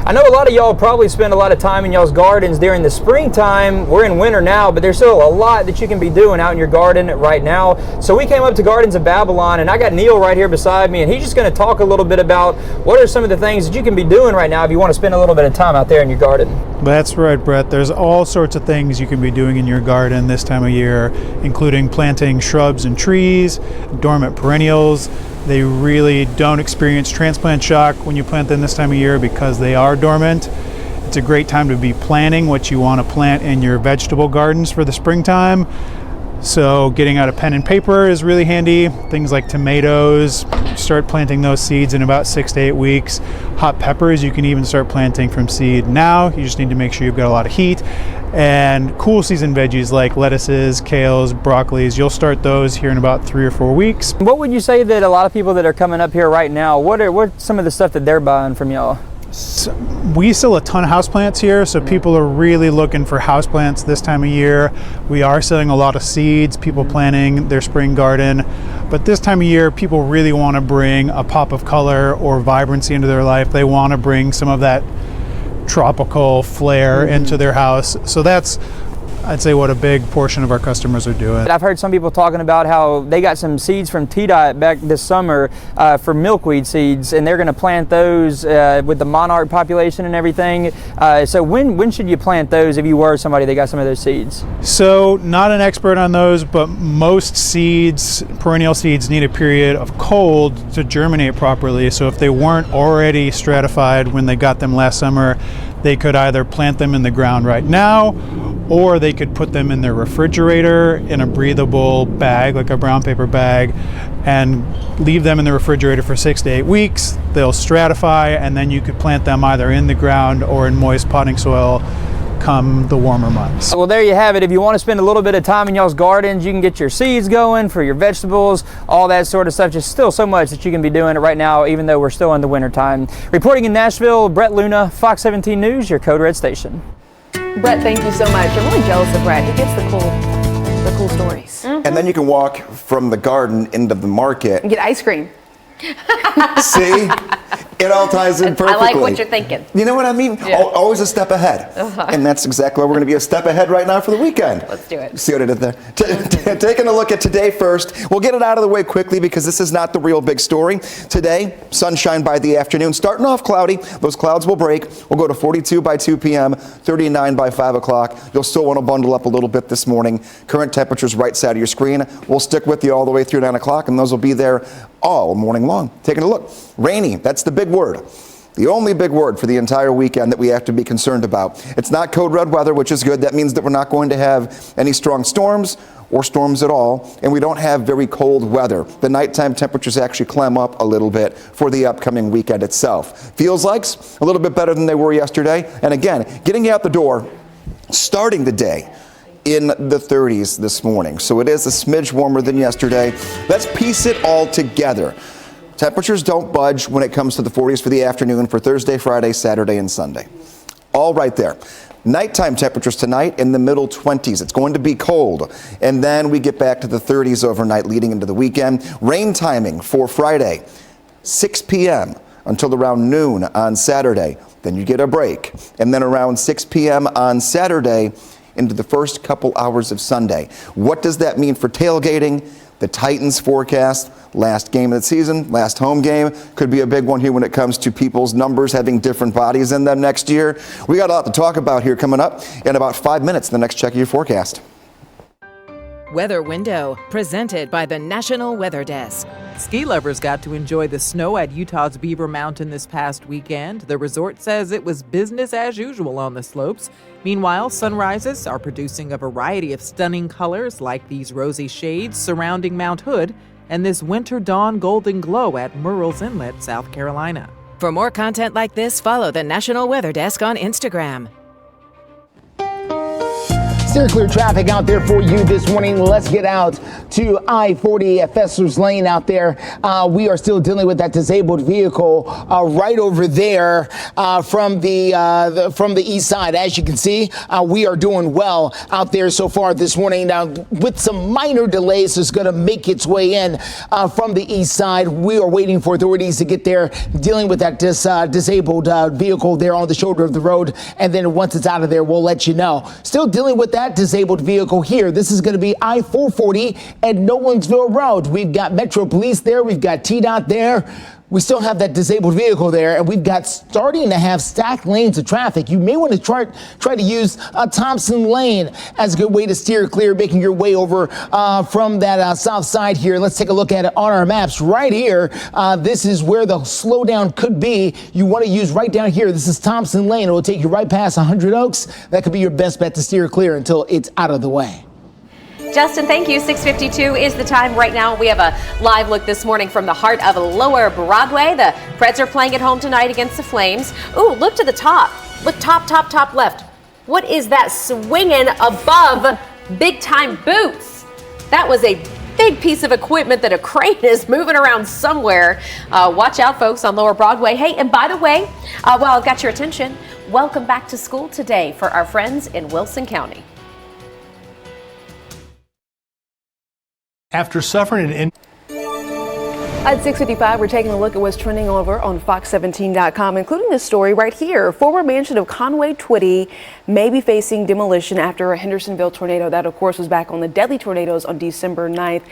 I know a lot of y'all probably spend a lot of time in y'all's gardens during the springtime. We're in winter now, but there's still a lot that you can be doing out in your garden right now. So we came up to Gardens of Babylon, and I got Neil right here beside me, and he's just going to talk a little bit about what are some of the things that you can be doing right now if you want to spend a little bit of time out there in your garden. That's right, Brett. There's all sorts of things you can be doing in your garden this time of year, including planting shrubs and trees, dormant perennials. They really don't experience transplant shock when you plant them this time of year because they are dormant. It's a great time to be planting what you want to plant in your vegetable gardens for the springtime. So getting out a pen and paper is really handy. Things like tomatoes, start planting those seeds in about 6 to 8 weeks. Hot peppers, you can even start planting from seed now. You just need to make sure you've got a lot of heat. And cool season veggies like lettuces, kales, broccolis, you'll start those here in about 3 or 4 weeks. What would you say that a lot of people that are coming up here right now, what's some of the stuff that they're buying from y'all? So we sell a ton of houseplants here, so people are really looking for houseplants this time of year. We are selling a lot of seeds, people planting their spring garden. But this time of year, people really want to bring a pop of color or vibrancy into their life. They want to bring some of that tropical flair into their house. So that's I'd say what a big portion of our customers are doing. I've heard some people talking about how they got some seeds from TDOT back this summer for milkweed seeds, and they're going to plant those with the monarch population and everything. So when should you plant those if you were somebody that got some of those seeds? So not an expert on those, but most seeds, perennial seeds, need a period of cold to germinate properly. So if they weren't already stratified when they got them last summer, they could either plant them in the ground right now, or they could put them in their refrigerator in a breathable bag, like a brown paper bag, and leave them in the refrigerator for 6 to 8 weeks. They'll stratify, and then you could plant them either in the ground or in moist potting soil come the warmer months. Well, there you have it. If you want to spend a little bit of time in y'all's gardens, you can get your seeds going for your vegetables, all that sort of stuff. Just still so much that you can be doing it right now, even though we're still in the winter time. Reporting in Nashville, Brett Luna, Fox 17 News, your Code Red station. Brett, thank you so much. I'm really jealous of Brett. He gets the cool stories. And then you can walk from the garden into the market. And get ice cream. See? It all ties in perfectly. I like what you're thinking. You know what I mean? Yeah. Always a step ahead. And that's exactly why we're going to be a step ahead right now for the weekend. Let's do it. See what I did there? Taking a look at today first. We'll get it out of the way quickly because this is not the real big story. Today, sunshine by the afternoon. Starting off cloudy. Those clouds will break. We'll go to 42 by 2 p.m., 39 by 5 o'clock. You'll still want to bundle up a little bit this morning. Current temperatures right side of your screen. We'll stick with you all the way through 9 o'clock, and those will be there all morning long. Taking a look. Rainy. That's the big word. The only big word for the entire weekend that we have to be concerned about. It's not code red weather, which is good. That means that we're not going to have any strong storms or storms at all, and we don't have very cold weather. The nighttime temperatures actually climb up a little bit for the upcoming weekend itself. Feels like a little bit better than they were yesterday. And again, getting you out the door, starting the day in the 30s this morning. So it is a smidge warmer than yesterday. Let's piece it all together. Temperatures don't budge when it comes to the 40s for the afternoon for Thursday, Friday, Saturday, and Sunday. All right there. Nighttime temperatures tonight in the middle 20s. It's going to be cold. And then we get back to the 30s overnight leading into the weekend. Rain timing for Friday, 6 p.m. until around noon on Saturday. Then you get a break. And then around 6 p.m. on Saturday into the first couple hours of Sunday. What does that mean for tailgating? The Titans forecast, last game of the season, last home game, could be a big one here when it comes to people's numbers having different bodies in them next year. We got a lot to talk about here coming up in about 5 minutes. The next check of your forecast. Weather Window, presented by the National Weather Desk. Ski lovers got to enjoy the snow at Utah's Beaver Mountain this past weekend. The resort says it was business as usual on the slopes. Meanwhile, sunrises are producing a variety of stunning colors like these rosy shades surrounding Mount Hood and this winter dawn golden glow at Murrells Inlet, South Carolina. For more content like this, follow the National Weather Desk on Instagram. Steer clear traffic out there for you this morning. Let's get out to I-40 at Fesser's Lane out there. We are still dealing with that disabled vehicle right over there from the east side. As you can see, we are doing well out there so far this morning. Now, with some minor delays, it's going to make its way in from the east side. We are waiting for authorities to get there, dealing with that disabled vehicle there on the shoulder of the road. And then once it's out of there, we'll let you know. Still dealing with that disabled vehicle here. This is going to be I-440 at Nolensville Road. We've got Metro Police there. We've got TDOT there. We still have that disabled vehicle there, and we've got starting to have stacked lanes of traffic. You may want to try to use Thompson Lane as a good way to steer clear, making your way over from that south side here. Let's take a look at it on our maps right here. This is where the slowdown could be. You want to use right down here. This is Thompson Lane. It will take you right past 100 Oaks. That could be your best bet to steer clear until it's out of the way. Justin, thank you. 6:52 is the time right now. We have a live look this morning from the heart of Lower Broadway. The Preds are playing at home tonight against the Flames. Ooh, look to the top. Look, top left. What is that swinging above big time boots? That was a big piece of equipment that a crane is moving around somewhere. Watch out, folks, on Lower Broadway. Hey, and by the way, while I've got your attention, welcome back to school today for our friends in Wilson County. After suffering At 6:55, we're taking a look at what's trending over on Fox17.com, including this story right here. Former mansion of Conway Twitty may be facing demolition after a Hendersonville tornado. That, of course, was back on the deadly tornadoes on December 9th.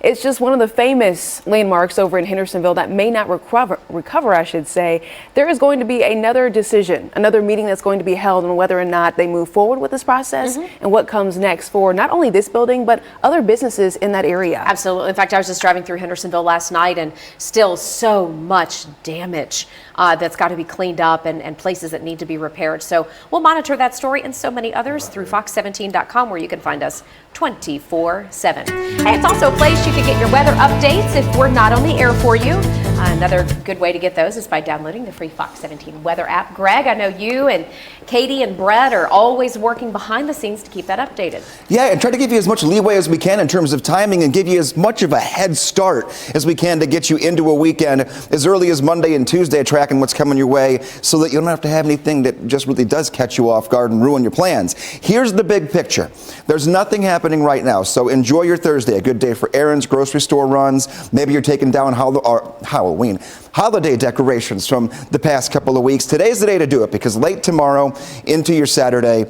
It's just one of the famous landmarks over in Hendersonville that may not recover, I should say. There is going to be another decision, another meeting that's going to be held on whether or not they move forward with this process and what comes next for not only this building, but other businesses in that area. Absolutely. In fact, I was just driving through Hendersonville last night and still so much damage that's got to be cleaned up and places that need to be repaired. So we'll monitor that story and so many others through Fox17.com, where you can find us 24/7. Hey, it's also a place you can get your weather updates if we're not on the air for you. Another good way to get those is by downloading the free Fox 17 weather app. Greg, I know you and Katie and Brett are always working behind the scenes to keep that updated. Yeah, and try to give you as much leeway as we can in terms of timing and give you as much of a head start as we can to get you into a weekend as early as Monday and Tuesday, tracking what's coming your way so that you don't have to have anything that just really does catch you off guard and ruin your plans. Here's the big picture. There's nothing happening right now, so enjoy your Thursday. A good day for errands, grocery store runs. Maybe you're taking down Halloween holiday decorations from the past couple of weeks. Today's the day to do it, because late tomorrow into your Saturday,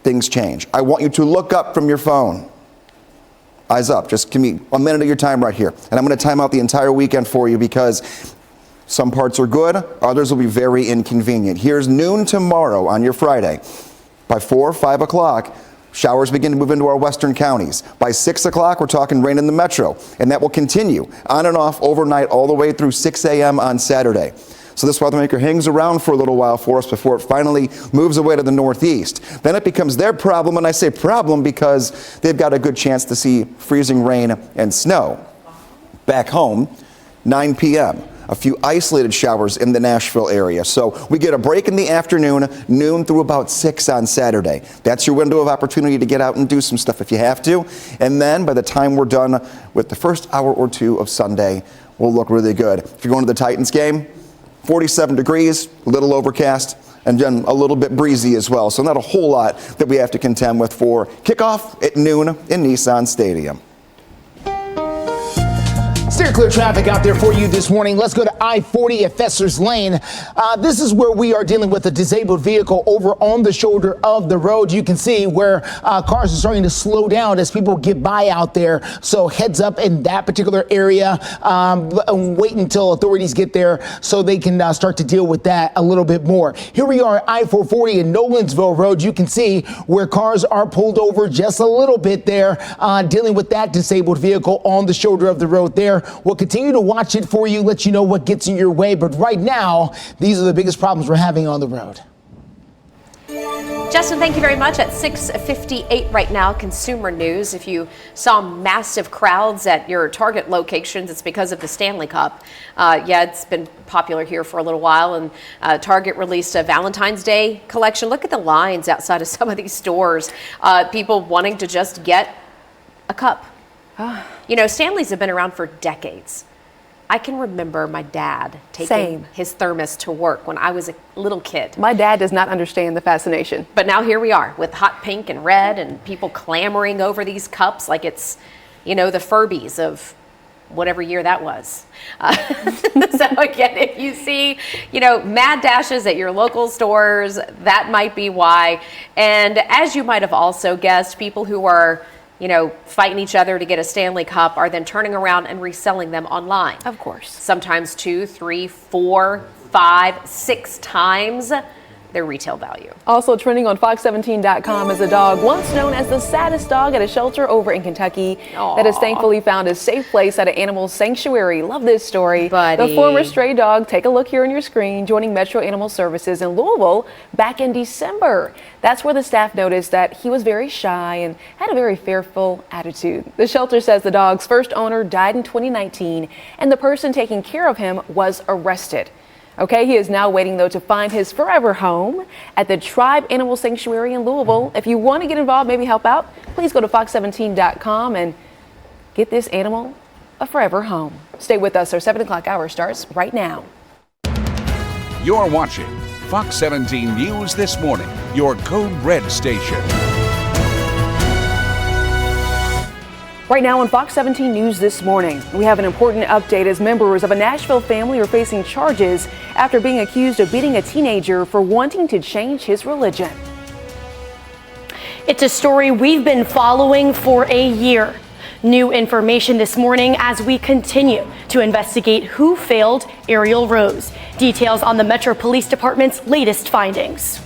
things change. I want you to look up from your phone. Eyes up. Just give me a minute of your time right here. And I'm going to time out the entire weekend for you, because some parts are good, others will be very inconvenient. Here's noon tomorrow on your Friday. By 4 or 5 o'clock, showers begin to move into our western counties. By 6 o'clock, we're talking rain in the metro, and that will continue on and off overnight all the way through 6 a.m. on Saturday. So this weather maker hangs around for a little while for us before it finally moves away to the northeast. Then it becomes their problem, and I say problem because they've got a good chance to see freezing rain and snow. Back home, 9 p.m. A few isolated showers in the Nashville area. So we get a break in the afternoon, noon through about 6 on Saturday. That's your window of opportunity to get out and do some stuff if you have to. And then by the time we're done with the first hour or two of Sunday, we'll look really good. If you're going to the Titans game, 47 degrees, a little overcast, and then a little bit breezy as well. So not a whole lot that we have to contend with for kickoff at noon in Nissan Stadium. Steer clear traffic out there for you this morning. Let's go to I-40 at Fesser's Lane. This is where we are dealing with a disabled vehicle over on the shoulder of the road. You can see where cars are starting to slow down as people get by out there. So heads up in that particular area. Wait until authorities get there so they can start to deal with that a little bit more. Here we are at I-440 in Nolensville Road. You can see where cars are pulled over just a little bit there, dealing with that disabled vehicle on the shoulder of the road there. We'll continue to watch it for you, let you know what gets in your way. But right now, these are the biggest problems we're having on the road. Justin, thank you very much. At 6:58 right now, consumer news. If you saw massive crowds at your Target locations, it's because of the Stanley Cup. It's been popular here for a little while, and Target released a Valentine's Day collection. Look at the lines outside of some of these stores. People wanting to just get a cup. You know, Stanleys have been around for decades. I can remember my dad taking his thermos to work when I was a little kid. My dad does not understand the fascination. But now here we are with hot pink and red and people clamoring over these cups like it's, you know, the Furbies of whatever year that was. So again, if you see, you know, mad dashes at your local stores, that might be why. And as you might have also guessed, people who are, you know, fighting each other to get a Stanley Cup are then turning around and reselling them online. Of course. Sometimes 2, 3, 4, 5, 6 times their retail value. Also trending on Fox17.com is a dog once known as the saddest dog at a shelter over in Kentucky that has thankfully found a safe place at an animal sanctuary. Love this story. Buddy. The former stray dog, take a look here on your screen, joining Metro Animal Services in Louisville back in December. That's where the staff noticed that he was very shy and had a very fearful attitude. The shelter says the dog's first owner died in 2019 and the person taking care of him was arrested. Okay, he is now waiting, though, to find his forever home at the Tribe Animal Sanctuary in Louisville. If you want to get involved, maybe help out, please go to Fox17.com and get this animal a forever home. Stay with us. Our 7 o'clock hour starts right now. You're watching Fox 17 News This Morning, your Code Red station. Right now on Fox 17 News this morning, we have an important update as members of a Nashville family are facing charges after being accused of beating a teenager for wanting to change his religion. It's a story we've been following for a year. New information this morning as we continue to investigate who failed Ariel Rose. Details on the Metro Police Department's latest findings.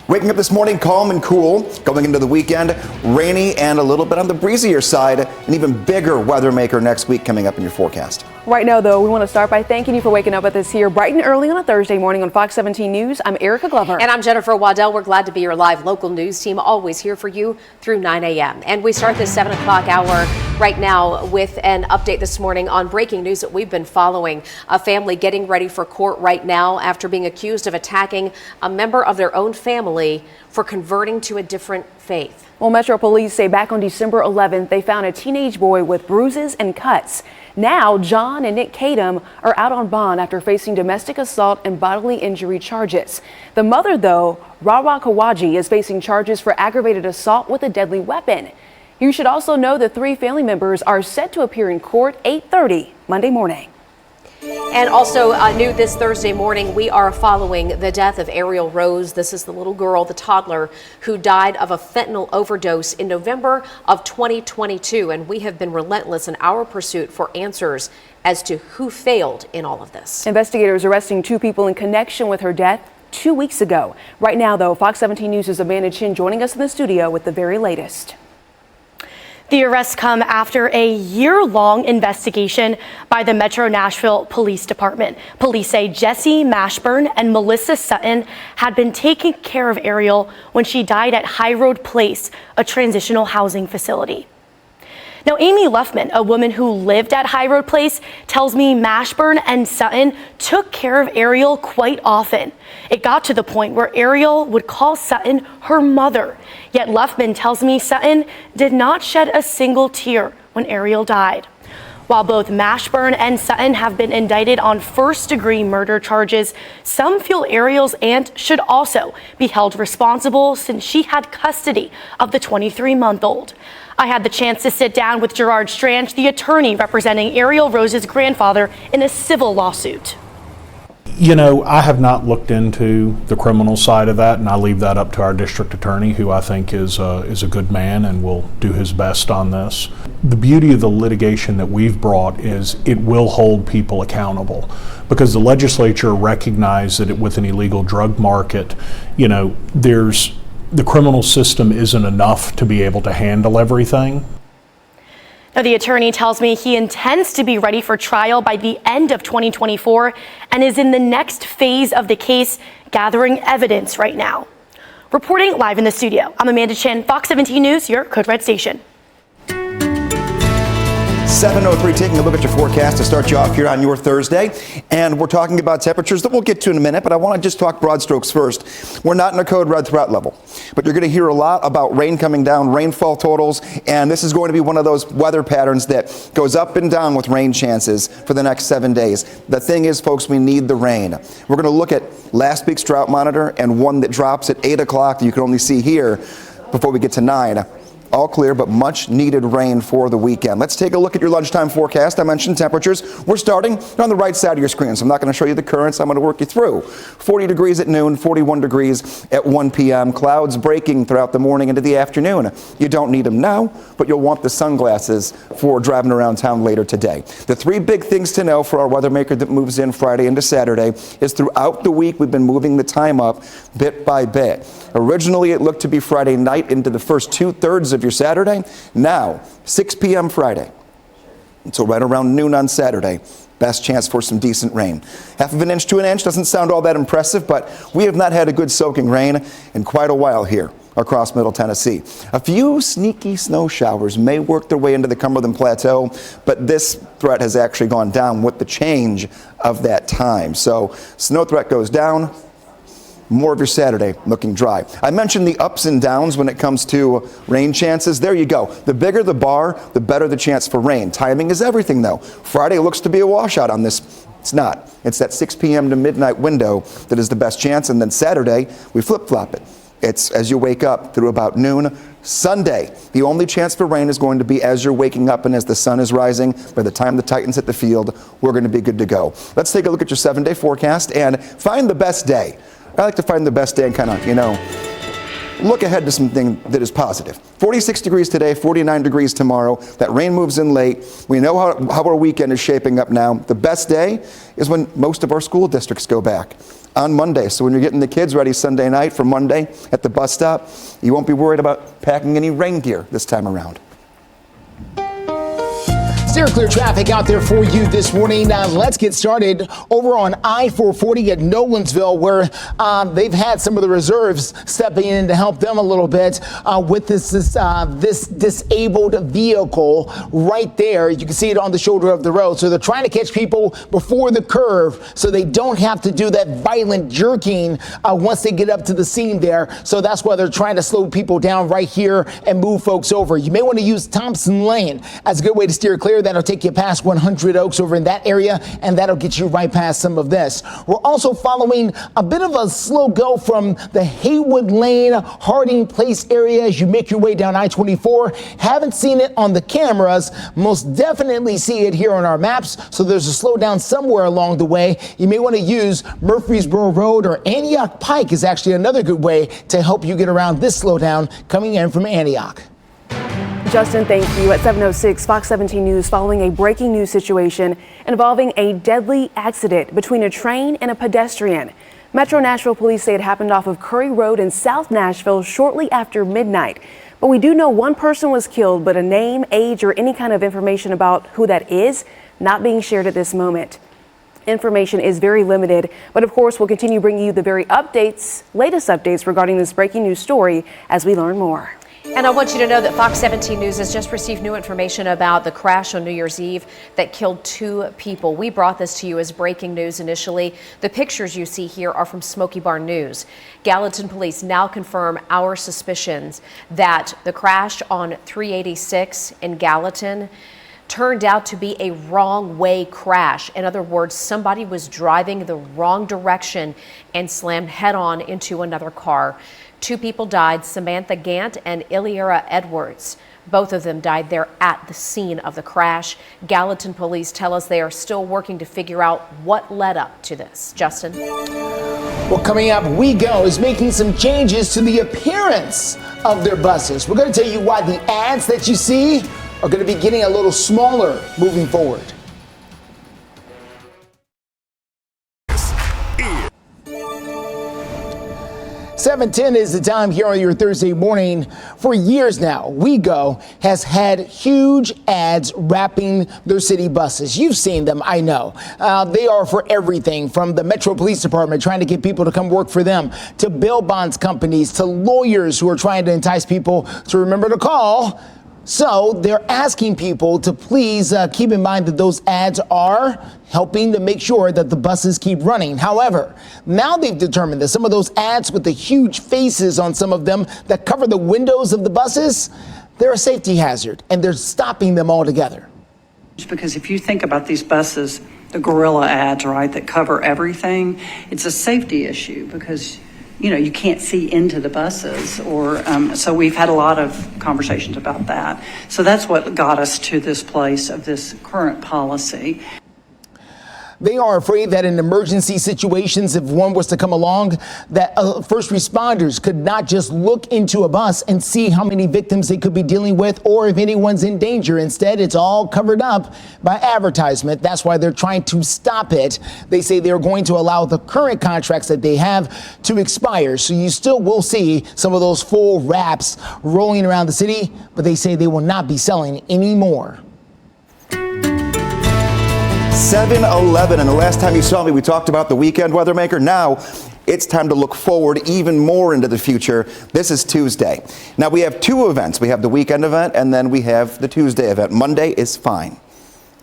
Waking up this morning calm and cool, going into the weekend, rainy and a little bit on the breezier side. An even bigger weather maker next week coming up in your forecast. Right now, though, we want to start by thanking you for waking up with us here bright and early on a Thursday morning on Fox 17 News. I'm Erica Glover. And I'm Jennifer Waddell. We're glad to be your live local news team, always here for you through 9 a.m. And we start this 7 o'clock hour right now with an update this morning on breaking news that we've been following. A family getting ready for court right now after being accused of attacking a member of their own family for converting to a different faith. Well, Metro Police say back on December 11th, they found a teenage boy with bruises and cuts. Now, John and Nick Kadam are out on bond after facing domestic assault and bodily injury charges. The mother, though, Rawa Kawaji, is facing charges for aggravated assault with a deadly weapon. You should also know the three family members are set to appear in court 8:30 Monday morning. And also new this Thursday morning, we are following the death of Ariel Rose. This is the little girl, the toddler, who died of a fentanyl overdose in November of 2022. And we have been relentless in our pursuit for answers as to who failed in all of this. Investigators arresting two people in connection with her death 2 weeks ago. Right now, though, Fox 17 News' Amanda Chin joining us in the studio with the very latest. The arrests come after a year-long investigation by the Metro Nashville Police Department. Police say Jesse Mashburn and Melissa Sutton had been taking care of Ariel when she died at High Road Place, a transitional housing facility. Now, Amy Luffman, a woman who lived at High Road Place, tells me Mashburn and Sutton took care of Ariel quite often. It got to the point where Ariel would call Sutton her mother. Yet Luffman tells me Sutton did not shed a single tear when Ariel died. While both Mashburn and Sutton have been indicted on first-degree murder charges, some feel Ariel's aunt should also be held responsible since she had custody of the 23-month-old. I had the chance to sit down with Gerard Strange, the attorney representing Ariel Rose's grandfather, in a civil lawsuit. You know, I have not looked into the criminal side of that, and I leave that up to our district attorney, who I think is a good man and will do his best on this. The beauty of the litigation that we've brought is it will hold people accountable, because the legislature recognized that with an illegal drug market, you know, the criminal system isn't enough to be able to handle everything. Now, the attorney tells me he intends to be ready for trial by the end of 2024 and is in the next phase of the case, gathering evidence right now. Reporting live in the studio, I'm Amanda Chin, Fox 17 News, your Code Red station. 7:03, taking a look at your forecast to start you off here on your Thursday. And we're talking about temperatures that we'll get to in a minute, but I want to just talk broad strokes first. We're not in a code red threat level, but you're going to hear a lot about rain coming down, rainfall totals, and this is going to be one of those weather patterns that goes up and down with rain chances for the next 7 days. The thing is, folks, we need the rain. We're going to look at last week's drought monitor and one that drops at 8 o'clock that you can only see here before we get to 9. All clear, but much needed rain for the weekend. Let's take a look at your lunchtime forecast. I mentioned temperatures. We're starting on the right side of your screen, so I'm not going to show you the currents. I'm going to work you through. 40 degrees at noon, 41 degrees at 1 p.m. Clouds breaking throughout the morning into the afternoon. You don't need them now, but you'll want the sunglasses for driving around town later today. The three big things to know for our weather maker that moves in Friday into Saturday is throughout the week we've been moving the time up bit by bit. Originally, it looked to be Friday night into the first 2/3 of your Saturday. Now, 6 p.m. Friday until right around noon on Saturday. Best chance for some decent rain. 1/2 inch to an inch doesn't sound all that impressive, but we have not had a good soaking rain in quite a while here across Middle Tennessee. A few sneaky snow showers may work their way into the Cumberland Plateau, but this threat has actually gone down with the change of that time. So snow threat goes down. More of your Saturday looking dry. I mentioned the ups and downs when it comes to rain chances. There you go. The bigger the bar, the better the chance for rain. Timing is everything, though. Friday looks to be a washout on this. It's not. It's that 6 p.m. to midnight window that is the best chance, and then Saturday, we flip-flop it. It's as you wake up through about noon. Sunday, the only chance for rain is going to be as you're waking up and as the sun is rising. By the time the Titans hit the field, we're going to be good to go. Let's take a look at your 7-day forecast and find the best day. I like to find the best day and kind of, look ahead to something that is positive. 46 degrees today, 49 degrees tomorrow. That rain moves in late. We know how our weekend is shaping up now. The best day is when most of our school districts go back on Monday. So when you're getting the kids ready Sunday night for Monday at the bus stop, you won't be worried about packing any rain gear this time around. Steer clear traffic out there for you this morning. Let's get started over on I-440 at Nolensville, where they've had some of the reserves stepping in to help them a little bit with this disabled vehicle right there. You can see it on the shoulder of the road. So they're trying to catch people before the curve so they don't have to do that violent jerking once they get up to the scene there. So that's why they're trying to slow people down right here and move folks over. You may want to use Thompson Lane as a good way to steer clear. That'll take you past 100 Oaks over in that area, and that'll get you right past some of this. We're also following a bit of a slow go from the Haywood Lane, Harding Place area as you make your way down I-24. Haven't seen it on the cameras, most definitely see it here on our maps, so there's a slowdown somewhere along the way. You may want to use Murfreesboro Road, or Antioch Pike is actually another good way to help you get around this slowdown coming in from Antioch. Justin, thank you. At 7:06, Fox 17 News following a breaking news situation involving a deadly accident between a train and a pedestrian. Metro Nashville police say it happened off of Curry Road in South Nashville shortly after midnight. But we do know one person was killed, but a name, age, or any kind of information about who that is not being shared at this moment. Information is very limited, but of course we'll continue bringing you the latest updates regarding this breaking news story as we learn more. And I want you to know that Fox 17 News has just received new information about the crash on New Year's Eve that killed 2 people. We brought this to you as breaking news initially. The pictures you see here are from Smoky Bar News. Gallatin police now confirm our suspicions that the crash on 386 in Gallatin turned out to be a wrong way crash. In other words, somebody was driving the wrong direction and slammed head on into another car. 2 people died, Samantha Gant and Iliera Edwards. Both of them died there at the scene of the crash. Gallatin police tell us they are still working to figure out what led up to this. Justin? Well, coming up, WeGo is making some changes to the appearance of their buses. We're going to tell you why the ads that you see are going to be getting a little smaller moving forward. 7:10 is the time here on your Thursday morning. For years now, WeGo has had huge ads wrapping their city buses. You've seen them, I know. They are for everything from the Metro Police Department trying to get people to come work for them, to bail bonds companies, to lawyers who are trying to entice people to remember to call. So they're asking people to please keep in mind that those ads are helping to make sure that the buses keep running. However, now they've determined that some of those ads with the huge faces on some of them that cover the windows of the buses, they're a safety hazard, and they're stopping them altogether. Because if you think about these buses, the gorilla ads, right, that cover everything, it's a safety issue because you can't see into the buses, or so we've had a lot of conversations about that. So that's what got us to this place of this current policy. They are afraid that in emergency situations, if one was to come along, that first responders could not just look into a bus and see how many victims they could be dealing with or if anyone's in danger. Instead, it's all covered up by advertisement. That's why they're trying to stop it. They say they're going to allow the current contracts that they have to expire. So you still will see some of those full wraps rolling around the city, but they say they will not be selling any more. 7:11, and the last time you saw me, we talked about the weekend weather maker. Now it's time to look forward even more into the future. This is Tuesday. Now we have 2 events. We have the weekend event, and then we have the Tuesday event. Monday is fine.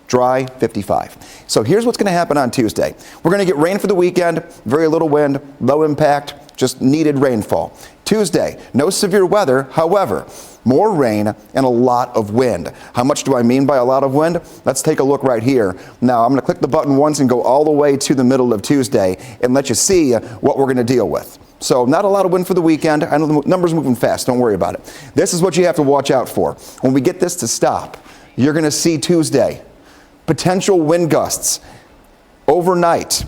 Dry, 55. So here's what's going to happen on Tuesday. We're going to get rain for the weekend, very little wind, low impact, just needed rainfall. Tuesday, no severe weather, however, more rain and a lot of wind. How much do I mean by a lot of wind? Let's take a look right here. Now, I'm going to click the button once and go all the way to the middle of Tuesday and let you see what we're going to deal with. So not a lot of wind for the weekend. I know the numbers moving fast. Don't worry about it. This is what you have to watch out for. When we get this to stop, you're going to see Tuesday potential wind gusts overnight,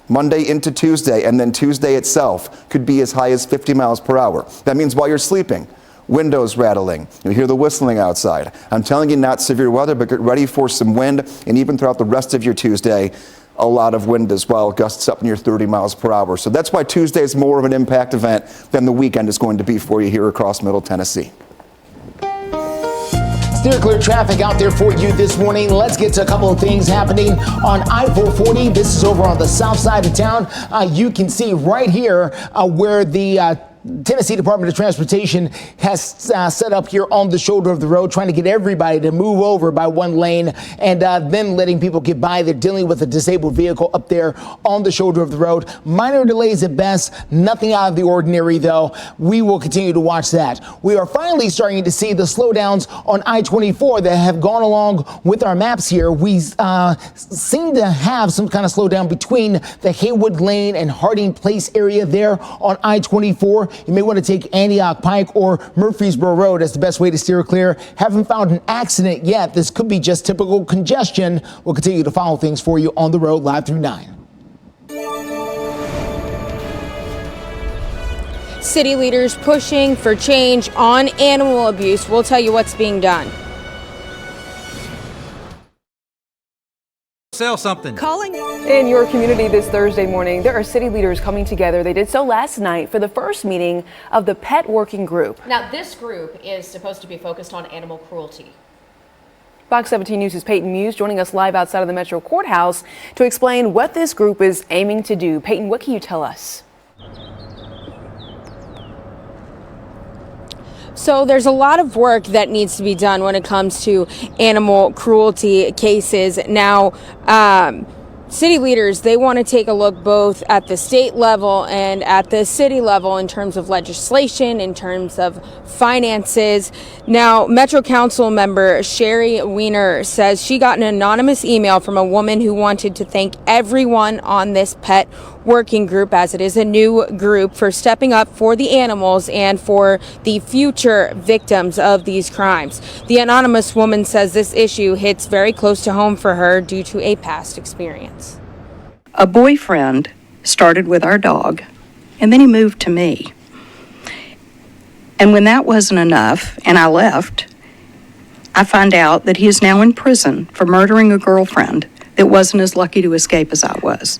Monday into Tuesday, and then Tuesday itself could be as high as 50 miles per hour. That means while you're sleeping, windows rattling, you hear the whistling outside. I'm telling you, not severe weather, but get ready for some wind, and even throughout the rest of your Tuesday, a lot of wind as well, gusts up near 30 miles per hour. So that's why Tuesday is more of an impact event than the weekend is going to be for you here across Middle Tennessee. Steer clear traffic out there for you this morning. Let's get to a couple of things happening on I-440. This is over on the south side of town. You can see right here where the Tennessee Department of Transportation has set up here on the shoulder of the road, trying to get everybody to move over by one lane and then letting people get by. They're dealing with a disabled vehicle up there on the shoulder of the road. Minor delays at best, nothing out of the ordinary though. We will continue to watch that. We are finally starting to see the slowdowns on I-24 that have gone along with our maps here. We seem to have some kind of slowdown between the Haywood Lane and Harding Place area there on I-24. You may want to take Antioch Pike or Murfreesboro Road as the best way to steer clear. Haven't found an accident yet. This could be just typical congestion. We'll continue to follow things for you on the road live through 9. City leaders pushing for change on animal abuse. We'll tell you what's being done. Sell something. Calling in your community this Thursday morning, there are city leaders coming together. They did so last night for the first meeting of the Pet Working Group. Now, this group is supposed to be focused on animal cruelty. Fox 17 News' Peyton Muse joining us live outside of the Metro Courthouse to explain what this group is aiming to do. Peyton, what can you tell us? So there's a lot of work that needs to be done when it comes to animal cruelty cases. Now, city leaders, they want to take a look both at the state level and at the city level in terms of legislation, in terms of finances. Now, Metro Council member Sherry Weiner says she got an anonymous email from a woman who wanted to thank everyone on this pet working group, as it is a new group, for stepping up for the animals and for the future victims of these crimes. The anonymous woman says this issue hits very close to home for her due to a past experience. A boyfriend started with our dog, and then he moved to me. And when that wasn't enough, and I left, I find out that he is now in prison for murdering a girlfriend that wasn't as lucky to escape as I was.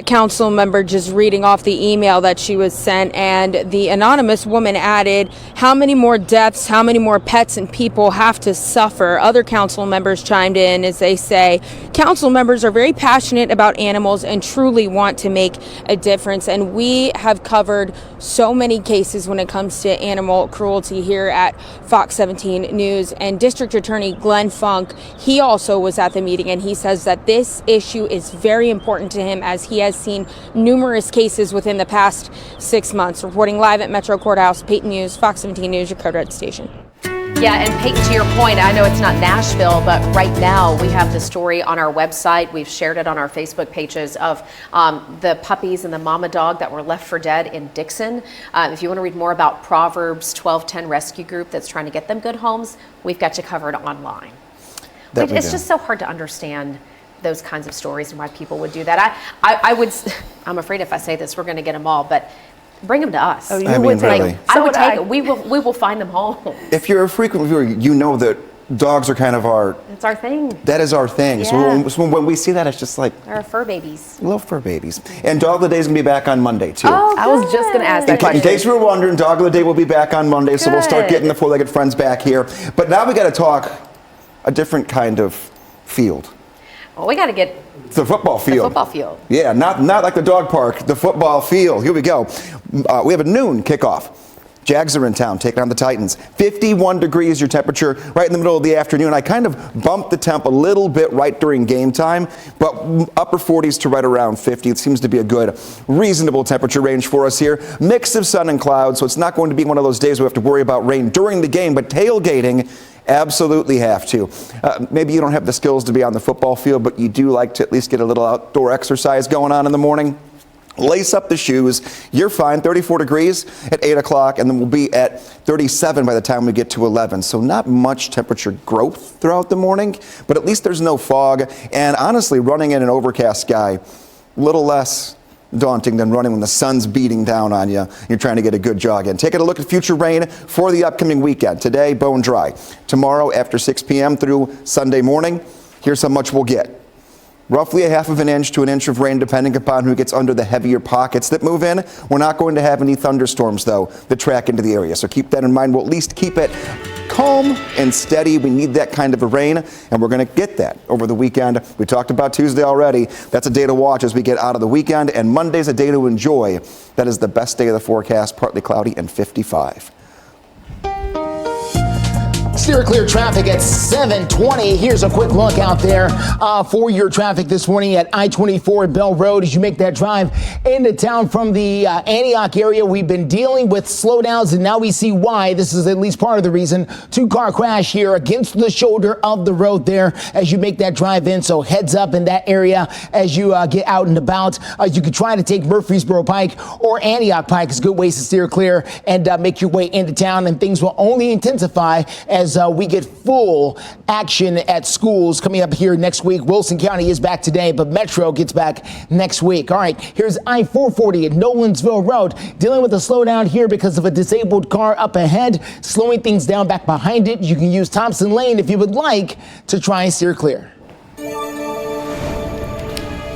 Council member just reading off the email that she was sent, and the anonymous woman added, how many more deaths, how many more pets and people have to suffer? Other council members chimed in as they say, council members are very passionate about animals and truly want to make a difference. And we have covered so many cases when it comes to animal cruelty here at Fox 17 News. And District Attorney Glenn Funk, he also was at the meeting, and he says that this issue is very important to him as he has seen numerous cases within the past 6 months. Reporting live at Metro Courthouse, Peyton Muse, Fox 17 News, your Code Red station. Yeah, and Peyton, to your point, I know it's not Nashville, but right now we have the story on our website. We've shared it on our Facebook pages of the puppies and the mama dog that were left for dead in Dickson. If you want to read more about Proverbs 12:10 rescue group that's trying to get them good homes, we've got you covered online. It's just so hard to understand those kinds of stories and why people would do that. I'm afraid if I say this, we're going to get them all, but bring them to us. Oh, you would take them. I would take it. We will find them home. If you're a frequent viewer, you know that dogs are kind of our... It's our thing. That is our thing. Yeah. So when we see that, it's just like... Our fur babies. Little fur babies. And Dog of the Day is going to be back on Monday, too. Oh, I was just going to ask that question. In case you were wondering, Dog of the Day will be back on Monday, so we'll start getting the four-legged friends back here. But now we got to talk a different kind of field. Well, we got to get the football field. The football field. Yeah, not like the dog park, the football field. Here we go. We have a noon kickoff. Jags are in town taking on the Titans. 51 degrees your temperature right in the middle of the afternoon. I kind of bumped the temp a little bit right during game time, but upper 40s to right around 50. It seems to be a good, reasonable temperature range for us here. Mix of sun and clouds, so it's not going to be one of those days we have to worry about rain during the game, but tailgating, absolutely have to. Maybe you don't have the skills to be on the football field, but you do like to at least get a little outdoor exercise going on in the morning. Lace up the shoes. You're fine. 34 degrees at 8 o'clock, and then we'll be at 37 by the time we get to 11. So not much temperature growth throughout the morning, but at least there's no fog. And honestly, running in an overcast sky, a little less daunting than running when the sun's beating down on you. You're trying to get a good jog in. Taking a look at future rain for the upcoming weekend. Today, bone dry. Tomorrow after 6 p.m. through Sunday morning, here's how much we'll get. Roughly a half of an inch to an inch of rain, depending upon who gets under the heavier pockets that move in. We're not going to have any thunderstorms, though, that track into the area. So keep that in mind. We'll at least keep it calm and steady. We need that kind of a rain, and we're going to get that over the weekend. We talked about Tuesday already. That's a day to watch as we get out of the weekend, and Monday's a day to enjoy. That is the best day of the forecast, partly cloudy and 55. Steer clear traffic at 7:20. Here's a quick look out there for your traffic this morning at I-24 at Bell Road as you make that drive into town from the Antioch area. We've been dealing with slowdowns, and now we see why. This is at least part of the reason. Two-car crash here against the shoulder of the road there as you make that drive in. So heads up in that area as you get out and about. You could try to take Murfreesboro Pike or Antioch Pike. It's good ways to steer clear and make your way into town, and things will only intensify as we get full action at schools coming up here next week. Wilson County is back today, but Metro gets back next week. All right, here's I-440 at Nolensville Road, dealing with a slowdown here because of a disabled car up ahead, slowing things down back behind it. You can use Thompson Lane if you would like to try and steer clear.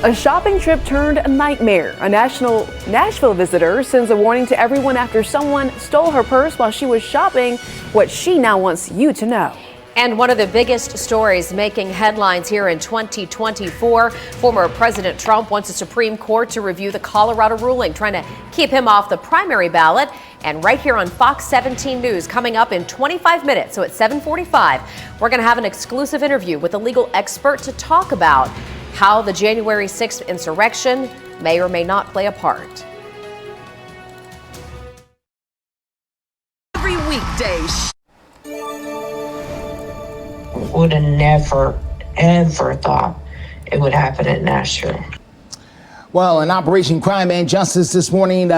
A shopping trip turned a nightmare. A Nashville visitor sends a warning to everyone after someone stole her purse while she was shopping, what she now wants you to know. And one of the biggest stories making headlines here in 2024, former President Trump wants the Supreme Court to review the Colorado ruling, trying to keep him off the primary ballot. And right here on Fox 17 News, coming up in 25 minutes, so at 7:45, we're going to have an exclusive interview with a legal expert to talk about how the January 6th insurrection may or may not play a part. Every weekday. Would have never, ever thought it would happen at Nashville. Well, in Operation Crime and Justice this morning,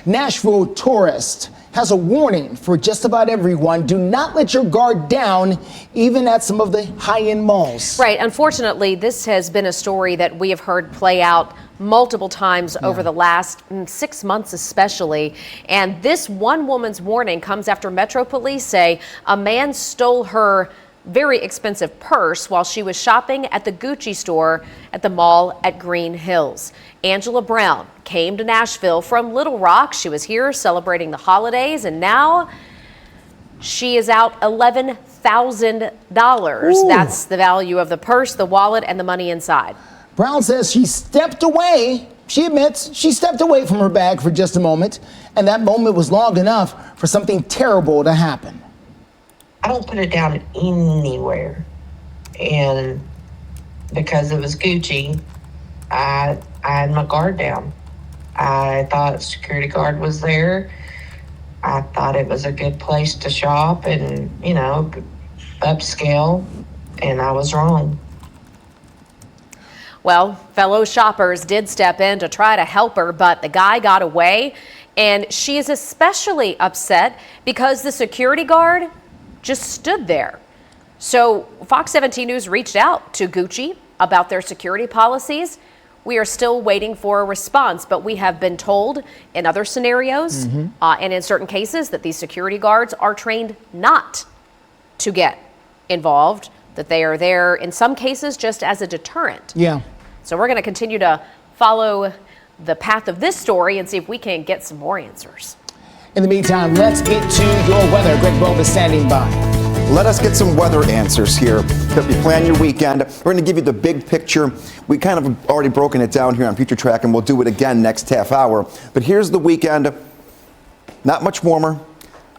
Nashville tourist has a warning for just about everyone. Do not let your guard down, even at some of the high-end malls. Right. Unfortunately, this has been a story that we have heard play out multiple times over the last 6 months especially. And this one woman's warning comes after Metro Police say a man stole her very expensive purse while she was shopping at the Gucci store at the mall at Green Hills. Angela Brown came to Nashville from Little Rock. She was here celebrating the holidays, and now she is out $11,000. That's the value of the purse, the wallet, and the money inside. Brown says she stepped away. She admits she stepped away from her bag for just a moment, and that moment was long enough for something terrible to happen. I don't put it down anywhere. And because it was Gucci, I had my guard down. I thought security guard was there. I thought it was a good place to shop and, upscale, and I was wrong. Well, fellow shoppers did step in to try to help her, but the guy got away, and she is especially upset because the security guard just stood there. So Fox 17 News reached out to Gucci about their security policies. We are still waiting for a response, but we have been told in other scenarios and in certain cases that these security guards are trained not to get involved, that they are there in some cases just as a deterrent. Yeah. So we're going to continue to follow the path of this story and see if we can get some more answers. In the meantime, let's get to your weather. Greg Bove is standing by. Let us get some weather answers here. If you plan your weekend, we're going to give you the big picture. We kind of already broken it down here on Future Track, and we'll do it again next half hour. But here's the weekend. Not much warmer.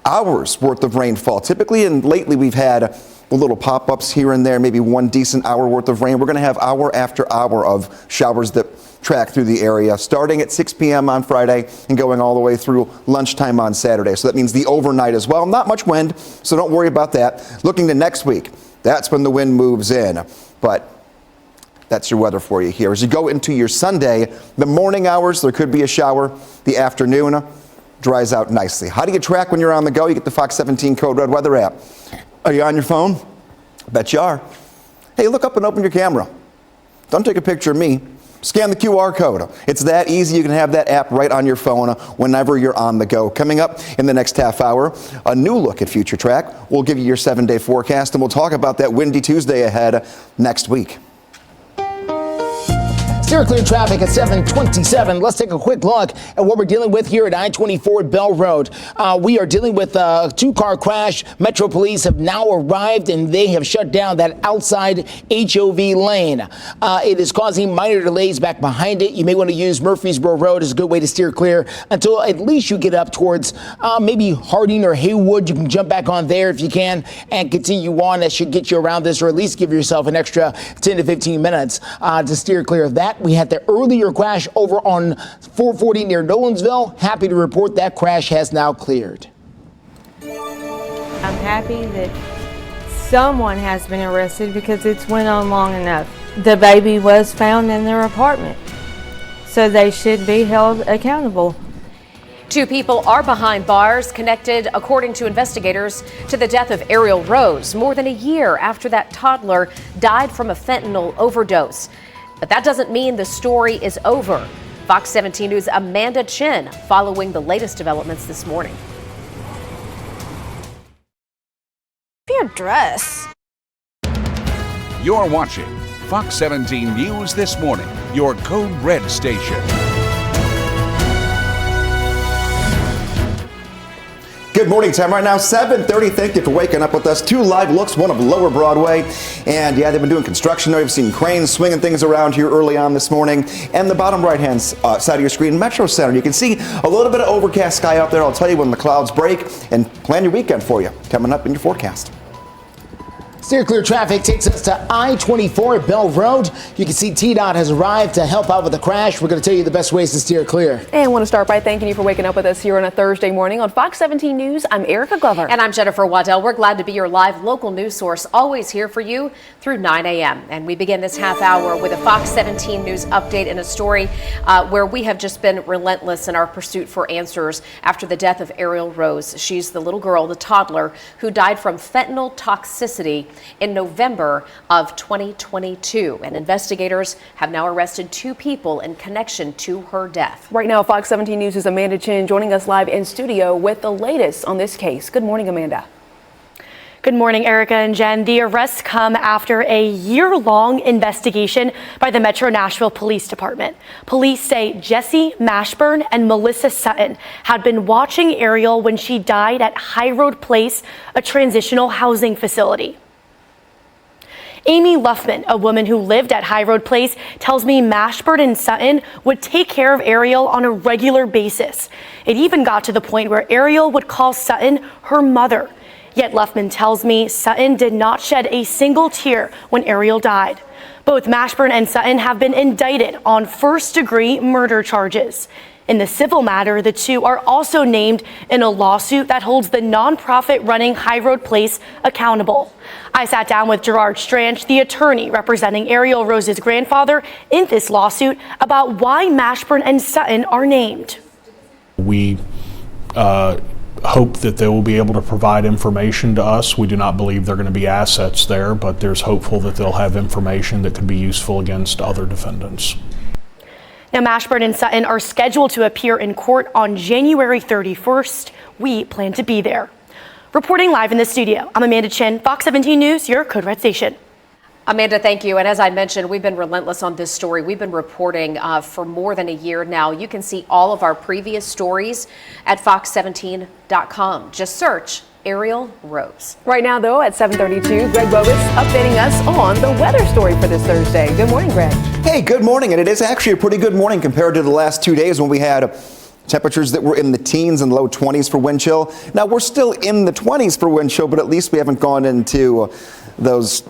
Hours worth of rainfall. Typically and lately we've had little pop-ups here and there, maybe one decent hour worth of rain. We're going to have hour after hour of showers that track through the area, starting at 6 p.m. on Friday and going all the way through lunchtime on Saturday. So that means the overnight as well. Not much wind, so don't worry about that. Looking to next week, that's when the wind moves in. But That's your weather for you here. As you go into your Sunday, the morning hours, there could be a shower. The afternoon dries out nicely. How do you track when you're on the go? You get the Fox 17 Code Red Weather app. Are you on your phone? I bet you are. Hey, look up and open your camera. Don't take a picture of me. Scan the QR code. It's that easy. You can have that app right on your phone whenever you're on the go. Coming up in the next half hour, a new look at Future Track. We'll give you your 7-day forecast, and we'll talk about that windy Tuesday ahead next week. Steer clear traffic at 7:27. Let's take a quick look at what we're dealing with here at I-24 Bell Road. We are dealing with a two-car crash. Metro Police have now arrived and they have shut down that outside HOV lane. It is causing minor delays back behind it. You may want to use Murfreesboro Road as a good way to steer clear until at least you get up towards maybe Harding or Haywood. You can jump back on there if you can and continue on. That should get you around this, or at least give yourself an extra 10 to 15 minutes to steer clear of that. We had the earlier crash over on 440 near Nolensville. Happy to report that crash has now cleared. I'm happy that someone has been arrested because it's went on long enough. The baby was found in their apartment, so they should be held accountable. 2 people are behind bars, connected, according to investigators, to the death of Ariel Rose more than a year after that toddler died from a fentanyl overdose. But that doesn't mean the story is over. Fox 17 News' Amanda Chin following the latest developments this morning. Your dress. You're watching Fox 17 News This Morning, your Code Red station. Good morning, time right now, 7:30. Thank you for waking up with us. 2 live looks, one of Lower Broadway. And yeah, they've been doing construction there. We've seen cranes swinging things around here early on this morning. And the bottom right-hand side of your screen, Metro Center. You can see a little bit of overcast sky out there. I'll tell you when the clouds break, and plan your weekend for you coming up in your forecast. Steer clear traffic takes us to I-24 at Bell Road. You can see TDOT has arrived to help out with the crash. We're going to tell you the best ways to steer clear. And I want to start by thanking you for waking up with us here on a Thursday morning on Fox 17 News. I'm Erica Glover. And I'm Jennifer Waddell. We're glad to be your live local news source, always here for you through 9 a.m. And we begin this half hour with a Fox 17 News update and a story where we have just been relentless in our pursuit for answers after the death of Ariel Rose. She's the little girl, the toddler, who died from fentanyl toxicity in November of 2022. And investigators have now arrested 2 people in connection to her death. Right now, Fox 17 News' Amanda Chin joining us live in studio with the latest on this case. Good morning, Amanda. Good morning, Erica and Jen. The arrests come after a year-long investigation by the Metro Nashville Police Department. Police say Jesse Mashburn and Melissa Sutton had been watching Ariel when she died at High Road Place, a transitional housing facility. Amy Luffman, a woman who lived at High Road Place, tells me Mashburn and Sutton would take care of Ariel on a regular basis. It even got to the point where Ariel would call Sutton her mother. Yet Luffman tells me Sutton did not shed a single tear when Ariel died. Both Mashburn and Sutton have been indicted on first-degree murder charges. In the civil matter, the 2 are also named in a lawsuit that holds the nonprofit running High Road Place accountable. I sat down with Gerard Stranch, the attorney representing Ariel Rose's grandfather, in this lawsuit about why Mashburn and Sutton are named. We hope that they will be able to provide information to us. We do not believe they're going to be assets there, but there's hopeful that they'll have information that could be useful against other defendants. Now, Mashburn and Sutton are scheduled to appear in court on January 31st. We plan to be there. Reporting live in the studio, I'm Amanda Chin, Fox 17 News, your Code Red station. Amanda, thank you. And as I mentioned, we've been relentless on this story. We've been reporting for more than a year now. You can see all of our previous stories at fox17.com. Just search Ariel Rose. Right now, though, at 7:32, Greg Bobus updating us on the weather story for this Thursday. Good morning, Greg. Hey, good morning. And it is actually a pretty good morning compared to the last 2 days when we had temperatures that were in the teens and low 20s for wind chill. Now, we're still in the 20s for wind chill, but at least we haven't gone into those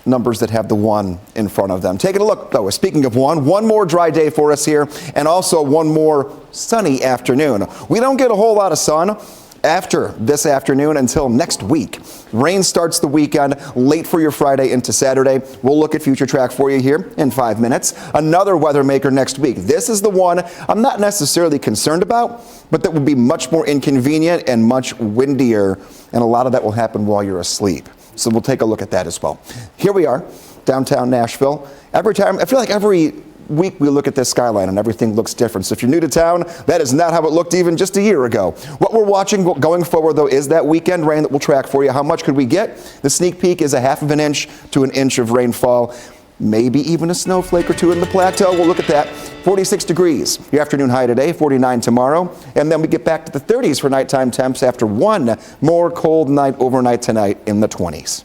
numbers that have the 1 in front of them. Taking a look, though, speaking of one more dry day for us here, and also one more sunny afternoon. We don't get a whole lot of sun, After this afternoon until next week, rain starts the weekend late for your Friday into Saturday. We'll look at future track for you here in 5 minutes. Another weather maker next week. This is the one I'm not necessarily concerned about, but that will be much more inconvenient and much windier, and a lot of that will happen while you're asleep. So we'll take a look at that as well. Here we are, downtown Nashville. Every time, I feel like every week we look at this skyline and everything looks different. So if you're new to town, that is not how it looked even just a year ago. What we're watching going forward, though, is that weekend rain that we'll track for you. How much could we get? The sneak peek is 1/2 inch to 1 inch of rainfall. Maybe even a snowflake or two in the plateau. We'll look at that. 46 degrees. Your afternoon high today, 49 tomorrow. And then we get back to the 30s for nighttime temps after one more cold night overnight tonight in the 20s.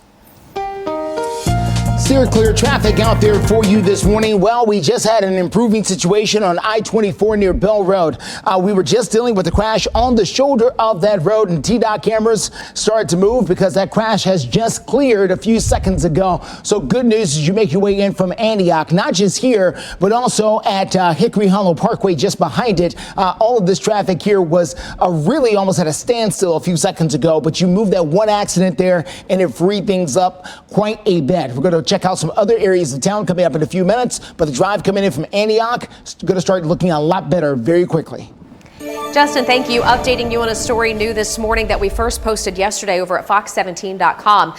Steer clear traffic out there for you this morning. Well, we just had an improving situation on I-24 near Bell Road. We were just dealing with a crash on the shoulder of that road, and TDOT cameras started to move because that crash has just cleared a few seconds ago. So good news as you make your way in from Antioch, not just here, but also at Hickory Hollow Parkway just behind it. All of this traffic here was really almost at a standstill a few seconds ago, but you moved that one accident there and it freed things up quite a bit. We're going to check out some other areas of town coming up in a few minutes, but the drive coming in from Antioch is going to start looking a lot better very quickly. Justin, thank you. Updating you on a story new this morning that we first posted yesterday over at fox17.com.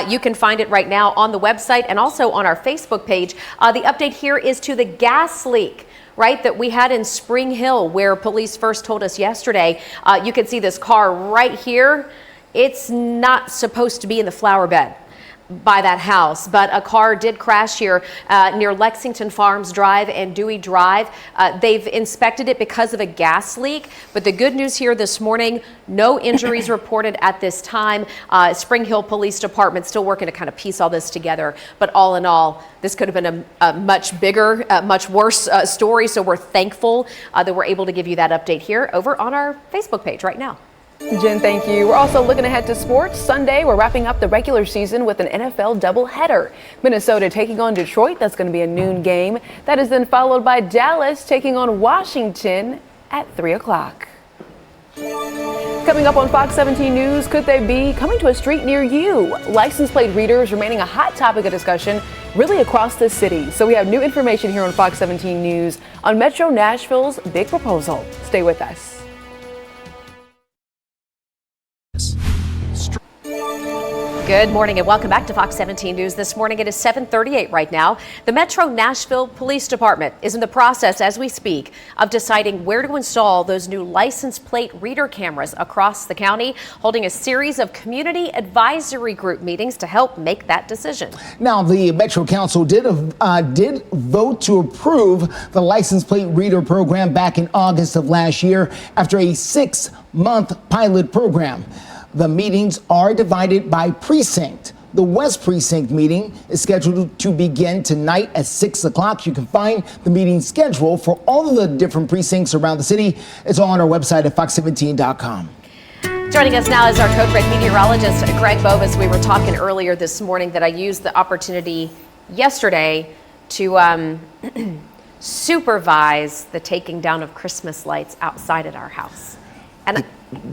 You can find it right now on the website and also on our Facebook page. The update here is to the gas leak, right, that we had in Spring Hill, where police first told us yesterday. You can see this car right here. It's not supposed to be in the flower bed by that house, but a car did crash here near Lexington Farms Drive and Dewey Drive. They've inspected it because of a gas leak, but the good news here this morning, no injuries reported at this time. Spring Hill Police Department still working to kind of piece all this together, but all in all, this could have been a much bigger, much worse story, so we're thankful that we're able to give you that update here over on our Facebook page right now. Jen, thank you. We're also looking ahead to sports. Sunday, we're wrapping up the regular season with an NFL doubleheader. Minnesota taking on Detroit. That's going to be a noon game. That is then followed by Dallas taking on Washington at 3 o'clock. Coming up on Fox 17 News, could they be coming to a street near you? License plate readers remaining a hot topic of discussion really across the city. So we have new information here on Fox 17 News on Metro Nashville's big proposal. Stay with us. Good morning and welcome back to Fox 17 News. This morning it is 7:38 right now. The Metro Nashville Police Department is in the process as we speak of deciding where to install those new license plate reader cameras across the county, holding a series of community advisory group meetings to help make that decision. Now, the Metro Council did vote to approve the license plate reader program back in August of last year after a 6-month pilot program. The meetings are divided by precinct. The West Precinct meeting is scheduled to begin tonight at 6 o'clock. You can find the meeting schedule for all of the different precincts around the city. It's all on our website at fox17.com. Joining us now is our Code Red meteorologist, Greg Bovis. We were talking earlier this morning that I used the opportunity yesterday to supervise the taking down of Christmas lights outside at our house. And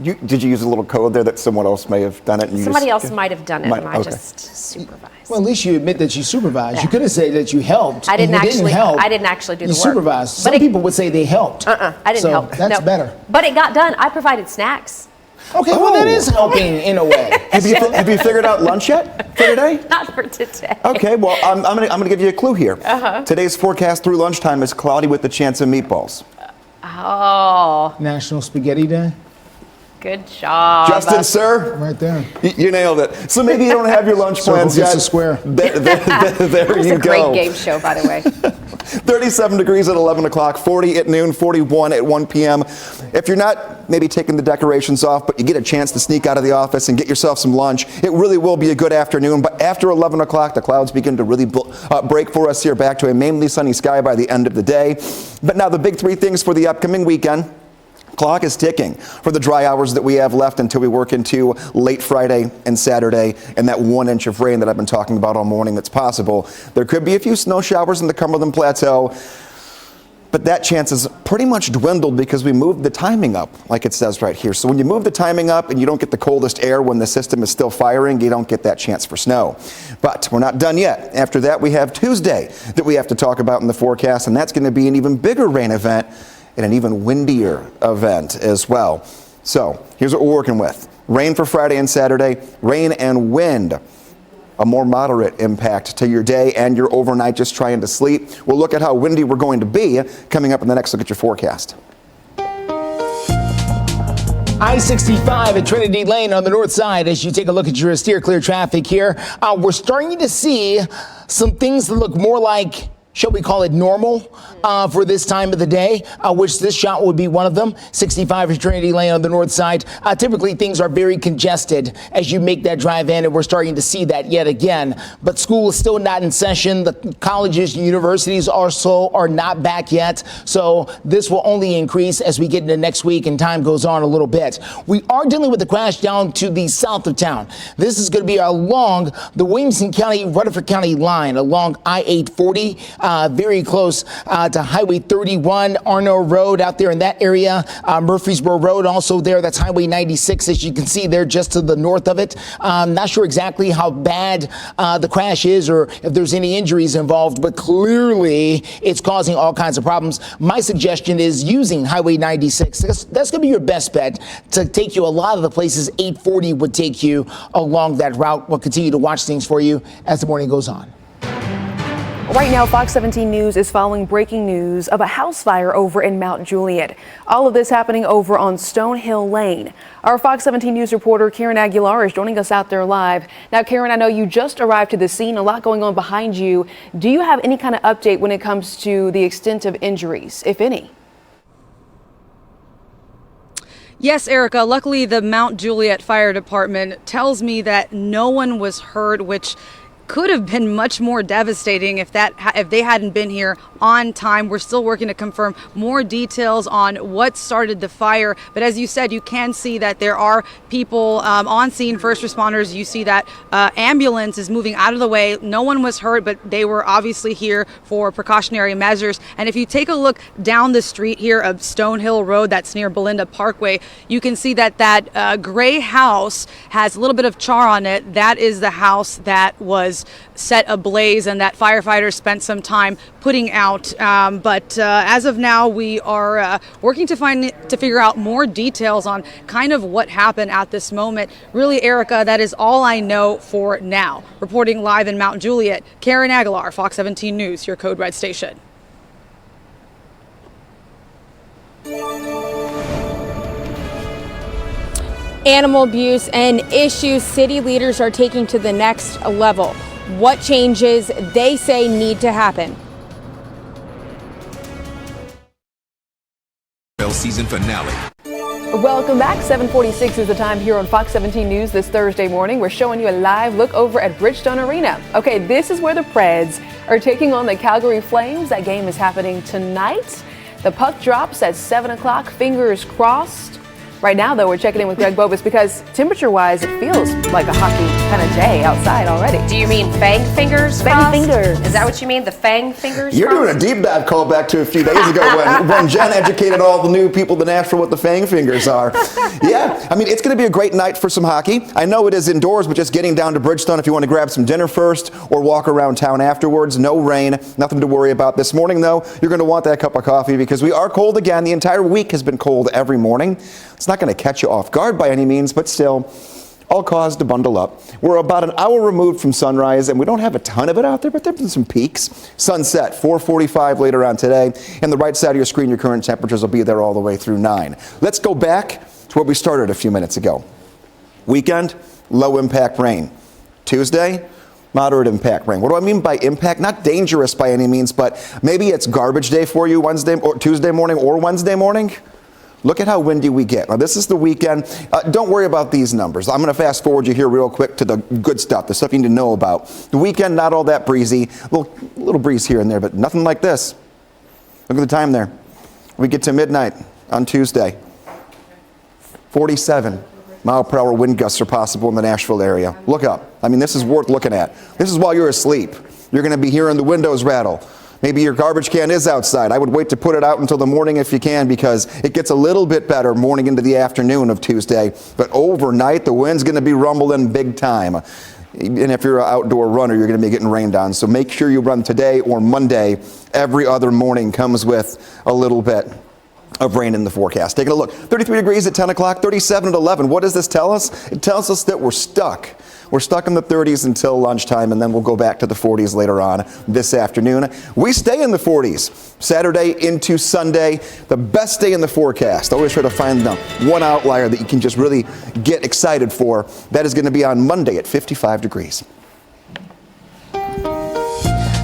Did you use a little code there that someone else may have done it? And somebody else might have done it, and I just supervised. Well, at least you admit that you supervised. Yeah. You could have said that you helped. I didn't actually do the work. You supervised. Some people would say they helped. I didn't help. That's better. But it got done. I provided snacks. Okay, well, that is helping in a way. Have you figured out lunch yet for today? Not for today. Okay, well, I'm gonna give you a clue here. Today's forecast through lunchtime is cloudy with the chance of meatballs. Oh. National Spaghetti Day. Good job. Justin, sir. Right there. You nailed it. So maybe you don't have your lunch plans yet. It's a square. There It's you a go. great game show, by the way. 37 degrees at 11 o'clock, 40 at noon, 41 at 1 p.m. If you're not maybe taking the decorations off, but you get a chance to sneak out of the office and get yourself some lunch, it really will be a good afternoon. But after 11 o'clock, the clouds begin to really break for us here, back to a mainly sunny sky by the end of the day. But now the big three things for the upcoming weekend. Clock is ticking for the dry hours that we have left until we work into late Friday and Saturday, and that 1 inch of rain that I've been talking about all morning that's possible. There could be a few snow showers in the Cumberland Plateau. but that chance is pretty much dwindled because we moved the timing up, like it says right here. So when you move the timing up and you don't get the coldest air when the system is still firing, you don't get that chance for snow. But we're not done yet. After that, we have Tuesday that we have to talk about in the forecast, and that's going to be an even bigger rain event and an even windier event as well. So here's what we're working with. Rain for Friday and Saturday, rain and wind. A more moderate impact to your day and your overnight just trying to sleep. We'll look at how windy we're going to be coming up in the next look at your forecast. I-65 at Trinity Lane on the north side. As you take a look at your steer clear traffic here, we're starting to see some things that look more like, shall we call it, normal for this time of the day, which this shot would be one of them. 65 at Trinity Lane on the north side. Typically, things are very congested as you make that drive in, and we're starting to see that yet again. But school is still not in session. The colleges and universities also are not back yet. So this will only increase as we get into next week and time goes on a little bit. We are dealing with the crash down to the south of town. This is going to be along the Williamson County, Rutherford County line, along I-840, very close to Highway 31, Arno Road out there in that area. Murfreesboro Road also there. That's Highway 96, as you can see there just to the north of it. Not sure exactly how bad the crash is or if there's any injuries involved, but clearly it's causing all kinds of problems. My suggestion is using Highway 96. That's going to be your best bet to take you a lot of the places 840 would take you along that route. We'll continue to watch things for you as the morning goes on. Right now, Fox 17 News is following breaking news of a house fire over in Mount Juliet. All of this happening over on Stonehill Lane. Our Fox 17 News reporter Karen Aguilar is joining us out there live. Now, Karen, I know you just arrived to the scene, a lot going on behind you. Do you have any kind of update when it comes to the extent of injuries, if any? Yes, Erica. Luckily, the Mount Juliet Fire Department tells me that no one was hurt, which could have been much more devastating if they hadn't been here on time. We're still working to confirm more details on what started the fire. But as you said, you can see that there are people on scene, first responders. You see that ambulance is moving out of the way. No one was hurt, but they were obviously here for precautionary measures. And if you take a look down the street here of Stonehill Road, that's near Belinda Parkway, you can see that gray house has a little bit of char on it. That is the house that was set ablaze and that firefighters spent some time putting out. But as of now, we are working to figure out more details on kind of what happened at this moment. Really, Erica, that is all I know for now. Reporting live in Mount Juliet, Karen Aguilar, Fox 17 News, your Code Red station. Animal abuse and issues city leaders are taking to the next level. What changes they say need to happen. Season finale. Welcome back. 7:46 is the time here on Fox 17 News this Thursday morning. We're showing you a live look over at Bridgestone Arena. Okay, this is where the Preds are taking on the Calgary Flames. That game is happening tonight. The puck drops at 7 o'clock. Fingers crossed. Right now, though, we're checking in with Greg Bobus because temperature-wise, it feels like a hockey kind of day outside already. Do you mean fang fingers? Fang fingers. Is that what you mean? The fang fingers? You're doing a deep dive call back to a few days ago when Jen educated all the new people in Nashville what the fang fingers are. Yeah, I mean, it's going to be a great night for some hockey. I know it is indoors, but just getting down to Bridgestone if you want to grab some dinner first or walk around town afterwards. No rain, nothing to worry about. This morning, though, you're going to want that cup of coffee because we are cold again. The entire week has been cold every morning. It's not going to catch you off guard by any means, but still, all cause to bundle up. We're about an hour removed from sunrise, and we don't have a ton of it out there, but there have been some peaks. Sunset, 4:45 later on today, and the right side of your screen, your current temperatures will be there all the way through 9. Let's go back to where we started a few minutes ago. Weekend, low impact rain. Tuesday, moderate impact rain. What do I mean by impact? Not dangerous by any means, but maybe it's garbage day for you Wednesday or Tuesday morning or Wednesday morning. Look at how windy we get. Now, this is the weekend. Don't worry about these numbers. I'm going to fast forward you here real quick to the good stuff, the stuff you need to know about. The weekend, not all that breezy. Little breeze here and there, but nothing like this. Look at the time there. We get to midnight on Tuesday. 47 mile per hour wind gusts are possible in the Nashville area. Look up. I mean, this is worth looking at. This is while you're asleep. You're going to be hearing the windows rattle. Maybe your garbage can is outside. I would wait to put it out until the morning if you can, because it gets a little bit better morning into the afternoon of Tuesday. But overnight, the wind's going to be rumbling big time. And if you're an outdoor runner, you're going to be getting rained on. So make sure you run today or Monday. Every other morning comes with a little bit of rain in the forecast. Taking a look. 33 degrees at 10 o'clock, 37 at 11. What does this tell us? It tells us that we're stuck. We're stuck in the 30s until lunchtime, and then we'll go back to the 40s later on this afternoon. We stay in the 40s Saturday into Sunday, the best day in the forecast. Always try to find the one outlier that you can just really get excited for. That is going to be on Monday at 55 degrees.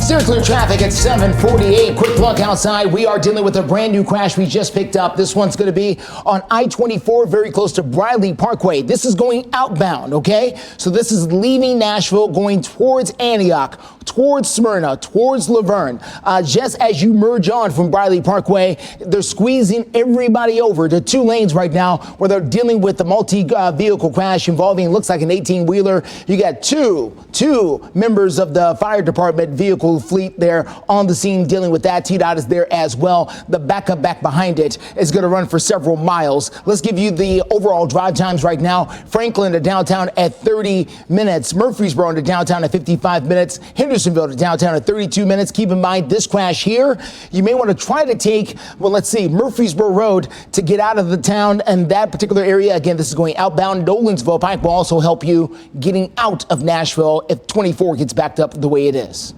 Steer clear traffic at 7:48. Quick look outside. We are dealing with a brand new crash we just picked up. This one's going to be on I-24, very close to Briley Parkway. This is going outbound, okay? So this is leaving Nashville, going towards Antioch, towards Smyrna, towards Laverne. Just as you merge on from Briley Parkway, they're squeezing everybody over to 2 lanes right now, where they're dealing with the multi-vehicle crash involving, looks like an 18-wheeler. You got two members of the fire department vehicle fleet there on the scene dealing with that. TDOT is there as well. The backup back behind it is going to run for several miles. Let's give you the overall drive times right now. Franklin to downtown at 30 minutes. Murfreesboro to downtown at 55 minutes. Hendersonville to downtown at 32 minutes. Keep in mind this crash here, you may want to try to take, well, let's see, Murfreesboro Road to get out of the town and that particular area. Again, this is going outbound. Nolensville Pike will also help you getting out of Nashville if 24 gets backed up the way it is.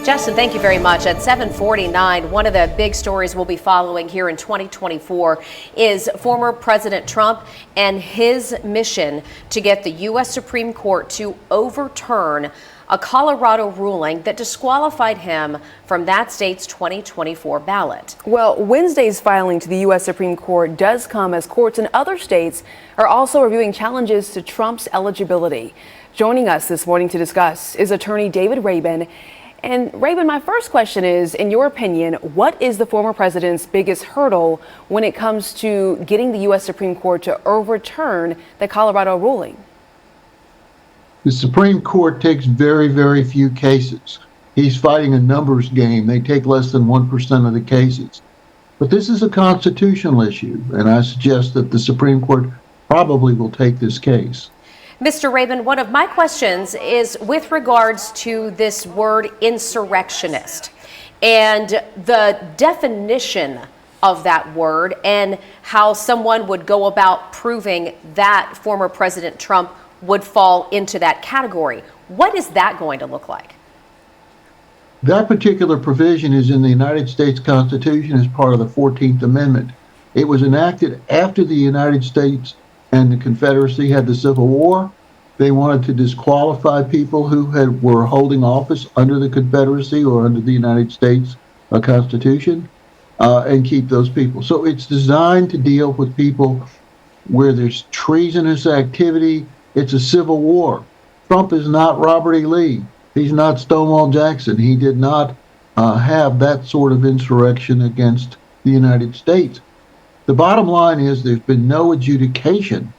Justin, thank you very much. At 7:49, one of the big stories we'll be following here in 2024 is former President Trump and his mission to get the U.S. Supreme Court to overturn a Colorado ruling that disqualified him from that state's 2024 ballot. Well, Wednesday's filing to the U.S. Supreme Court does come as courts in other states are also reviewing challenges to Trump's eligibility. Joining us this morning to discuss is attorney David Rabin. And Rabin, my first question is, in your opinion, what is the former president's biggest hurdle when it comes to getting the U.S. Supreme Court to overturn the Colorado ruling? The Supreme Court takes very, very few cases. He's fighting a numbers game. They take less than 1% of the cases. But this is a constitutional issue, and I suggest that the Supreme Court probably will take this case. Mr. Rabin, one of my questions is with regards to this word insurrectionist and the definition of that word and how someone would go about proving that former President Trump would fall into that category. What is that going to look like? That particular provision is in the United States Constitution as part of the 14th Amendment. It was enacted after the United States and the Confederacy had the Civil War. They wanted to disqualify people who were holding office under the Confederacy or under the United States Constitution and keep those people. So it's designed to deal with people where there's treasonous activity. It's a civil war. Trump is not Robert E. Lee. He's not Stonewall Jackson. He did not have that sort of insurrection against the United States. The bottom line is there's been no adjudication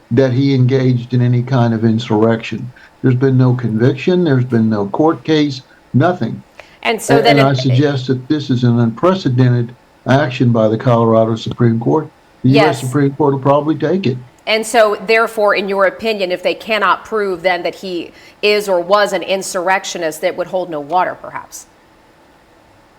that he engaged in any kind of insurrection. There's been no conviction. There's been no court case, nothing. And so I suggest that this is an unprecedented action by the Colorado Supreme Court. The U.S. Supreme Court will probably take it. And so, therefore, in your opinion, if they cannot prove then that he is or was an insurrectionist, that would hold no water, perhaps?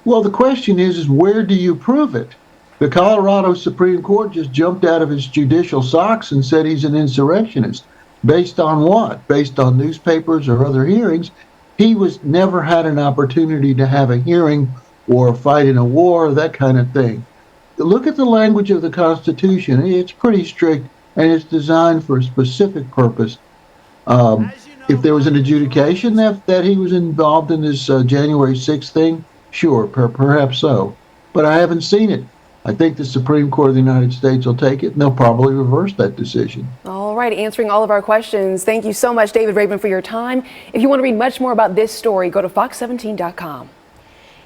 Well, the question is where do you prove it? The Colorado Supreme Court just jumped out of its judicial socks and said he's an insurrectionist. Based on what? Based on newspapers or other hearings. He never had an opportunity to have a hearing or fight in a war, that kind of thing. Look at the language of the Constitution. It's pretty strict, and it's designed for a specific purpose. If there was an adjudication that he was involved in this January 6th thing, sure, perhaps so. But I haven't seen it. I think the Supreme Court of the United States will take it, and they'll probably reverse that decision. All right, answering all of our questions. Thank you so much, David Rabin, for your time. If you want to read much more about this story, go to fox17.com.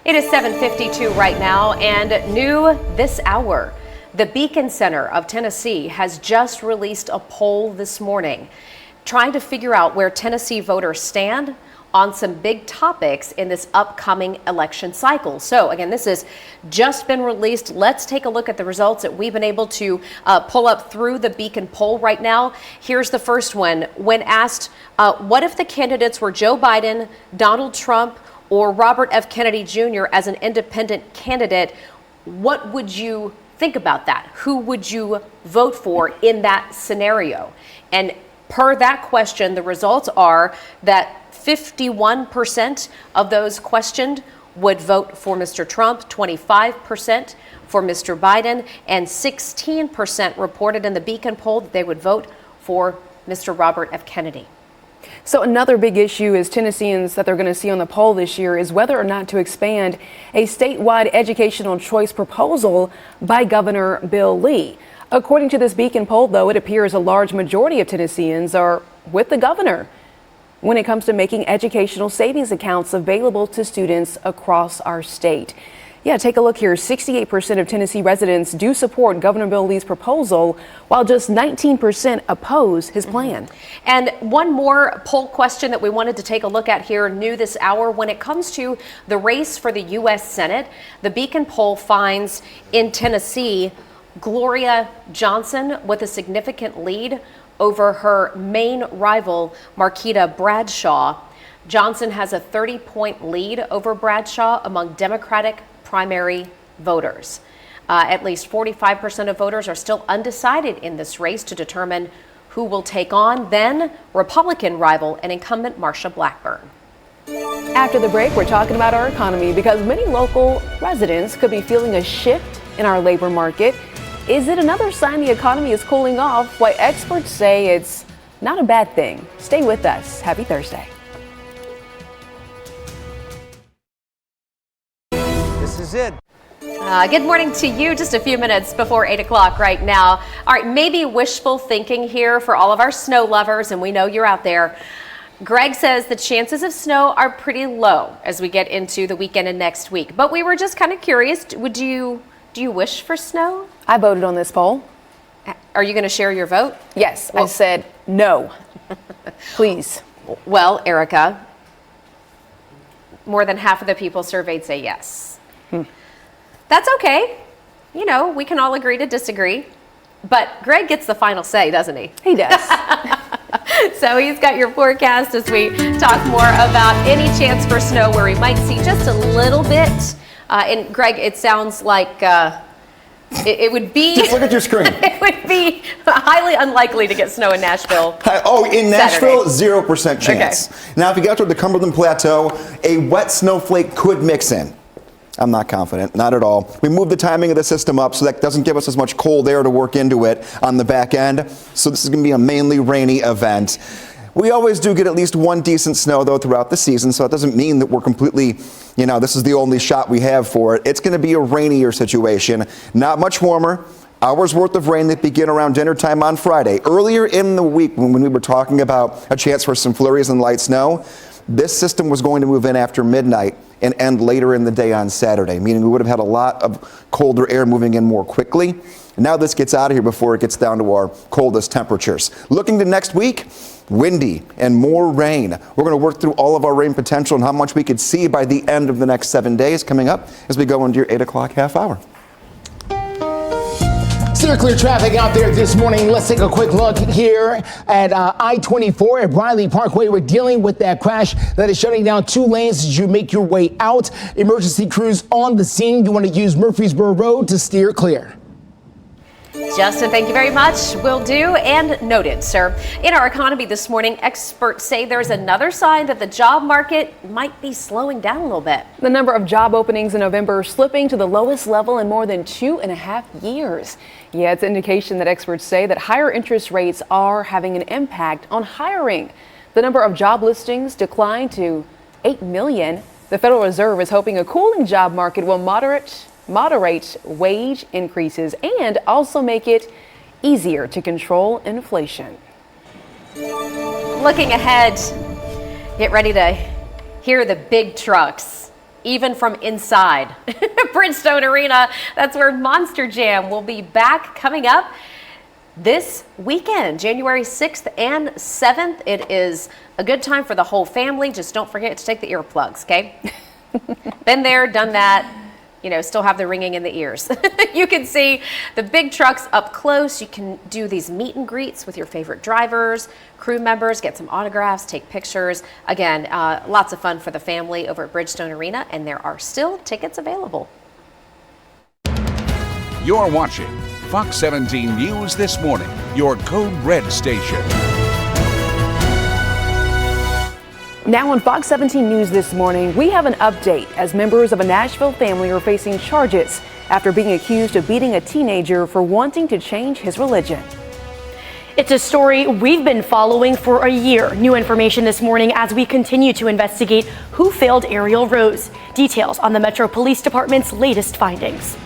It is 7:52 right now, and new this hour. The Beacon Center of Tennessee has just released a poll this morning trying to figure out where Tennessee voters stand on some big topics in this upcoming election cycle. So again, this has just been released. Let's take a look at the results that we've been able to pull up through the Beacon poll right now. Here's the first one. When asked, what if the candidates were Joe Biden, Donald Trump, or Robert F. Kennedy Jr. as an independent candidate, what would you think about that? Who would you vote for in that scenario? And per that question, the results are that 51% of those questioned would vote for Mr. Trump, 25% for Mr. Biden, and 16% reported in the Beacon poll that they would vote for Mr. Robert F. Kennedy. So another big issue is Tennesseans that they're going to see on the poll this year is whether or not to expand a statewide educational choice proposal by Governor Bill Lee. According to this Beacon poll, though, it appears a large majority of Tennesseans are with the governor when it comes to making educational savings accounts available to students across our state. Yeah, take a look here. 68% of Tennessee residents do support Governor Bill Lee's proposal, while just 19% oppose his plan. And one more poll question that we wanted to take a look at here new this hour. When it comes to the race for the U.S. Senate, the Beacon poll finds in Tennessee Gloria Johnson with a significant lead over her main rival, Marquita Bradshaw. Johnson has a 30-point lead over Bradshaw among Democratic primary voters. At least 45% of voters are still undecided in this race to determine who will take on then Republican rival and incumbent Marsha Blackburn. After the break, we're talking about our economy because many local residents could be feeling a shift in our labor market. Is it another sign the economy is cooling off? Why experts say it's not a bad thing. Stay with us. Happy Thursday. This is it. Good morning to you. Just a few minutes before 8 o'clock right now. All right, maybe wishful thinking here for all of our snow lovers, and we know you're out there. Greg says the chances of snow are pretty low as we get into the weekend and next week. But we were just kind of curious. Do you wish for snow? I voted on this poll. Are you going to share your vote? Yes, I said no. Please. Well, Erica, more than half of the people surveyed say yes. That's okay. You know, we can all agree to disagree. But Greg gets the final say, doesn't he? He does. So he's got your forecast as we talk more about any chance for snow where we might see just a little bit. And Greg, it sounds like it would be... Just look at your screen. It would be highly unlikely to get snow in Nashville. Oh, in Nashville, Saturday. 0% chance. Okay. Now, if you got to the Cumberland Plateau, a wet snowflake could mix in. I'm not confident, not at all. We moved the timing of the system up so that doesn't give us as much cold air to work into it on the back end. So this is going to be a mainly rainy event. We always do get at least one decent snow, though, throughout the season, so it doesn't mean that we're completely, you know, this is the only shot we have for it. It's going to be a rainier situation, not much warmer. Hours worth of rain that begin around dinner time on Friday. Earlier in the week, when we were talking about a chance for some flurries and light snow, this system was going to move in after midnight and end later in the day on Saturday, meaning we would have had a lot of colder air moving in more quickly. Now this gets out of here before it gets down to our coldest temperatures. Looking to next week, windy and more rain. We're going to work through all of our rain potential and how much we could see by the end of the next 7 days coming up as we go into your 8 o'clock half hour. Still clear traffic out there this morning. Let's take a quick look here at I-24 at Briley Parkway. We're dealing with that crash that is shutting down 2 lanes as you make your way out. Emergency crews on the scene. You want to use Murfreesboro Road to steer clear. Justin, thank you very much. Will do, and noted, sir. In our economy this morning, experts say there's another sign that the job market might be slowing down a little bit. The number of job openings in November slipping to the lowest level in more than 2.5 years. Yeah, it's an indication that experts say that higher interest rates are having an impact on hiring. The number of job listings declined to 8 million. The Federal Reserve is hoping a cooling job market will moderate wage increases and also make it easier to control inflation. Looking ahead, get ready to hear the big trucks, even from inside Bridgestone Arena. That's where Monster Jam will be back coming up. this weekend, January 6th and 7th. It is a good time for the whole family. Just don't forget to take the earplugs, okay? Been there, done that. You know, still have the ringing in the ears. You can see the big trucks up close. You can do these meet and greets with your favorite drivers, crew members, get some autographs, take pictures. Again, lots of fun for the family over at Bridgestone Arena, and there are still tickets available. You're watching Fox 17 News This Morning, your Code Red station. Now on Fox 17 News This Morning, we have an update as members of a Nashville family are facing charges after being accused of beating a teenager for wanting to change his religion. It's a story we've been following for a year. New information this morning as we continue to investigate who failed Ariel Rose. Details on the Metro Police Department's latest findings.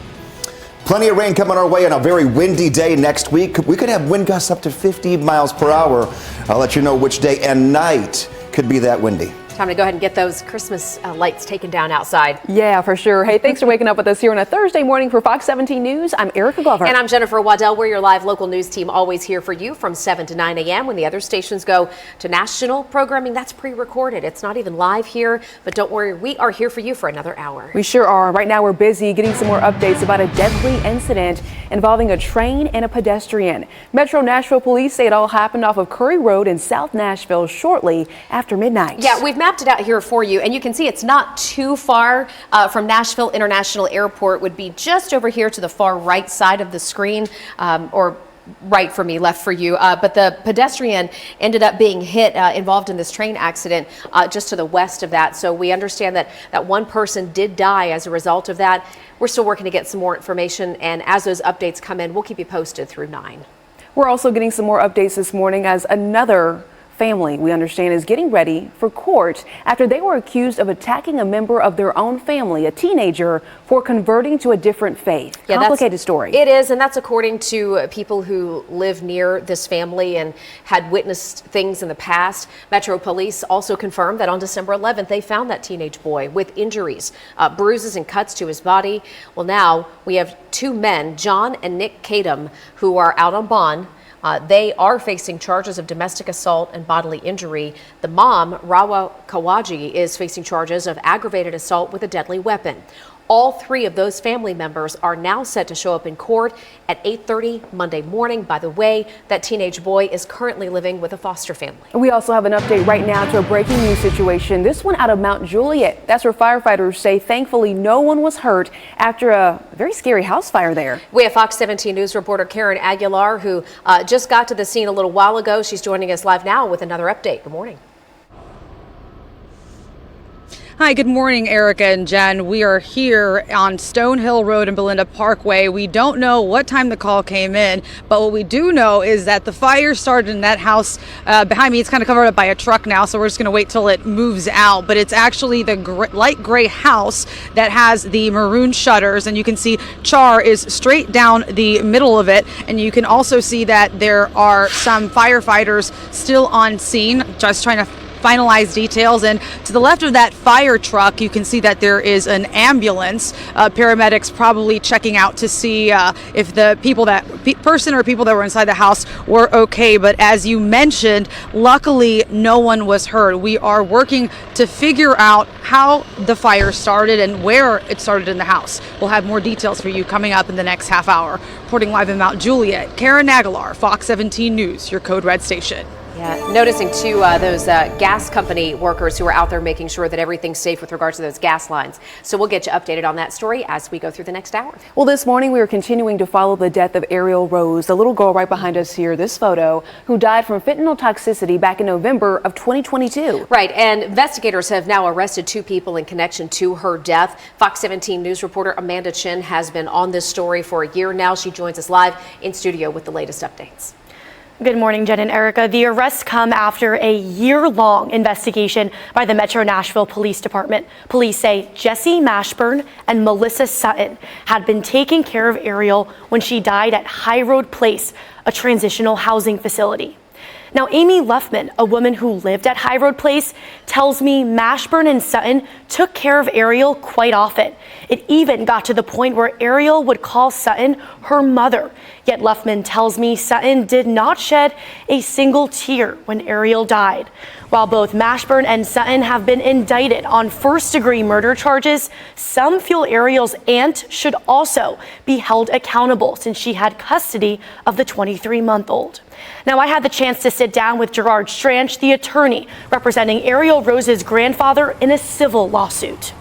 Plenty of rain coming our way on a very windy day next week. We could have wind gusts up to 50 miles per hour. I'll let you know which day and night could be that windy. Time to go ahead and get those Christmas lights taken down outside. Yeah, for sure. Hey, thanks for waking up with us here on a Thursday morning for Fox 17 News. I'm Erica Glover. And I'm Jennifer Waddell. We're your live local news team, always here for you from 7 to 9 a.m. When the other stations go to national programming, that's pre-recorded. It's not even live here, but don't worry, we are here for you for another hour. We sure are. Right now we're busy getting some more updates about a deadly incident involving a train and a pedestrian. Metro Nashville police say it all happened off of Curry Road in South Nashville shortly after midnight. Yeah, we've mapped it out here for you, and you can see it's not too far from Nashville International Airport. Would be just over here to the far right side of the screen, or right for me, left for you. But the pedestrian ended up being hit, involved in this train accident just to the west of that. So we understand that one person did die as a result of that. We're still working to get some more information, and as those updates come in, we'll keep you posted through 9. We're also getting some more updates this morning as another family, we understand, is getting ready for court after they were accused of attacking a member of their own family, a teenager, for converting to a different faith. Yeah, complicated story. It is, and that's according to people who live near this family and had witnessed things in the past. Metro Police also confirmed that on December 11th, they found that teenage boy with injuries, bruises and cuts to his body. Well, now we have 2 men, John and Nick Kadam, who are out on bond. They are facing charges of domestic assault and bodily injury. The mom, Rawa Kawaji, is facing charges of aggravated assault with a deadly weapon. All 3 of those family members are now set to show up in court at 8:30 Monday morning. By the way, that teenage boy is currently living with a foster family. We also have an update right now to a breaking news situation. This one out of Mount Juliet. That's where firefighters say thankfully no one was hurt after a very scary house fire there. We have Fox 17 News reporter Karen Aguilar, who just got to the scene a little while ago. She's joining us live now with another update. Good morning. Hi, good morning, Erica and Jen. We are here on Stonehill Road and Belinda Parkway. We don't know what time the call came in, but what we do know is that the fire started in that house behind me. It's kind of covered up by a truck now, so we're just going to wait till it moves out. But it's actually the light gray house that has the maroon shutters, and you can see char is straight down the middle of it. And you can also see that there are some firefighters still on scene, just trying to finalize details. And to the left of that fire truck, you can see that there is an ambulance. Paramedics probably checking out to see if the person or people that were inside the house were okay. But as you mentioned, luckily no one was hurt. We are working to figure out how the fire started and where it started in the house. We'll have more details for you coming up in the next half hour. Reporting live in Mount Juliet, Karen Aguilar, Fox 17 News, your Code Red station. Yeah, noticing too those gas company workers who are out there making sure that everything's safe with regard to those gas lines. So we'll get you updated on that story as we go through the next hour. Well, this morning we are continuing to follow the death of Ariel Rose, the little girl right behind us here, this photo, who died from fentanyl toxicity back in November of 2022. Right, and investigators have now arrested 2 people in connection to her death. Fox 17 News reporter Amanda Chin has been on this story for a year now. She joins us live in studio with the latest updates. Good morning, Jen and Erica. The arrests come after a year-long investigation by the Metro Nashville Police Department. Police say Jesse Mashburn and Melissa Sutton had been taking care of Ariel when she died at High Road Place, a transitional housing facility. Now, Amy Luffman, a woman who lived at High Road Place, tells me Mashburn and Sutton took care of Ariel quite often. It even got to the point where Ariel would call Sutton her mother. Yet Luffman tells me Sutton did not shed a single tear when Ariel died. While both Mashburn and Sutton have been indicted on first-degree murder charges, some feel Ariel's aunt should also be held accountable since she had custody of the 23-month-old. Now, I had the chance to sit down with Gerard Stranch, the attorney representing Ariel Rose's grandfather in a civil lawsuit.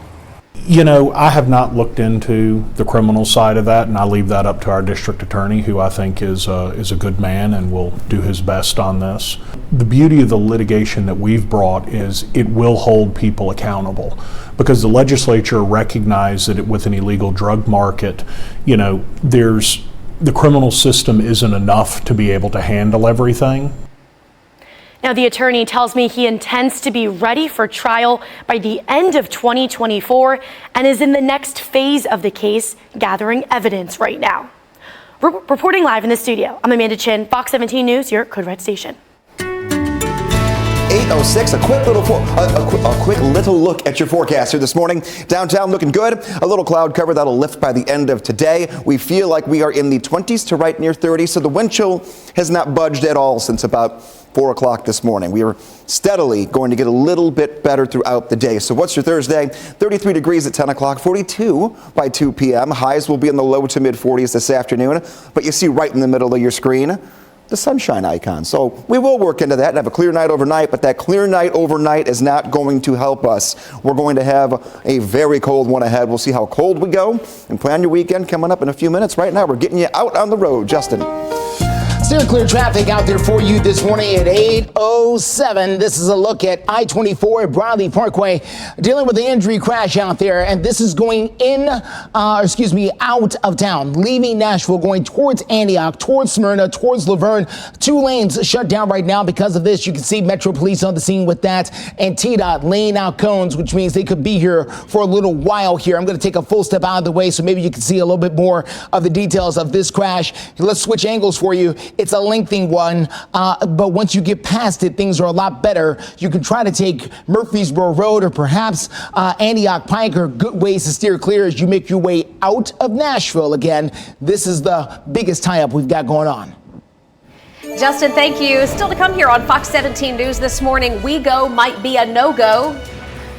You know, I have not looked into the criminal side of that, and I leave that up to our district attorney, who I think is a good man and will do his best on this. The beauty of the litigation that we've brought is it will hold people accountable, because the legislature recognized that with an illegal drug market, you know, the criminal system isn't enough to be able to handle everything. Now, the attorney tells me he intends to be ready for trial by the end of 2024 and is in the next phase of the case, gathering evidence right now. Reporting live in the studio, I'm Amanda Chin, Fox 17 News, your Code Red station. 8:06, a quick little look at your forecast here this morning. Downtown looking good. A little cloud cover that'll lift by the end of today. We feel like we are in the 20s to right near 30, so the wind chill has not budged at all since about 4 o'clock this morning. We are steadily going to get a little bit better throughout the day. So what's your Thursday? 33 degrees at 10 o'clock, 42 by 2 p.m. Highs will be in the low to mid 40s this afternoon, but you see right in the middle of your screen the sunshine icon. So we will work into that and have a clear night overnight, but that clear night overnight is not going to help us. We're going to have a very cold one ahead. We'll see how cold we go and plan your weekend coming up in a few minutes. Right now, we're getting you out on the road. Justin. Still clear traffic out there for you this morning at 8:07. This is a look at I-24 at Bradley Parkway, dealing with the injury crash out there. And this is going out of town, leaving Nashville, going towards Antioch, towards Smyrna, towards Laverne. 2 lanes shut down right now because of this. You can see Metro Police on the scene with that, and TDOT laying out cones, which means they could be here for a little while here. I'm going to take a full step out of the way so maybe you can see a little bit more of the details of this crash. Let's switch angles for you. It's a lengthy one, but once you get past it, things are a lot better. You can try to take Murfreesboro Road or perhaps Antioch Pike are good ways to steer clear as you make your way out of Nashville. Again, this is the biggest tie-up we've got going on. Justin, thank you. Still to come here on Fox 17 News this morning, WeGo might be a no-go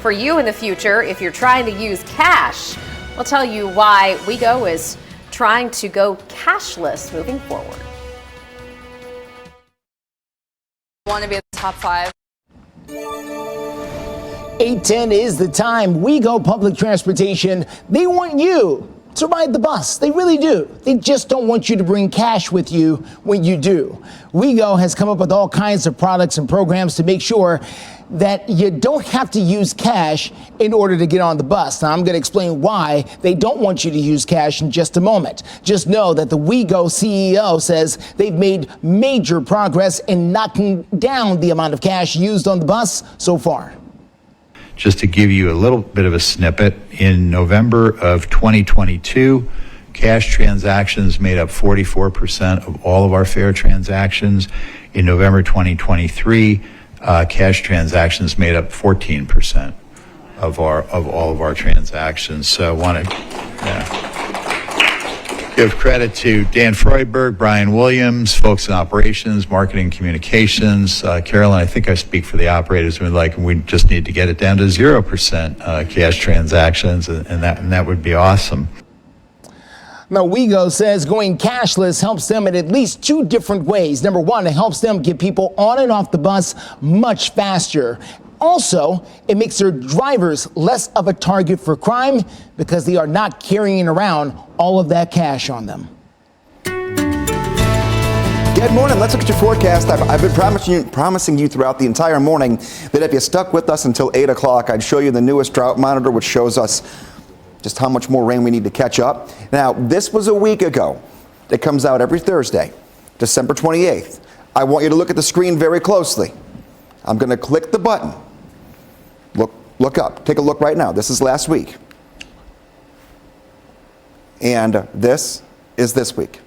for you in the future if you're trying to use cash. We'll tell you why WeGo is trying to go cashless moving forward. Want to be in the top 5. 8:10 is the time. WeGo Public Transportation, they want you to ride the bus. They really do. They just don't want you to bring cash with you when you do. WeGo has come up with all kinds of products and programs to make sure that you don't have to use cash in order to get on the bus. Now, I'm going to explain why they don't want you to use cash in just a moment. Just know that the WeGo CEO says they've made major progress in knocking down the amount of cash used on the bus so far. Just to give you a little bit of a snippet, in November of 2022, cash transactions made up 44% of all of our fare transactions. In November 2023, cash transactions made up 14% of all of our transactions. So I want to give credit to Dan Freudberg, Brian Williams, folks in operations, marketing, communications. Carolyn, I think I speak for the operators. We just need to get it down to 0% cash transactions, and that would be awesome. Now, WeGo says going cashless helps them in at least 2 different ways. Number one, it helps them get people on and off the bus much faster. Also, it makes their drivers less of a target for crime because they are not carrying around all of that cash on them. Good morning. Let's look at your forecast. I've been promising you throughout the entire morning that if you stuck with us until 8 o'clock, I'd show you the newest drought monitor, which shows us just how much more rain we need to catch up. Now, this was a week ago. It comes out every Thursday, December 28th. I want you to look at the screen very closely. I'm going to click the button. Look up. Take a look right now. This is last week. And this is this week.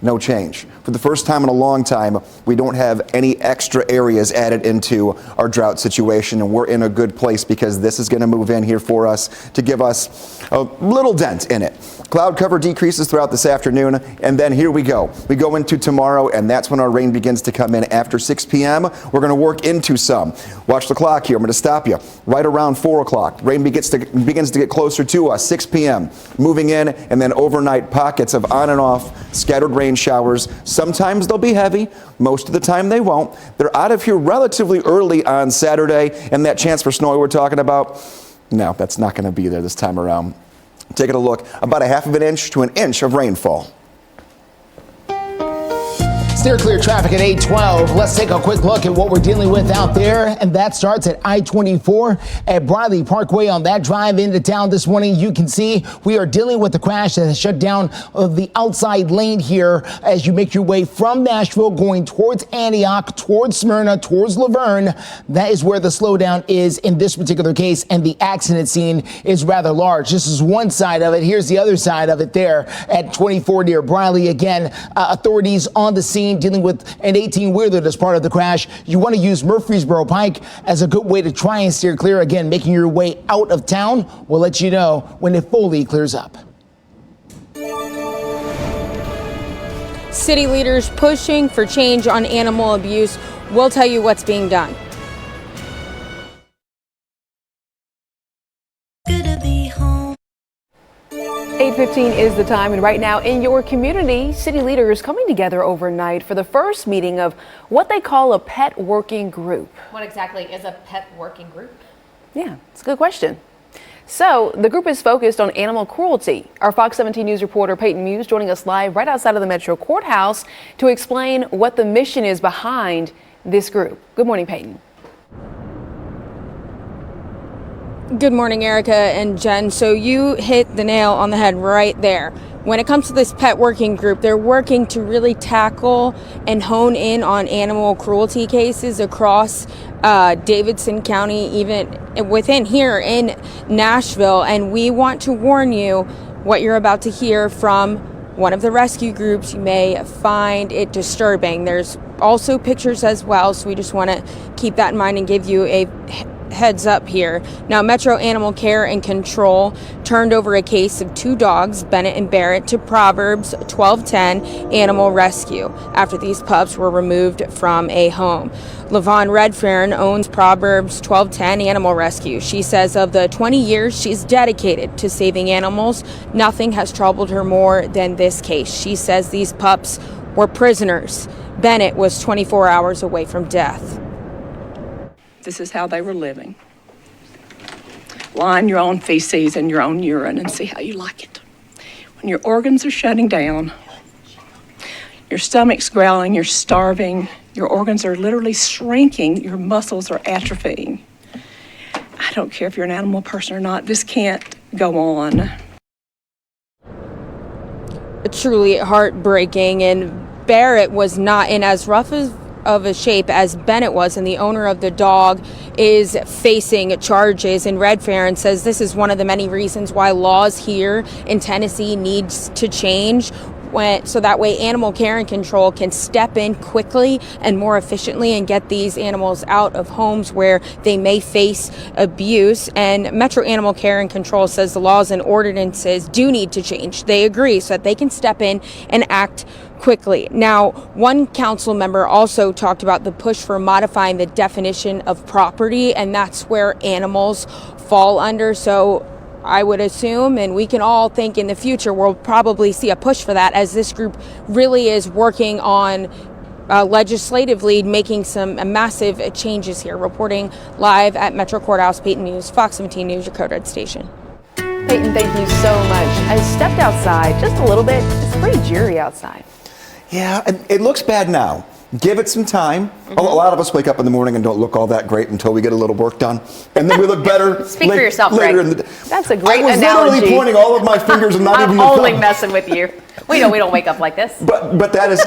No change. for the first time in a long time, we don't have any extra areas added into our drought situation, and we're in a good place because this is going to move in here for us to give us a little dent in it. Cloud cover decreases throughout this afternoon, and then here we go. We go into tomorrow, and that's when our rain begins to come in after 6 p.m. We're going to work into some. Watch the clock here. I'm going to stop you right around 4 o'clock. Rain begins to get closer to us, 6 p.m. Moving in, and then overnight pockets of on and off scattered rain showers. Sometimes they'll be heavy. Most of the time they won't. They're out of here relatively early on Saturday, and that chance for snow we're talking about, no, that's not going to be there this time around. Taking a look, about a half of an inch to an inch of rainfall. Steer clear traffic at 812. Let's take a quick look at what we're dealing with out there. And that starts at I-24 at Briley Parkway. On that drive into town this morning, you can see we are dealing with the crash that has shut down the outside lane here as you make your way from Nashville going towards Antioch, towards Smyrna, towards Laverne. That is where the slowdown is in this particular case. And the accident scene is rather large. This is one side of it. Here's the other side of it there at 24 near Briley. Again, authorities on the scene dealing with an 18-wheeler that's part of the crash. You want to use Murfreesboro Pike as a good way to try and steer clear. Again, making your way out of town. We'll let you know when it fully clears up. City leaders pushing for change on animal abuse. We'll tell you what's being done. 8:15 is the time, and right now in your community, city leaders coming together overnight for the first meeting of what they call a pet working group. What exactly is a pet working group? Yeah, it's a good question. So the group is focused on animal cruelty. Our Fox 17 News reporter Peyton Muse joining us live right outside of the Metro Courthouse to explain what the mission is behind this group. Good morning, Peyton. Good morning, Erica and Jen. So you hit the nail on the head right there. When it comes to this pet working group, they're working to really tackle and hone in on animal cruelty cases across Davidson County, even within here in Nashville. And we want to warn you what you're about to hear from one of the rescue groups. You may find it disturbing. There's also pictures as well, so we just want to keep that in mind and give you a heads up here. Now, Metro Animal Care and Control turned over a case of 2 dogs, Bennett and Barrett, to Proverbs 12:10 Animal Rescue after these pups were removed from a home. LaVon Redfern owns Proverbs 12:10 Animal Rescue. She says of the 20 years she's dedicated to saving animals, nothing has troubled her more than this case. She says these pups were prisoners. Bennett was 24 hours away from death. This is how they were living. Line your own feces and your own urine and see how you like it. When your organs are shutting down, your stomach's growling, you're starving, your organs are literally shrinking, your muscles are atrophying. I don't care if you're an animal person or not, this can't go on. Truly heartbreaking, and Barrett was not in as rough of a shape as Bennett was, and the owner of the dog is facing charges. And Redfern says this is one of the many reasons why laws here in Tennessee needs to change, so that way Animal Care and Control can step in quickly and more efficiently and get these animals out of homes where they may face abuse. And Metro Animal Care and Control says the laws and ordinances do need to change. They agree so that they can step in and act quickly. Now, one council member also talked about the push for modifying the definition of property, and that's where animals fall under. So I would assume, and we can all think in the future, we'll probably see a push for that as this group really is working on legislatively making some massive changes here. Reporting live at Metro Courthouse, Peyton Muse, Fox 17 News, your code-red station. Peyton, thank you so much. I stepped outside just a little bit. It's pretty dreary outside. Yeah, it looks bad now. Give it some time. A lot of us wake up in the morning and don't look all that great until we get a little work done. And then we look better Speak for yourself, later Greg. in the day. That's a great I was analogy. literally pointing all of my fingers and not I'm even the only thumb. messing with you. We know we don't wake up like this. But that is,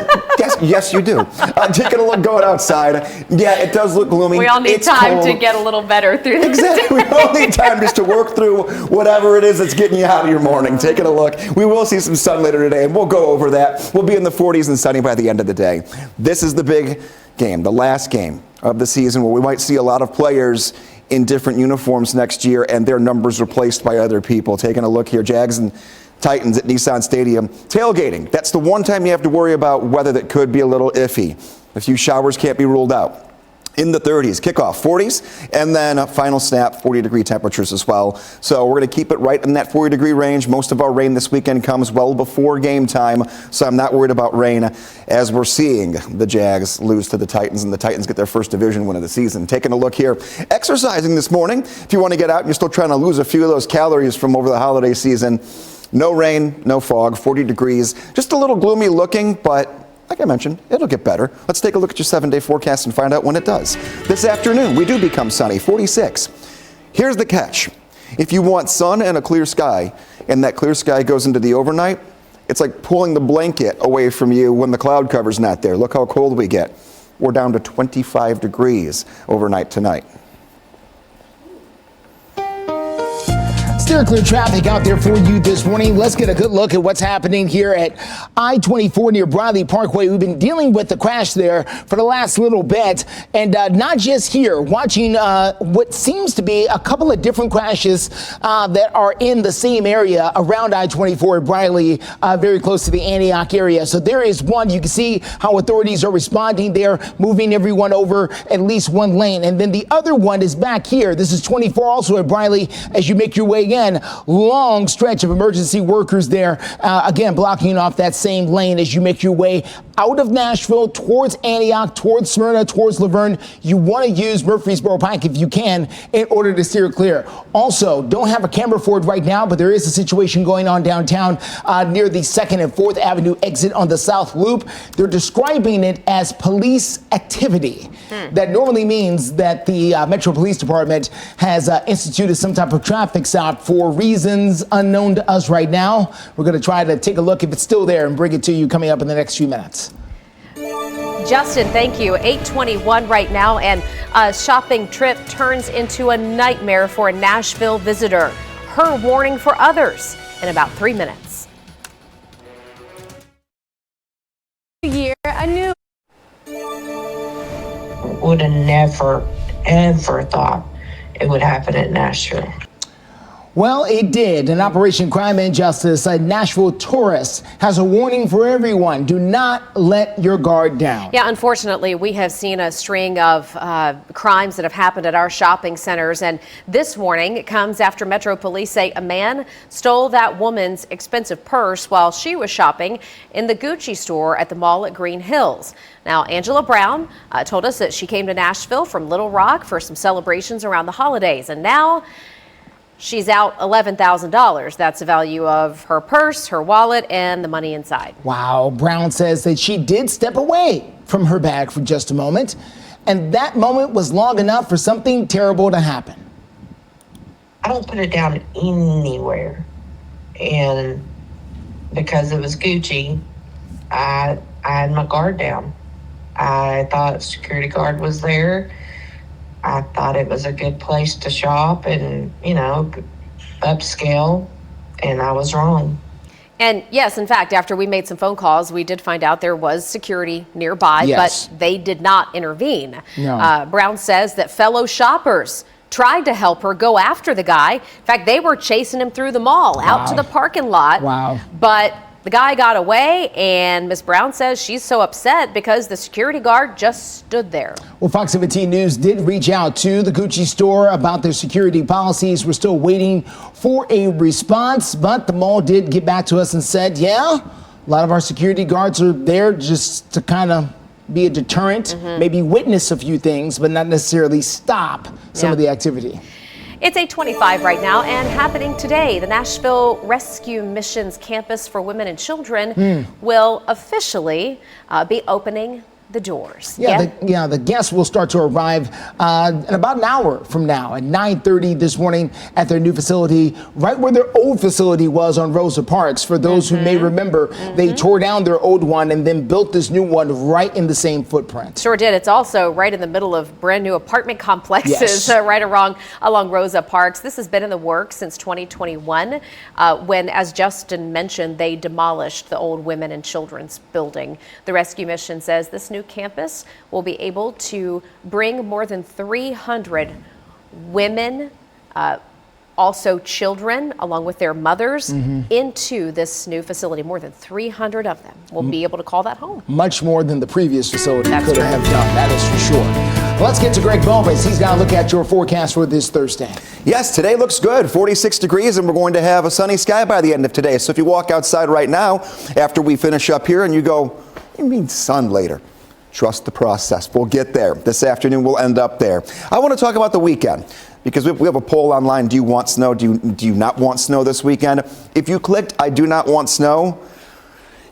yes, you do. Taking a look going outside. Yeah, it does look gloomy. We all need It's time to cold. get a little better through this. Exactly. We all need time just to work through whatever it is that's getting you out of your morning. Taking a look. We will see some sun later today, and we'll go over that. We'll be in the 40s and sunny by the end of the day. This is the big game, the last game of the season, where we might see a lot of players in different uniforms next year and their numbers replaced by other people. Taking a look here, Jags and Titans at Nissan Stadium. Tailgating, that's the one time you have to worry about weather that could be a little iffy. A few showers can't be ruled out. In the 30s, kickoff 40s, and then a final snap 40-degree temperatures as well. So we're going to keep it right in that 40-degree range. Most of our rain this weekend comes well before game time, so I'm not worried about rain as we're seeing the Jags lose to the Titans and the Titans get their first division win of the season. Taking a look here, exercising this morning. If you want to get out and you're still trying to lose a few of those calories from over the holiday season, no rain, no fog, 40 degrees, just a little gloomy looking, but like I mentioned, it'll get better. Let's take a look at your 7-day forecast and find out when it does. This afternoon, we do become sunny, 46. Here's the catch. If you want sun and a clear sky, and that clear sky goes into the overnight, it's like pulling the blanket away from you when the cloud cover's not there. Look how cold we get. We're down to 25 degrees overnight tonight. Steer clear traffic out there for you this morning. Let's get a good look at what's happening here at I-24 near Briley Parkway. We've been dealing with the crash there for the last little bit, and not just here, watching what seems to be a couple of different crashes that are in the same area around I-24 at Briley, very close to the Antioch area. So there is one. You can see how authorities are responding there, moving everyone over at least one lane. And then the other one is back here. This is 24 also at Briley as you make your way in. Long stretch of emergency workers there, again, blocking off that same lane as you make your way out of Nashville towards Antioch, towards Smyrna, towards Laverne. You want to use Murfreesboro Pike if you can in order to steer clear. Also, don't have a camera for it right now, but there is a situation going on downtown near the 2nd and 4th Avenue exit on the South Loop. They're describing it as police activity. That normally means that the Metro Police Department has instituted some type of traffic stop for reasons unknown to us right now. We're going to try to take a look if it's still there and bring it to you coming up in the next few minutes. Justin, thank you. 8:21 right now, and a shopping trip turns into a nightmare for a Nashville visitor. Her warning for others in about 3 minutes. I knew. Would have never, ever thought it would happen at Nashville. Well, it did. In Operation Crime and Justice, a Nashville tourist has a warning for everyone. Do not let your guard down. Yeah, unfortunately, we have seen a string of crimes that have happened at our shopping centers. And this warning comes after Metro Police say a man stole that woman's expensive purse while she was shopping in the Gucci store at the mall at Green Hills. Now, Angela Brown told us that she came to Nashville from Little Rock for some celebrations around the holidays. And now she's out $11,000. That's the value of her purse, her wallet, and the money inside. Wow. Brown says that she did step away from her bag for just a moment, and that moment was long enough for something terrible to happen. I don't put it down anywhere. And because it was Gucci, I had my guard down. I thought security guard was there. I thought it was a good place to shop and, you know, upscale, and I was wrong. And yes, in fact, after we made some phone calls, we did find out there was security nearby, Yes. but they did not intervene. No. Brown says that fellow shoppers tried to help her go after the guy. In fact, they were chasing him through the mall, out to the parking lot. Wow. But the guy got away, and Ms. Brown says she's so upset because the security guard just stood there. Well, Fox 17 News did reach out to the Gucci store about their security policies. We're still waiting for a response, but the mall did get back to us and said, yeah, a lot of our security guards are there just to kind of be a deterrent, maybe witness a few things, but not necessarily stop some of the activity. It's 8:25 right now and happening today. The Nashville Rescue Missions Campus for Women and Children will officially be opening the doors. The guests will start to arrive in about an hour from now at 9:30 this morning at their new facility, right where their old facility was on Rosa Parks. For those who may remember, they tore down their old one and then built this new one right in the same footprint. Sure did. It's also right in the middle of brand new apartment complexes right along Rosa Parks. This has been in the works since 2021 when, as Justin mentioned, they demolished the old women and children's building. The rescue mission says this new campus will be able to bring more than 300 women, also children, along with their mothers, into this new facility. More than 300 of them will be able to call that home. Much more than the previous facility could have done, that is for sure. Let's get to Greg Bowman. He's going to look at your forecast for this Thursday. Yes, today looks good, 46 degrees, and we're going to have a sunny sky by the end of today. So if you walk outside right now, after we finish up here, and you go, "You mean sun later?" Trust the process. We'll get there. This afternoon, we'll end up there. I want to talk about the weekend because we have a poll online. Do you want snow? Do you not want snow this weekend? If you clicked, "I do not want snow,"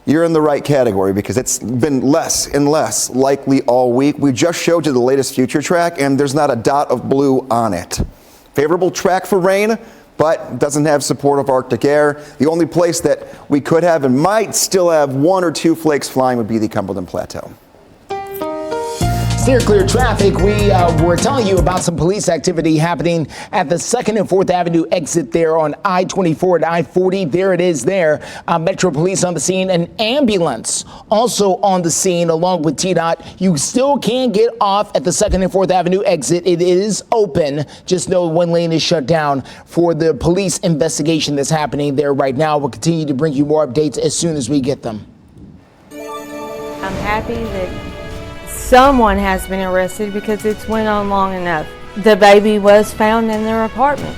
you're in the right category because it's been less and less likely all week. We just showed you the latest future track, and there's not a dot of blue on it. Favorable track for rain, but doesn't have support of Arctic air. The only place that we could have and might still have 1 or 2 flakes flying would be the Cumberland Plateau. Steer clear traffic. We were telling you about some police activity happening at the 2nd and 4th Avenue exit there on I-24 and I-40. There it is there. Metro Police on the scene. An ambulance also on the scene along with TDOT. You still can get off at the 2nd and 4th Avenue exit. It is open. Just know one lane is shut down for the police investigation that's happening there right now. We'll continue to bring you more updates as soon as we get them. I'm happy that someone has been arrested because it's went on long enough. The baby was found in their apartment,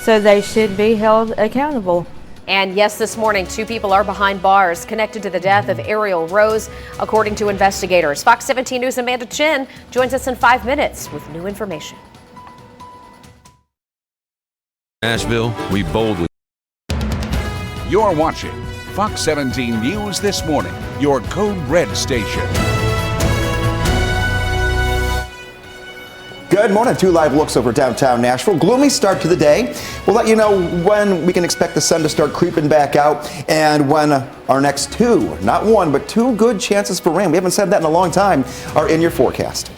so they should be held accountable. And yes, this morning, 2 people are behind bars connected to the death of Ariel Rose, according to investigators. Fox 17 News' Amanda Chin joins us in 5 minutes with new information. Nashville, we boldly. You're watching Fox 17 News This Morning, your Code Red station. Good morning. 2 live looks over downtown Nashville. Gloomy start to the day. We'll let you know when we can expect the sun to start creeping back out and when our next 2, not 1, but 2 good chances for rain, we haven't said that in a long time, are in your forecast.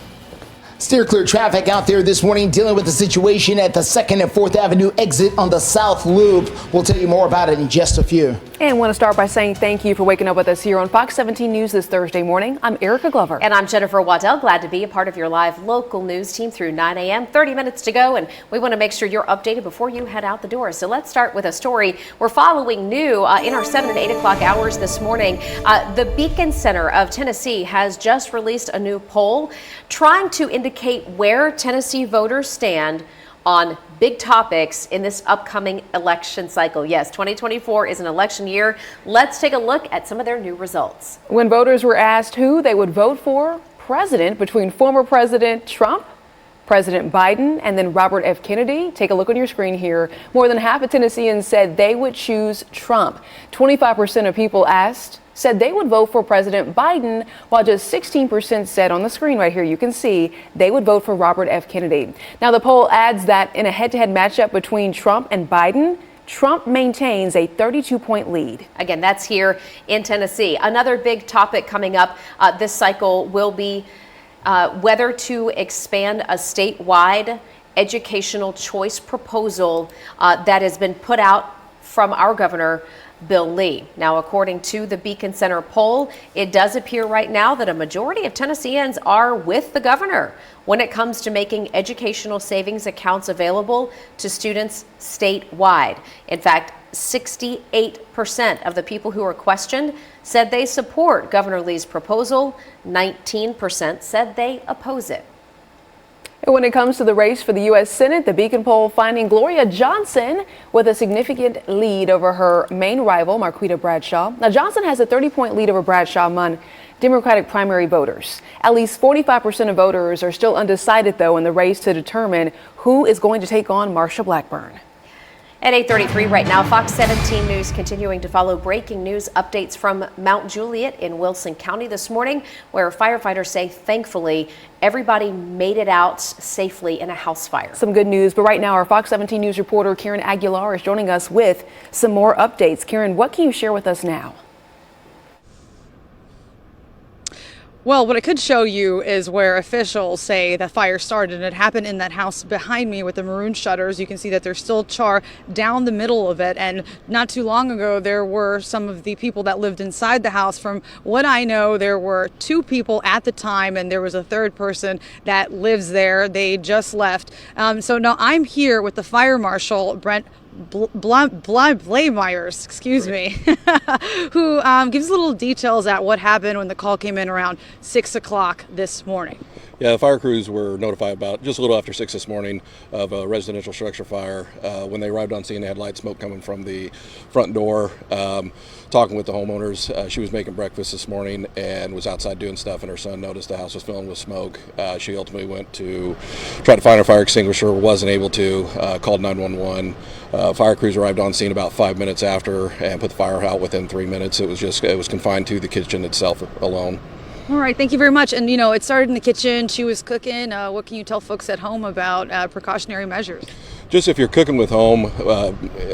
Steer clear traffic out there this morning dealing with the situation at the 2nd and 4th Avenue exit on the South Loop. We'll tell you more about it in just a few. And want to start by saying thank you for waking up with us here on Fox 17 News this Thursday morning. I'm Erica Glover. And I'm Jennifer Waddell. Glad to be a part of your live local news team through 9 a.m. 30 minutes to go, and we want to make sure you're updated before you head out the door. So let's start with a story we're following new in our 7 and 8 o'clock hours this morning. The Beacon Center of Tennessee has just released a new poll trying to indicate where Tennessee voters stand on big topics in this upcoming election cycle. Yes, 2024 is an election year. Let's take a look at some of their new results. When voters were asked who they would vote for president between former President Trump, President Biden, and then Robert F. Kennedy, take a look on your screen here. More than half of Tennesseans said they would choose Trump. 25% of people asked said they would vote for President Biden, while just 16% said on the screen right here, you can see they would vote for Robert F. Kennedy. Now, the poll adds that in a head-to-head matchup between Trump and Biden, Trump maintains a 32-point lead. Again, that's here in Tennessee. Another big topic coming up this cycle will be whether to expand a statewide educational choice proposal that has been put out from our governor, Bill Lee. Now, according to the Beacon Center poll, it does appear right now that a majority of Tennesseans are with the governor when it comes to making educational savings accounts available to students statewide. In fact, 68% of the people who were questioned said they support Governor Lee's proposal. 19% said they oppose it. And when it comes to the race for the U.S. Senate, the Beacon poll finding Gloria Johnson with a significant lead over her main rival, Marquita Bradshaw. Now, Johnson has a 30-point lead over Bradshaw among Democratic primary voters. At least 45% of voters are still undecided, though, in the race to determine who is going to take on Marsha Blackburn. At 8:33 right now, Fox 17 News continuing to follow breaking news updates from Mount Juliet in Wilson County this morning, where firefighters say thankfully everybody made it out safely in a house fire. Some good news, but right now our Fox 17 News reporter Karen Aguilar is joining us with some more updates. Karen, what can you share with us now? Well, what I could show you is where officials say the fire started, and it happened in that house behind me with the maroon shutters. You can see that there's still char down the middle of it, and not too long ago there were some of the people that lived inside the house. From what I know, there were 2 people at the time, and there was a 3rd person that lives there. They just left. So now I'm here with the fire marshal, Brent Blaemeyers, excuse me, who gives little details at what happened when the call came in around 6 o'clock this morning. Yeah, the fire crews were notified about just a little after 6 this morning of a residential structure fire. When they arrived on scene, they had light smoke coming from the front door. Talking with the homeowners, she was making breakfast this morning and was outside doing stuff, and her son noticed the house was filling with smoke. She ultimately went to try to find her fire extinguisher, wasn't able to, called 911. Fire crews arrived on scene about 5 minutes after and put the fire out within 3 minutes. It was confined to the kitchen itself alone. All right, thank you very much. And it started in the kitchen. She was cooking. What can you tell folks at home about precautionary measures? Just if you're cooking with home,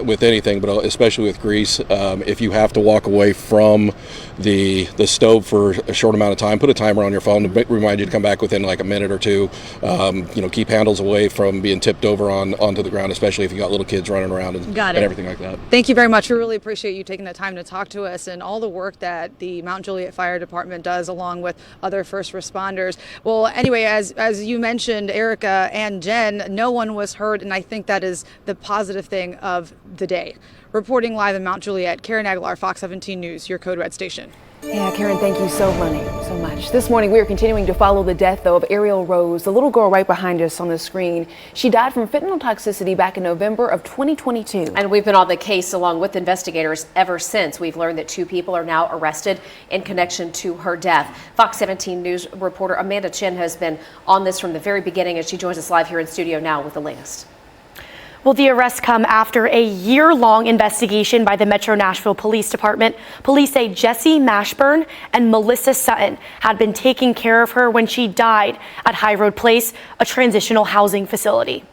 with anything, but especially with grease, if you have to walk away from the stove for a short amount of time, put a timer on your phone to remind you to come back within like a minute or two. Keep handles away from being tipped over onto the ground, especially if you got little kids running around and everything like that. Thank you very much. We really appreciate you taking the time to talk to us and all the work that the Mount Juliet Fire Department does along with other first responders. Well, anyway, as you mentioned, Erica and Jen, no one was hurt, and I think that is the positive thing of the day. Reporting live in Mount Juliet, Karen Aguilar, Fox 17 News, your Code Red station. Yeah, Karen, thank you so much. This morning, we are continuing to follow the death, though, of Ariel Rose, the little girl right behind us on the screen. She died from fentanyl toxicity back in November of 2022. And we've been on the case along with investigators ever since. We've learned that 2 people are now arrested in connection to her death. Fox 17 News reporter Amanda Chin has been on this from the very beginning, and she joins us live here in studio now with the latest. Well, the arrests come after a year-long investigation by the Metro Nashville Police Department. Police say Jesse Mashburn and Melissa Sutton had been taking care of her when she died at High Road Place, a transitional housing facility.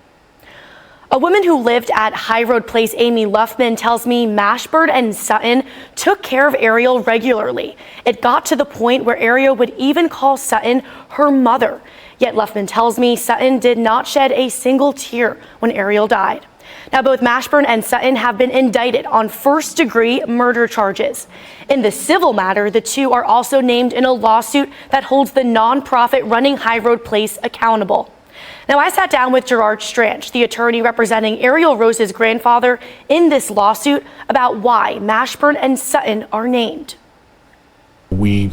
A woman who lived at High Road Place, Amy Luffman, tells me Mashburn and Sutton took care of Ariel regularly. It got to the point where Ariel would even call Sutton her mother. Yet Luffman tells me Sutton did not shed a single tear when Ariel died. Now, both Mashburn and Sutton have been indicted on first-degree murder charges. In the civil matter, the 2 are also named in a lawsuit that holds the nonprofit running High Road Place accountable. Now, I sat down with Gerard Stranch, the attorney representing Ariel Rose's grandfather, in this lawsuit about why Mashburn and Sutton are named. We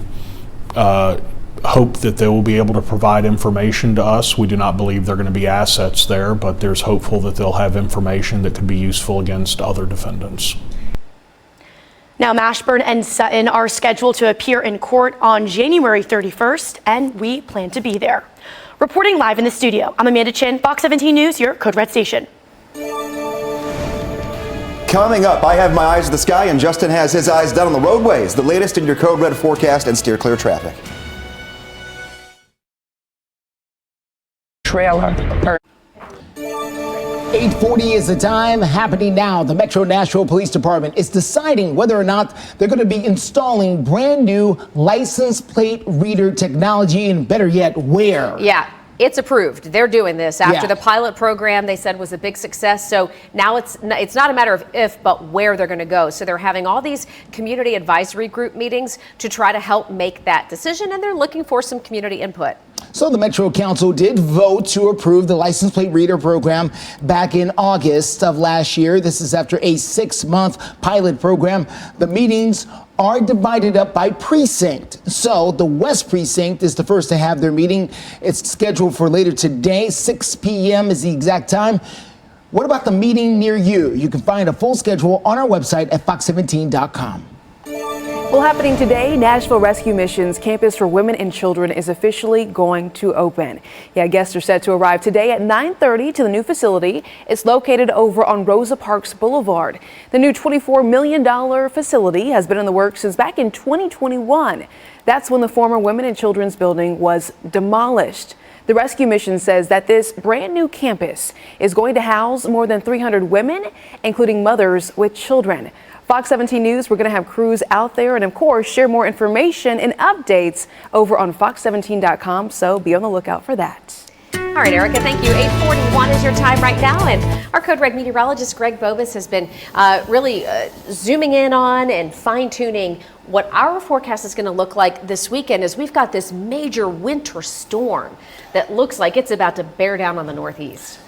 hope that they will be able to provide information to us. We do not believe they're going to be assets there, but there's hopeful that they'll have information that could be useful against other defendants. Now, Mashburn and Sutton are scheduled to appear in court on January 31st, and we plan to be there. Reporting live in the studio, I'm Amanda Chin, Fox 17 News, your Code Red station. Coming up, I have my eyes to the sky, and Justin has his eyes down on the roadways. The latest in your Code Red forecast and steer clear traffic. Trailer. 8:40 is the time. Happening now, the Metro Nashville Police Department is deciding whether or not they're going to be installing brand new license plate reader technology, and better yet, where. Yeah. It's approved. They're doing this after the pilot program they said was a big success. So now it's not a matter of if, but where they're going to go. So they're having all these community advisory group meetings to try to help make that decision, and they're looking for some community input. So the Metro Council did vote to approve the license plate reader program back in August of last year. This is after a 6-month pilot program. The meetings are divided up by precinct. So the West Precinct is the first to have their meeting. It's scheduled for later today. 6 p.m. is the exact time. What about the meeting near you? You can find a full schedule on our website at fox17.com. Well, Well, happening today, Nashville Rescue Mission's Campus for Women and Children is officially going to open. Yeah, guests are set to arrive today at 9:30 to the new facility. It's located over on Rosa Parks Boulevard. The new $24 million facility has been in the works since back in 2021. That's when the former Women and Children's building was demolished. The Rescue Mission says that this brand new campus is going to house more than 300 women, including mothers with children. Fox 17 News, we're going to have crews out there and, of course, share more information and updates over on fox17.com, so be on the lookout for that. All right, Erica, thank you. 8:41 is your time right now, and our Code Red meteorologist Greg Bobus has been really zooming in on and fine-tuning what our forecast is going to look like this weekend, as we've got this major winter storm that looks like it's about to bear down on the Northeast.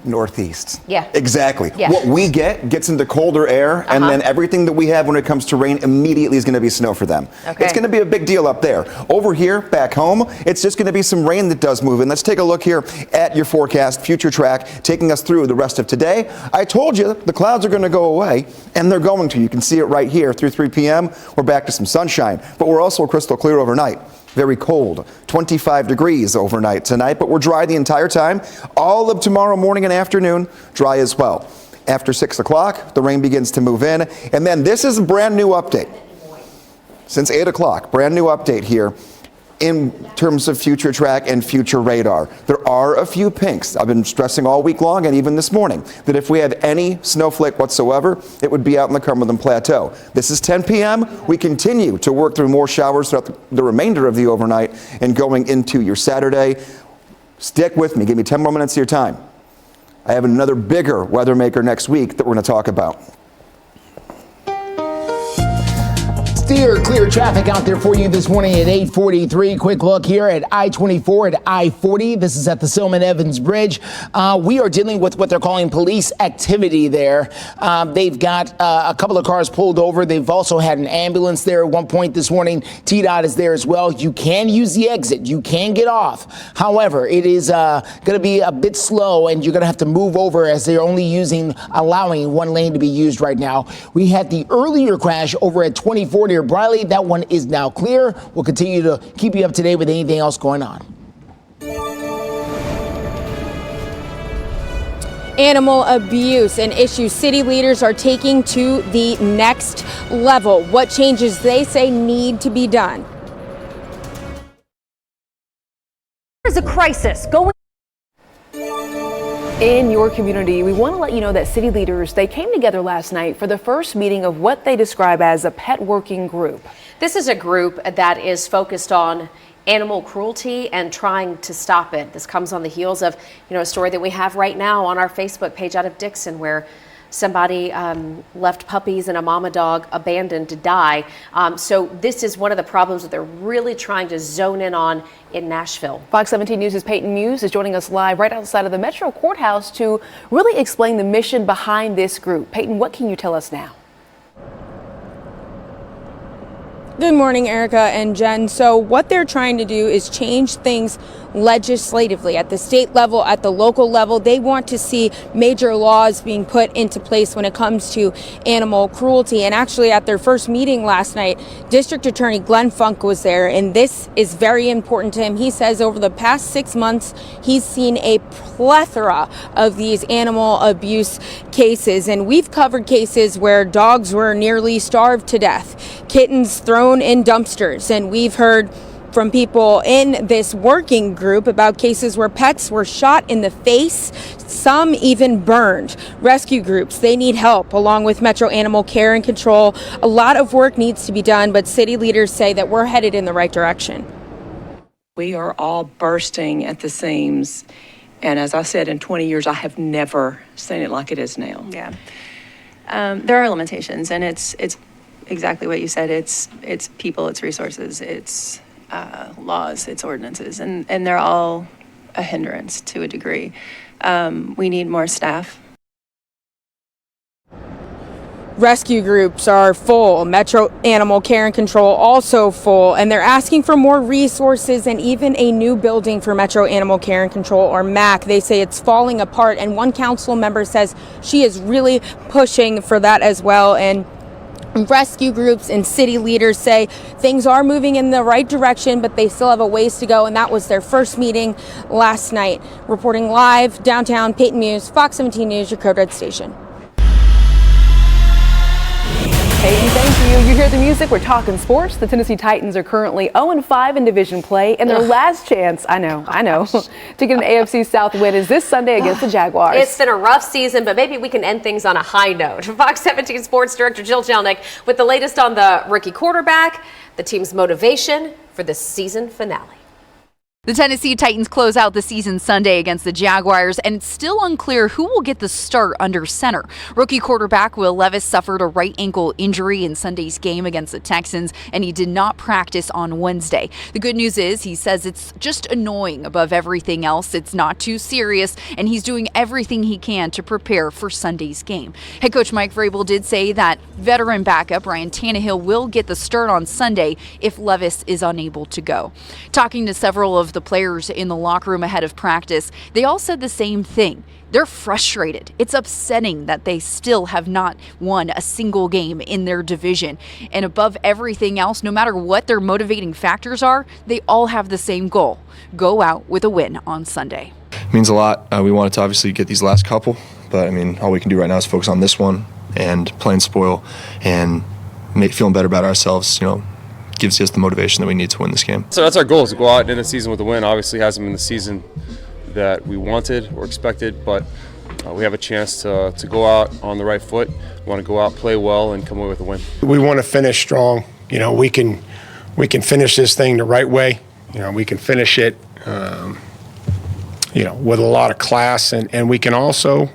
Northeast. Yeah. Exactly. Yeah. What we gets into colder air, and then everything that we have when it comes to rain immediately is going to be snow for them. Okay. It's going to be a big deal up there. Over here, back home, it's just going to be some rain that does move in. Let's take a look here at your forecast, future track, taking us through the rest of today. I told you the clouds are going to go away, and they're going to. You can see it right here through 3 p.m. We're back to some sunshine, but we're also crystal clear overnight. Very cold, 25 degrees overnight tonight, but we're dry the entire time. All of tomorrow morning and afternoon, dry as well. After 6 o'clock, the rain begins to move in. And then this is a brand new update. Since 8 o'clock, brand new update here in terms of future track and future radar. There are a few pinks. I've been stressing all week long and even this morning that if we have any snowflake whatsoever, it would be out in the Cumberland Plateau. This is 10 p.m. We continue to work through more showers throughout the remainder of the overnight and going into your Saturday. Stick with me. Give me 10 more minutes of your time. I have another bigger weather maker next week that we're going to talk about. Clear traffic out there for you this morning at 8:43. Quick look here at I-24 at I-40. This is at the Silman Evans Bridge. We are dealing with what they're calling police activity there. They've got a couple of cars pulled over. They've also had an ambulance there at one point this morning. TDOT is there as well. You can use the exit. You can get off. However, it is going to be a bit slow, and you're going to have to move over as they're only allowing one lane to be used right now. We had the earlier crash over at 24 near Briley. That one is now clear. We'll continue to keep you up to date with anything else going on. Animal abuse, an issue city leaders are taking to the next level. What changes they say need to be done? There's a crisis going in your community. We want to let you know that city leaders, they came together last night for the first meeting of what they describe as a pet working group. This is a group that is focused on animal cruelty and trying to stop it. This comes on the heels of, a story that we have right now on our Facebook page out of Dickson, where somebody left puppies and a mama dog abandoned to die. So this is one of the problems that they're really trying to zone in on in Nashville. Fox 17 News' Peyton Muse is joining us live right outside of the Metro Courthouse to really explain the mission behind this group. Peyton, what can you tell us now? Good morning, Erica and Jen. So what they're trying to do is change things legislatively at the state level, at the local level. They want to see major laws being put into place when it comes to animal cruelty. And actually at their first meeting last night, District Attorney Glenn Funk was there, and this is very important to him. He says over the past 6 months, he's seen a plethora of these animal abuse cases. And we've covered cases where dogs were nearly starved to death, kittens thrown in dumpsters, and we've heard from people in this working group about cases where pets were shot in the face, some even burned. Rescue groups, they need help, along with Metro Animal Care and Control. A lot of work needs to be done, but city leaders say that we're headed in the right direction. We are all bursting at the seams, and as I said, in 20 years, I have never seen it like it is now. Yeah. There are limitations, and it's exactly what you said. It's people, it's resources, it's laws, it's ordinances, and they're all a hindrance to a degree. We need more staff. Rescue groups are full. Metro Animal Care and Control also full, and they're asking for more resources and even a new building for Metro Animal Care and Control, or MAC. They say it's falling apart, and one council member says she is really pushing for that as well. And Rescue groups and city leaders say things are moving in the right direction, but they still have a ways to go, and that was their first meeting last night. Reporting live downtown, Peyton Muse, Fox 17 News, your Code Red station. Peyton, thank you. You hear the music, we're talking sports. The Tennessee Titans are currently 0-5 in division play, and their last chance, I know, to get an AFC South win is this Sunday against the Jaguars. It's been a rough season, but maybe we can end things on a high note. Fox 17 Sports Director Jill Jelnick with the latest on the rookie quarterback, the team's motivation for the season finale. The Tennessee Titans close out the season Sunday against the Jaguars, and it's still unclear who will get the start under center. Rookie quarterback Will Levis suffered a right ankle injury in Sunday's game against the Texans, and he did not practice on Wednesday. The good news is he says it's just annoying above everything else. It's not too serious, and he's doing everything he can to prepare for Sunday's game. Head coach Mike Vrabel did say that veteran backup Ryan Tannehill will get the start on Sunday if Levis is unable to go. Talking to several of the players in the locker room ahead of practice, they all said the same thing. They're frustrated. It's upsetting that they still have not won a single game in their division. And above everything else, no matter what their motivating factors are, they all have the same goal: go out with a win on Sunday. It means a lot. We wanted to obviously get these last couple, but I mean, all we can do right now is focus on this one and play and spoil and feeling better about ourselves, gives us the motivation that we need to win this game. So that's our goal, is to go out in the season with a win. Obviously hasn't been the season that we wanted or expected, but we have a chance to go out on the right foot. We want to go out, play well, and come away with a win. We want to finish strong. We can finish this thing the right way. We can finish it with a lot of class, and we can also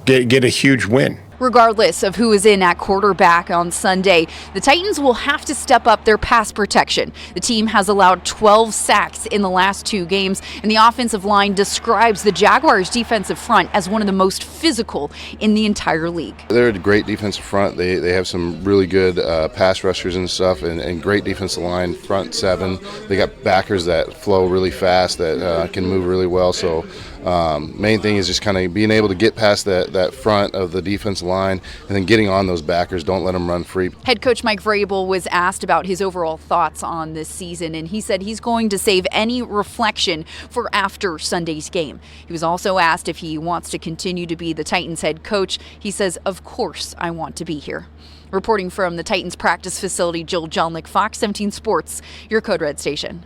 get a huge win. Regardless of who is in at quarterback on Sunday, the Titans will have to step up their pass protection. The team has allowed 12 sacks in the last 2 games, and the offensive line describes the Jaguars' defensive front as one of the most physical in the entire league. They're a great defensive front. They have some really good pass rushers and stuff, and great defensive line, front 7. They got backers that flow really fast, that can move really well. So main thing is just kind of being able to get past that front of the defensive line and then getting on those backers. Don't let them run free. Head coach Mike Vrabel was asked about his overall thoughts on this season, and he said he's going to save any reflection for after Sunday's game. He was also asked if he wants to continue to be the Titans head coach. He says, "Of course I want to be here." Reporting from the Titans practice facility, Jill Jelnick, Fox 17 Sports, your Code Red station.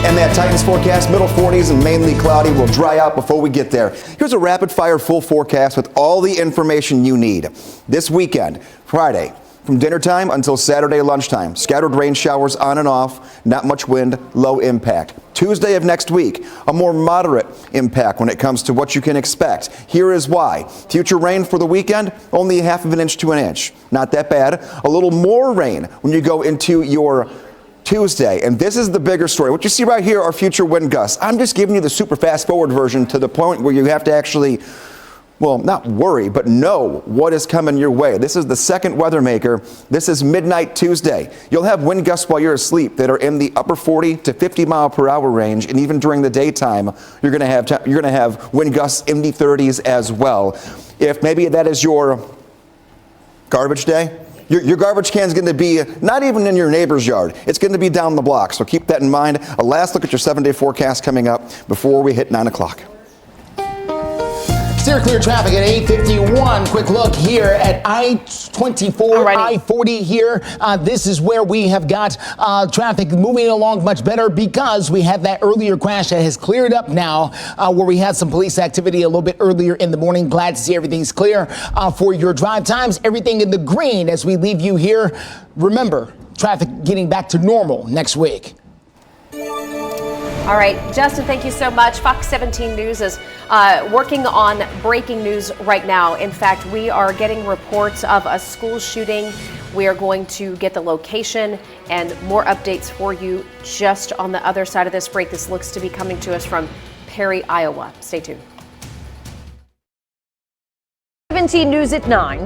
And that Titans forecast, middle 40s and mainly cloudy, will dry out before we get there. Here's a rapid-fire full forecast with all the information you need. This weekend, Friday, from dinner time until Saturday lunchtime, scattered rain showers on and off, not much wind, low impact. Tuesday of next week, a more moderate impact when it comes to what you can expect. Here is why. Future rain for the weekend, only 1/2 inch to an inch. Not that bad. A little more rain when you go into your Tuesday, and this is the bigger story. What you see right here are future wind gusts. I'm just giving you the super fast forward version to the point where you have to actually, well, not worry, but know what is coming your way. This is the second weather maker. This is midnight Tuesday. You'll have wind gusts while you're asleep that are in the upper 40 to 50 mile per hour range, and even during the daytime, you're going to have wind gusts in the 30s as well. If maybe that is your garbage day, your garbage can is going to be not even in your neighbor's yard. It's going to be down the block. So keep that in mind. A last look at your 7-day forecast coming up before we hit 9 o'clock. Steer clear traffic at 8:51. Quick look here at I-24, I-40 here. This is where we have got traffic moving along much better because we had that earlier crash that has cleared up now, where we had some police activity a little bit earlier in the morning. Glad to see everything's clear for your drive times. Everything in the green as we leave you here. Remember, traffic getting back to normal next week. All right, Justin, thank you so much. Fox 17 News is working on breaking news right now. In fact, we are getting reports of a school shooting. We are going to get the location and more updates for you just on the other side of this break. This looks to be coming to us from Perry, Iowa. Stay tuned. 17 News at 9.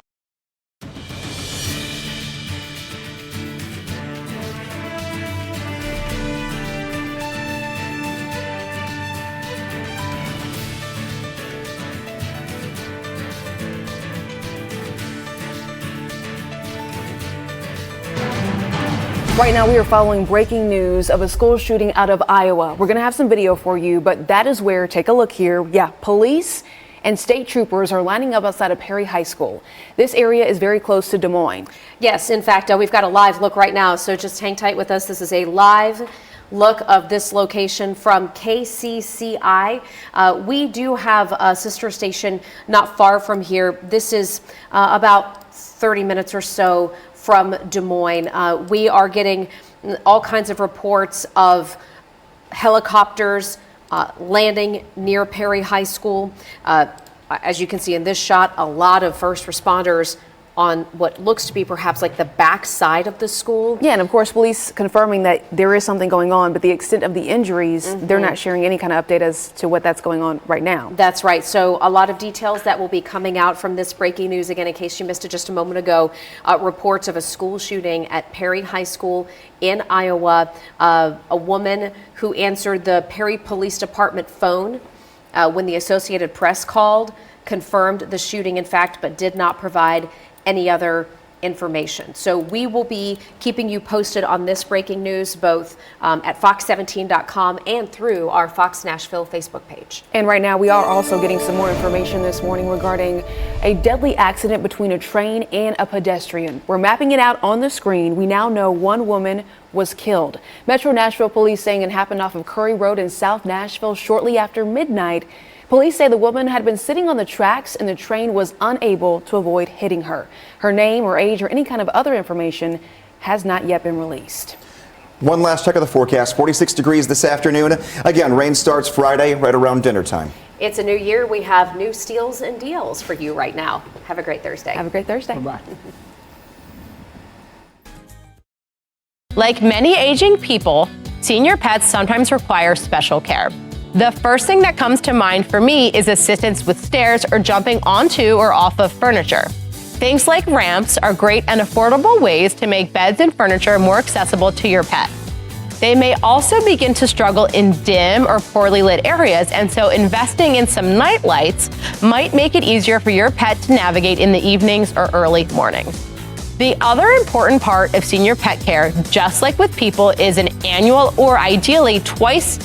Right now, we are following breaking news of a school shooting out of Iowa. We're going to have some video for you, but that is where, take a look here. Yeah, police and state troopers are lining up outside of Perry High School. This area is very close to Des Moines. Yes, in fact, we've got a live look right now, so just hang tight with us. This is a live look of this location from KCCI. We do have a sister station not far from here. This is about 30 minutes or so from Des Moines. We are getting all kinds of reports of helicopters landing near Perry High School. As you can see in this shot, a lot of first responders on what looks to be perhaps like the back side of the school. Yeah, and of course, police confirming that there is something going on, but the extent of the injuries, they're not sharing any kind of update as to what that's going on right now. That's right. So a lot of details that will be coming out from this breaking news. Again, in case you missed it just a moment ago, reports of a school shooting at Perry High School in Iowa. A woman who answered the Perry Police Department phone when the Associated Press called confirmed the shooting, in fact, but did not provide any other information. So we will be keeping you posted on this breaking news, both at fox17.com and through our Fox Nashville Facebook page. And right now we are also getting some more information this morning regarding a deadly accident between a train and a pedestrian. We're mapping it out on the screen. We now know one woman was killed. Metro Nashville police saying it happened off of Curry Road in South Nashville shortly after midnight. Police say the woman had been sitting on the tracks and the train was unable to avoid hitting her. Her name or age or any kind of other information has not yet been released. One last check of the forecast, 46 degrees this afternoon. Again, rain starts Friday right around dinner time. It's a new year. We have new steals and deals for you right now. Have a great Thursday. Have a great Thursday. Bye-bye. Like many aging people, senior pets sometimes require special care. The first thing that comes to mind for me is assistance with stairs or jumping onto or off of furniture. Things like ramps are great and affordable ways to make beds and furniture more accessible to your pet. They may also begin to struggle in dim or poorly lit areas, and so investing in some night lights might make it easier for your pet to navigate in the evenings or early mornings. The other important part of senior pet care, just like with people, is an annual or ideally twice